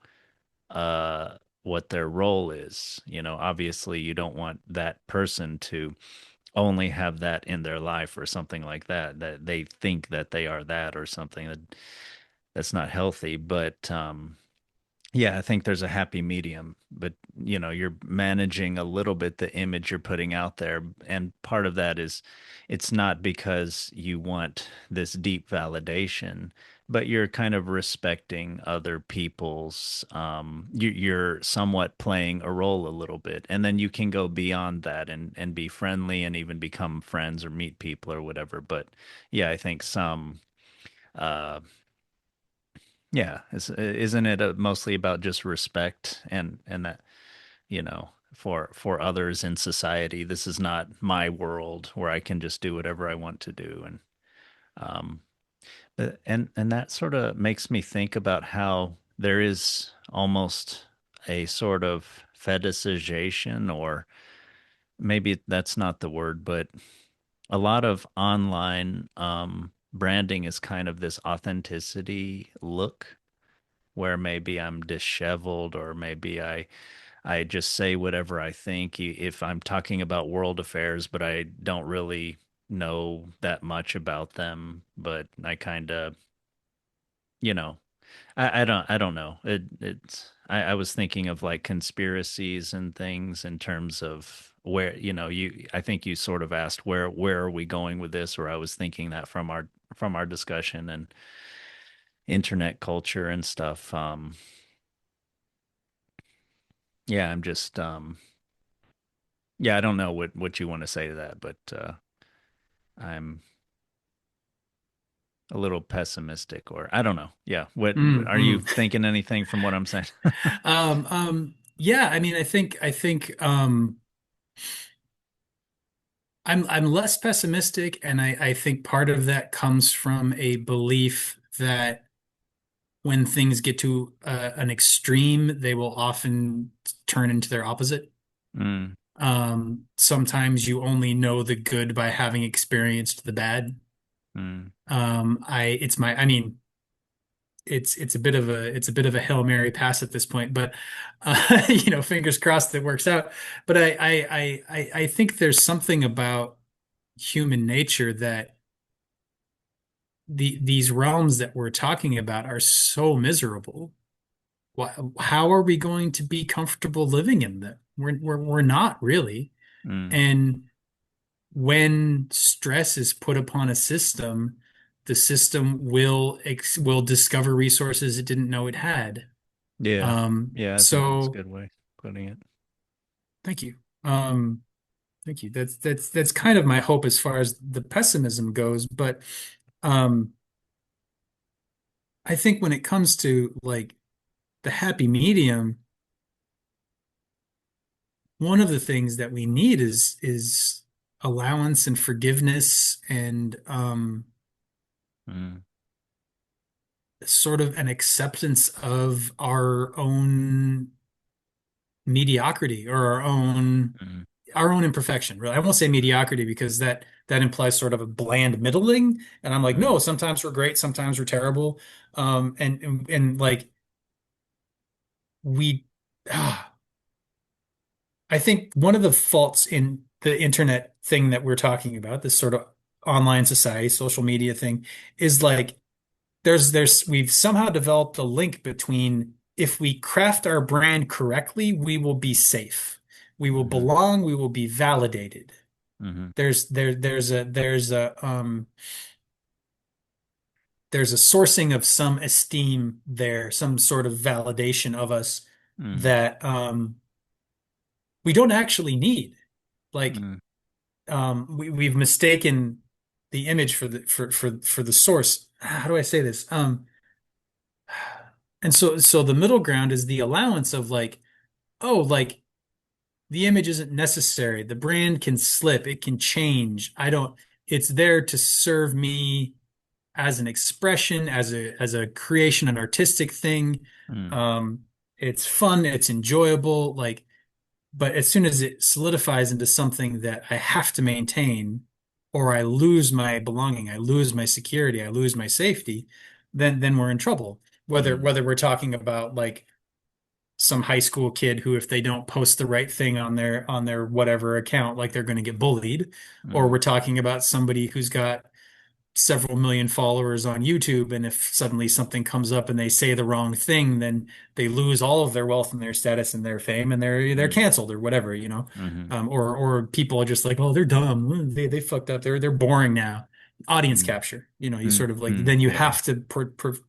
what their role is. Obviously you don't want that person to only have that in their life or something like that, that they think that they are that or something that's not healthy. But yeah, I think there's a happy medium, but you're managing a little bit the image you're putting out there. And part of that is it's not because you want this deep validation, but you're kind of respecting other people's, you're somewhat playing a role a little bit. And then you can go beyond that and be friendly and even become friends or meet people or whatever. But yeah, I think uh, yeah, isn't it mostly about just respect and that, for others in society? This is not my world where I can just do whatever I want to do. And um and that sort of makes me think about how there is almost a sort of fetishization, or maybe that's not the word, but a lot of online branding is kind of this authenticity look, where maybe I'm disheveled, or maybe I just say whatever I think if I'm talking about world affairs, but I don't really know that much about them, but I kind of, you know, I don't know. I was thinking of like conspiracies and things in terms of where, I think you sort of asked where are we going with this, or I was thinking that from our discussion and internet culture and stuff. Yeah, I'm just yeah, I don't know what you want to say to that, but I'm a little pessimistic, or I don't know. Yeah, what are you
Mm.
thinking anything from what I'm saying?
Yeah, I mean, I think I'm less pessimistic, and I think part of that comes from a belief that when things get to an extreme, they will often turn into their opposite.
Mm,
Sometimes you only know the good by having experienced the bad.
mm,
I mean, it's a bit of a Hail Mary pass at this point, but fingers crossed it works out. But I think there's something about human nature that these realms that we're talking about are so miserable. How are we going to be comfortable living in them? We're not really.
mm.
And when stress is put upon a system, the system will discover resources it didn't know it had.
Yeah. Yeah, I think that's a
So
good way of putting it.
thank you. Thank you. That's kind of my hope as far as the pessimism goes. But um, I think when it comes to like the happy medium, one of the things that we need is allowance and forgiveness and
Mm,
sort of an acceptance of our own mediocrity or
mm,
our own imperfection. Really, I won't say mediocrity because that implies sort of a bland middling. And I'm like, no,
mm,
sometimes we're great, sometimes we're terrible. And like we, ah, I think one of the faults in the internet thing that we're talking about, this sort of online society, social media thing, is like we've somehow developed a link between if we craft our brand correctly, we will be safe. We will
mm,
belong, we will be validated.
mm,
There's there's a sourcing of some esteem there, some sort of validation of us
Mm,
that we don't actually need. Like
mm,
we've mistaken the image for the source. How do I say this? And so the middle ground is the allowance of like, oh, like the image isn't necessary. The brand can slip, it can change. I don't, it's there to serve me as an expression, as a creation, an artistic thing.
mm,
Um, it's fun, it's enjoyable, like, but as soon as it solidifies into something that I have to maintain, or I lose my belonging, I lose my security, I lose my safety, then we're in trouble.
mm,
Whether we're talking about like some high school kid who, if they don't post the right thing on their whatever account, like they're going to get bullied, or
mm,
we're talking about somebody who's got several million followers on YouTube, and if suddenly something comes up and they say the wrong thing, then they lose all of their wealth and their status and their fame, and they're
mm,
canceled or whatever, you know.
mm,
Or people are just like, oh, they're dumb, they fucked up, they're boring now. Audience
mm,
capture, you know, you
mm,
sort of like
mm,
then you
yeah,
have to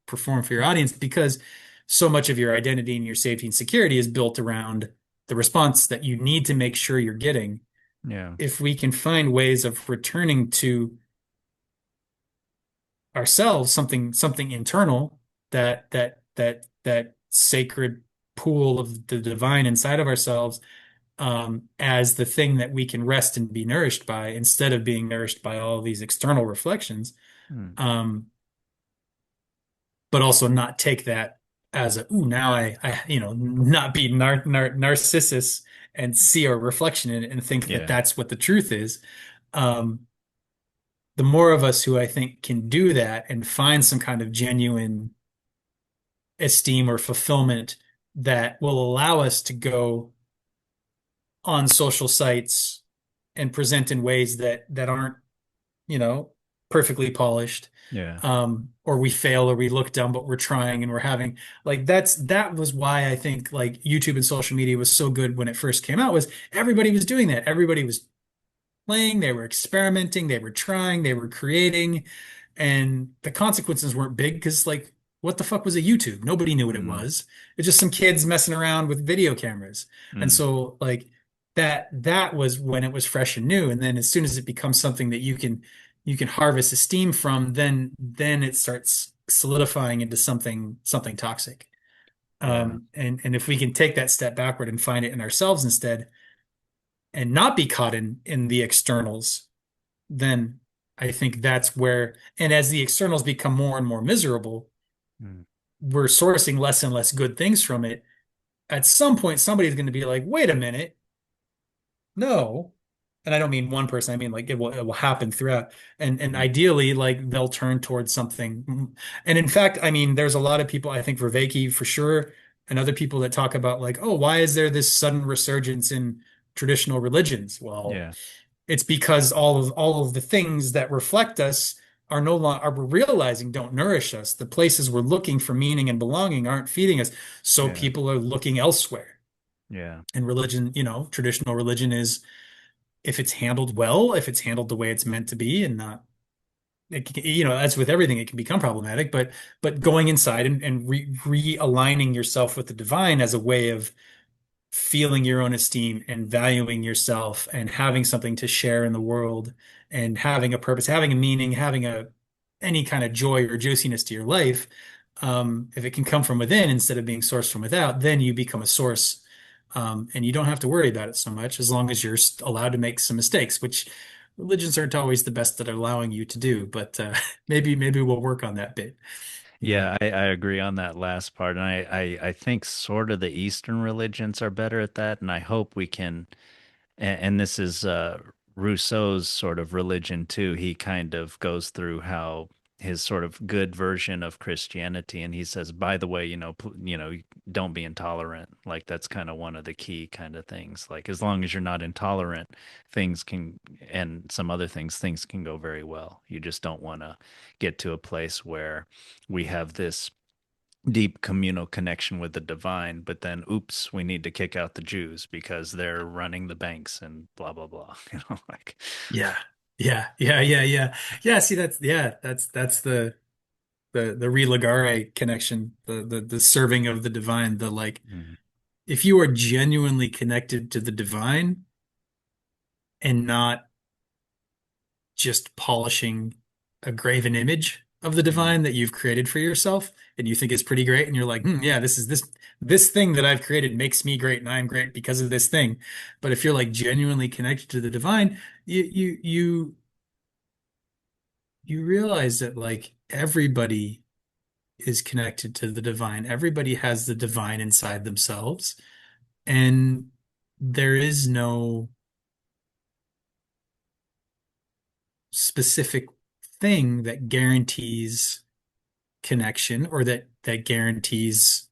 perform for your audience because so much of your identity and your safety and security is built around the response that you need to make sure you're getting.
yeah,
If we can find ways of returning to ourselves something internal, that sacred pool of the divine inside of ourselves, as the thing that we can rest and be nourished by instead of being nourished by all these external reflections,
mm,
um, but also not take that as a, ooh, now I you know, not be Narcissus and see our reflection in it and think that
yeah,
that's what the truth is. um, the more of us who I think can do that and find some kind of genuine esteem or fulfillment that will allow us to go on social sites and present in ways that aren't, you know, perfectly polished.
yeah,
Or we fail or we look dumb, but we're trying and we're having like that was why I think like YouTube and social media was so good when it first came out, was everybody was doing that. Everybody was playing, they were experimenting, they were trying, they were creating, and the consequences weren't big because, like, what the fuck was a YouTube? Nobody knew what it
mm,
was. It's just some kids messing around with video cameras. And
mm,
so, like, that was when it was fresh and new. And then as soon as it becomes something that you can harvest esteem from, then it starts solidifying into something toxic.
yeah,
And if we can take that step backward and find it in ourselves instead, and not be caught in the externals, then I think that's where, and as the externals become more and more miserable,
mm,
we're sourcing less and less good things from it. At some point, somebody's going to be like, wait a minute, no. And I don't mean one person, I mean like it will happen throughout. And
mm,
ideally, like they'll turn towards something. And in fact, I mean, there's a lot of people, I think Vervaeke for sure, and other people that talk about like, oh, why is there this sudden resurgence in traditional religions? Well,
yeah,
it's because all of the things that reflect us are no longer, are we're realizing don't nourish us. The places we're looking for meaning and belonging aren't feeding us. So
yeah,
people are looking elsewhere.
yeah,
And religion, you know, traditional religion is, if it's handled well, if it's handled the way it's meant to be, and not, you know, as with everything, it can become problematic. But going inside and realigning yourself with the divine as a way of feeling your own esteem and valuing yourself and having something to share in the world and having a purpose, having a meaning, having a any kind of joy or juiciness to your life. If it can come from within instead of being sourced from without, then you become a source. And you don't have to worry about it so much as long as you're allowed to make some mistakes, which religions aren't always the best at allowing you to do. But maybe we'll work on that bit. Yeah.
yeah. I agree on that last part, and I think sort of the Eastern religions are better at that, and I hope we can. And this is Rousseau's sort of religion too. He kind of goes through how his sort of good version of Christianity, and he says, by the way, don't be intolerant. Like that's kind of one of the key kind of things. Like as long as you're not intolerant, things can, and some other things can go very well. You just don't want to get to a place where we have this deep communal connection with the divine, but then oops, we need to kick out the Jews because they're running the banks and blah blah blah.
Yeah. Yeah. Yeah. Yeah. Yeah. Yeah. See, that's, yeah, that's the, the religare connection, the serving of the divine, the like,
Mm,
if you are genuinely connected to the divine and not just polishing a graven image of the
mm,
divine that you've created for yourself and you think it's pretty great and you're like, yeah, this thing that I've created makes me great and I'm great because of this thing. But if you're like genuinely connected to the divine, you realize that like everybody is connected to the divine. Everybody has the divine inside themselves, and there is no specific thing that guarantees connection or that guarantees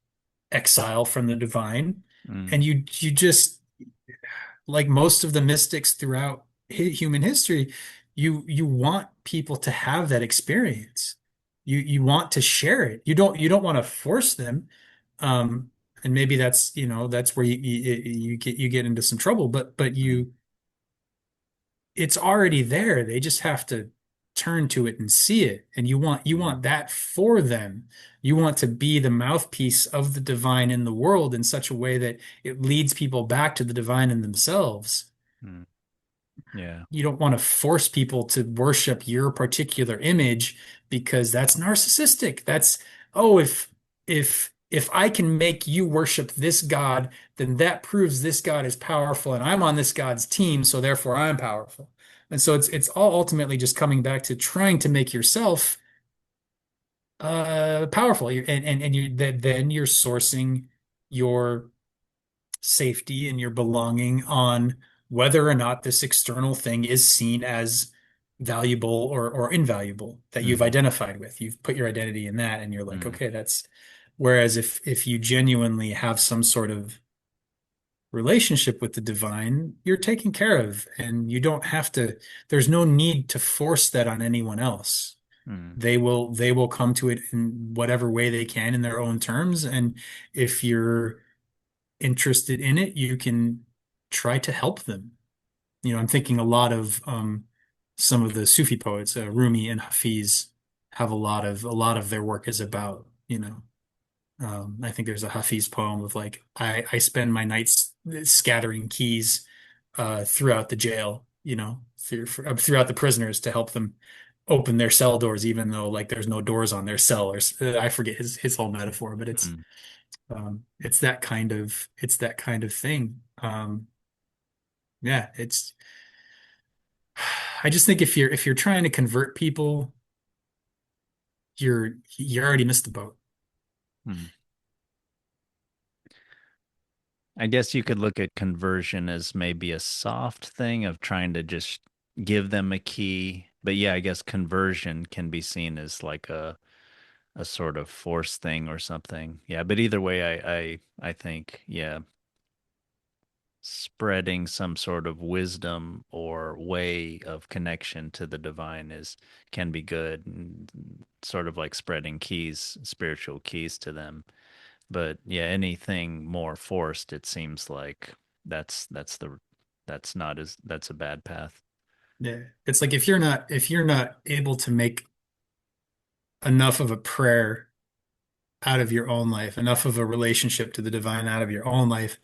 exile from the divine. And
mm,
you just like most of the mystics throughout human history, you want people to have that experience. You want to share it. You don't want to force them. Um, and maybe that's, that's where you get into some trouble, but
mm,
it's already there. They just have to turn to it and see it. And you want
mm,
that for them. You want to be the mouthpiece of the divine in the world in such a way that it leads people back to the divine in themselves.
mm. Yeah.
You don't want to force people to worship your particular image because that's narcissistic. That's, oh, if I can make you worship this God, then that proves this God is powerful and I'm on this God's team, so therefore I'm powerful. And so it's all ultimately just coming back to trying to make yourself powerful. And you that then you're sourcing your safety and your belonging on whether or not this external thing is seen as valuable or invaluable that you've
Hmm.
identified with. You've put your identity in that and you're like,
Mm,
okay, that's whereas if you genuinely have some sort of relationship with the divine, you're taken care of and you don't have to, there's no need to force that on anyone else.
mm,
They will come to it in whatever way they can in their own terms. And if you're interested in it, you can try to help them. I'm thinking a lot of some of the Sufi poets, Rumi and Hafiz, have a lot of their work is about, I think there's a Hafiz poem of like, I spend my nights scattering keys throughout the jail, throughout the prisoners to help them open their cell doors, even though like there's no doors on their cell, or I forget his whole metaphor, but
mm,
it's that kind of thing. Yeah, I just think if you're trying to convert people, you already missed the boat.
mm. I guess you could look at conversion as maybe a soft thing of trying to just give them a key. But yeah, I guess conversion can be seen as like a sort of force thing or something. Yeah, but either way, I think, yeah, spreading some sort of wisdom or way of connection to the divine is can be good, and sort of like spreading keys, spiritual keys to them. But yeah, anything more forced, it seems like that's the that's not as that's a bad path.
Yeah, it's like if you're not able to make enough of a prayer out of your own life, enough of a relationship to the divine out of your own life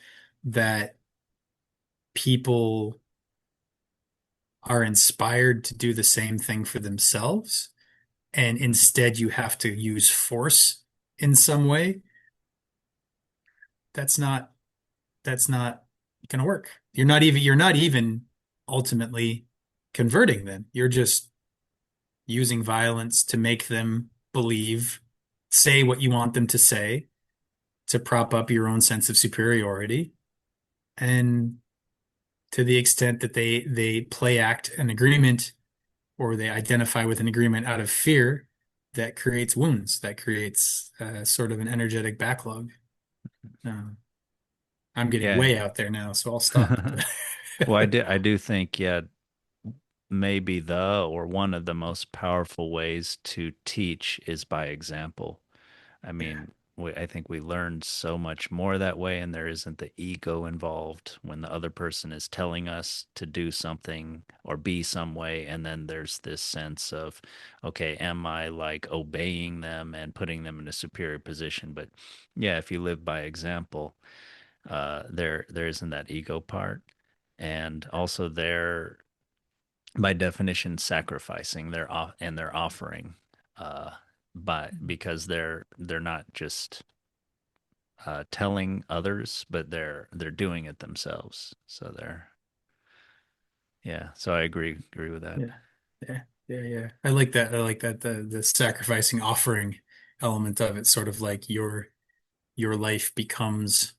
that people are inspired to do the same thing for themselves, and instead you have to use force in some way, that's not that's not going to work. You're not even ultimately converting them. You're just using violence to make them believe, say what you want them to say to prop up your own sense of superiority. And to the extent that they play act an agreement or they identify with an agreement out of fear, that creates wounds, that creates sort of an energetic backlog. Uh, I'm getting
Yeah.
way out there now, so I'll stop.
Well, I do think, yeah, maybe the or one of the most powerful ways to teach is by example. I
Yeah.
mean, I think we learned so much more that way, and there isn't the ego involved when the other person is telling us to do something or be some way, and then there's this sense of, okay, am I like obeying them and putting them in a superior position? But yeah, if you live by example, there isn't that ego part, and also they're by definition sacrificing and their offering, uh, by because they're not just telling others, but they're doing it themselves. So they're yeah. So I agree with that.
Yeah. Yeah. Yeah. Yeah. I like that. I like that the sacrificing offering element of it, sort of like your life becomes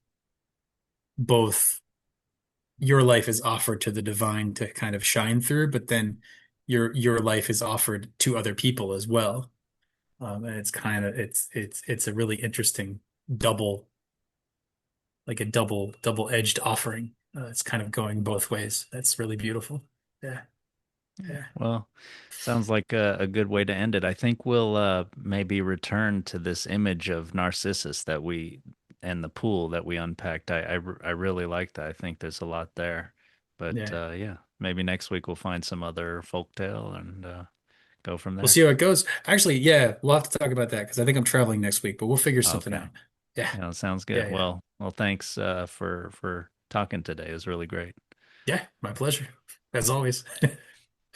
both your life is offered to the divine to kind of shine through, but then your life is offered to other people as well. And it's kind of it's a really interesting double like a double-edged offering. It's kind of going both ways. That's really beautiful. Yeah. Yeah.
Well, sounds like a good way to end it. I think we'll maybe return to this image of Narcissus that we and the pool that we unpacked. I really like that. I think there's a lot there. But
Yeah.
yeah, maybe next week we'll find some other folktale and go from
We'll
there.
see how it goes. Actually, yeah, we'll have to talk about that because I think I'm traveling next week, but we'll figure something
Okay.
out. Yeah.
Yeah, sounds good.
Yeah. Yeah.
Well, thanks for talking today. It was really great.
Yeah. My pleasure. As always.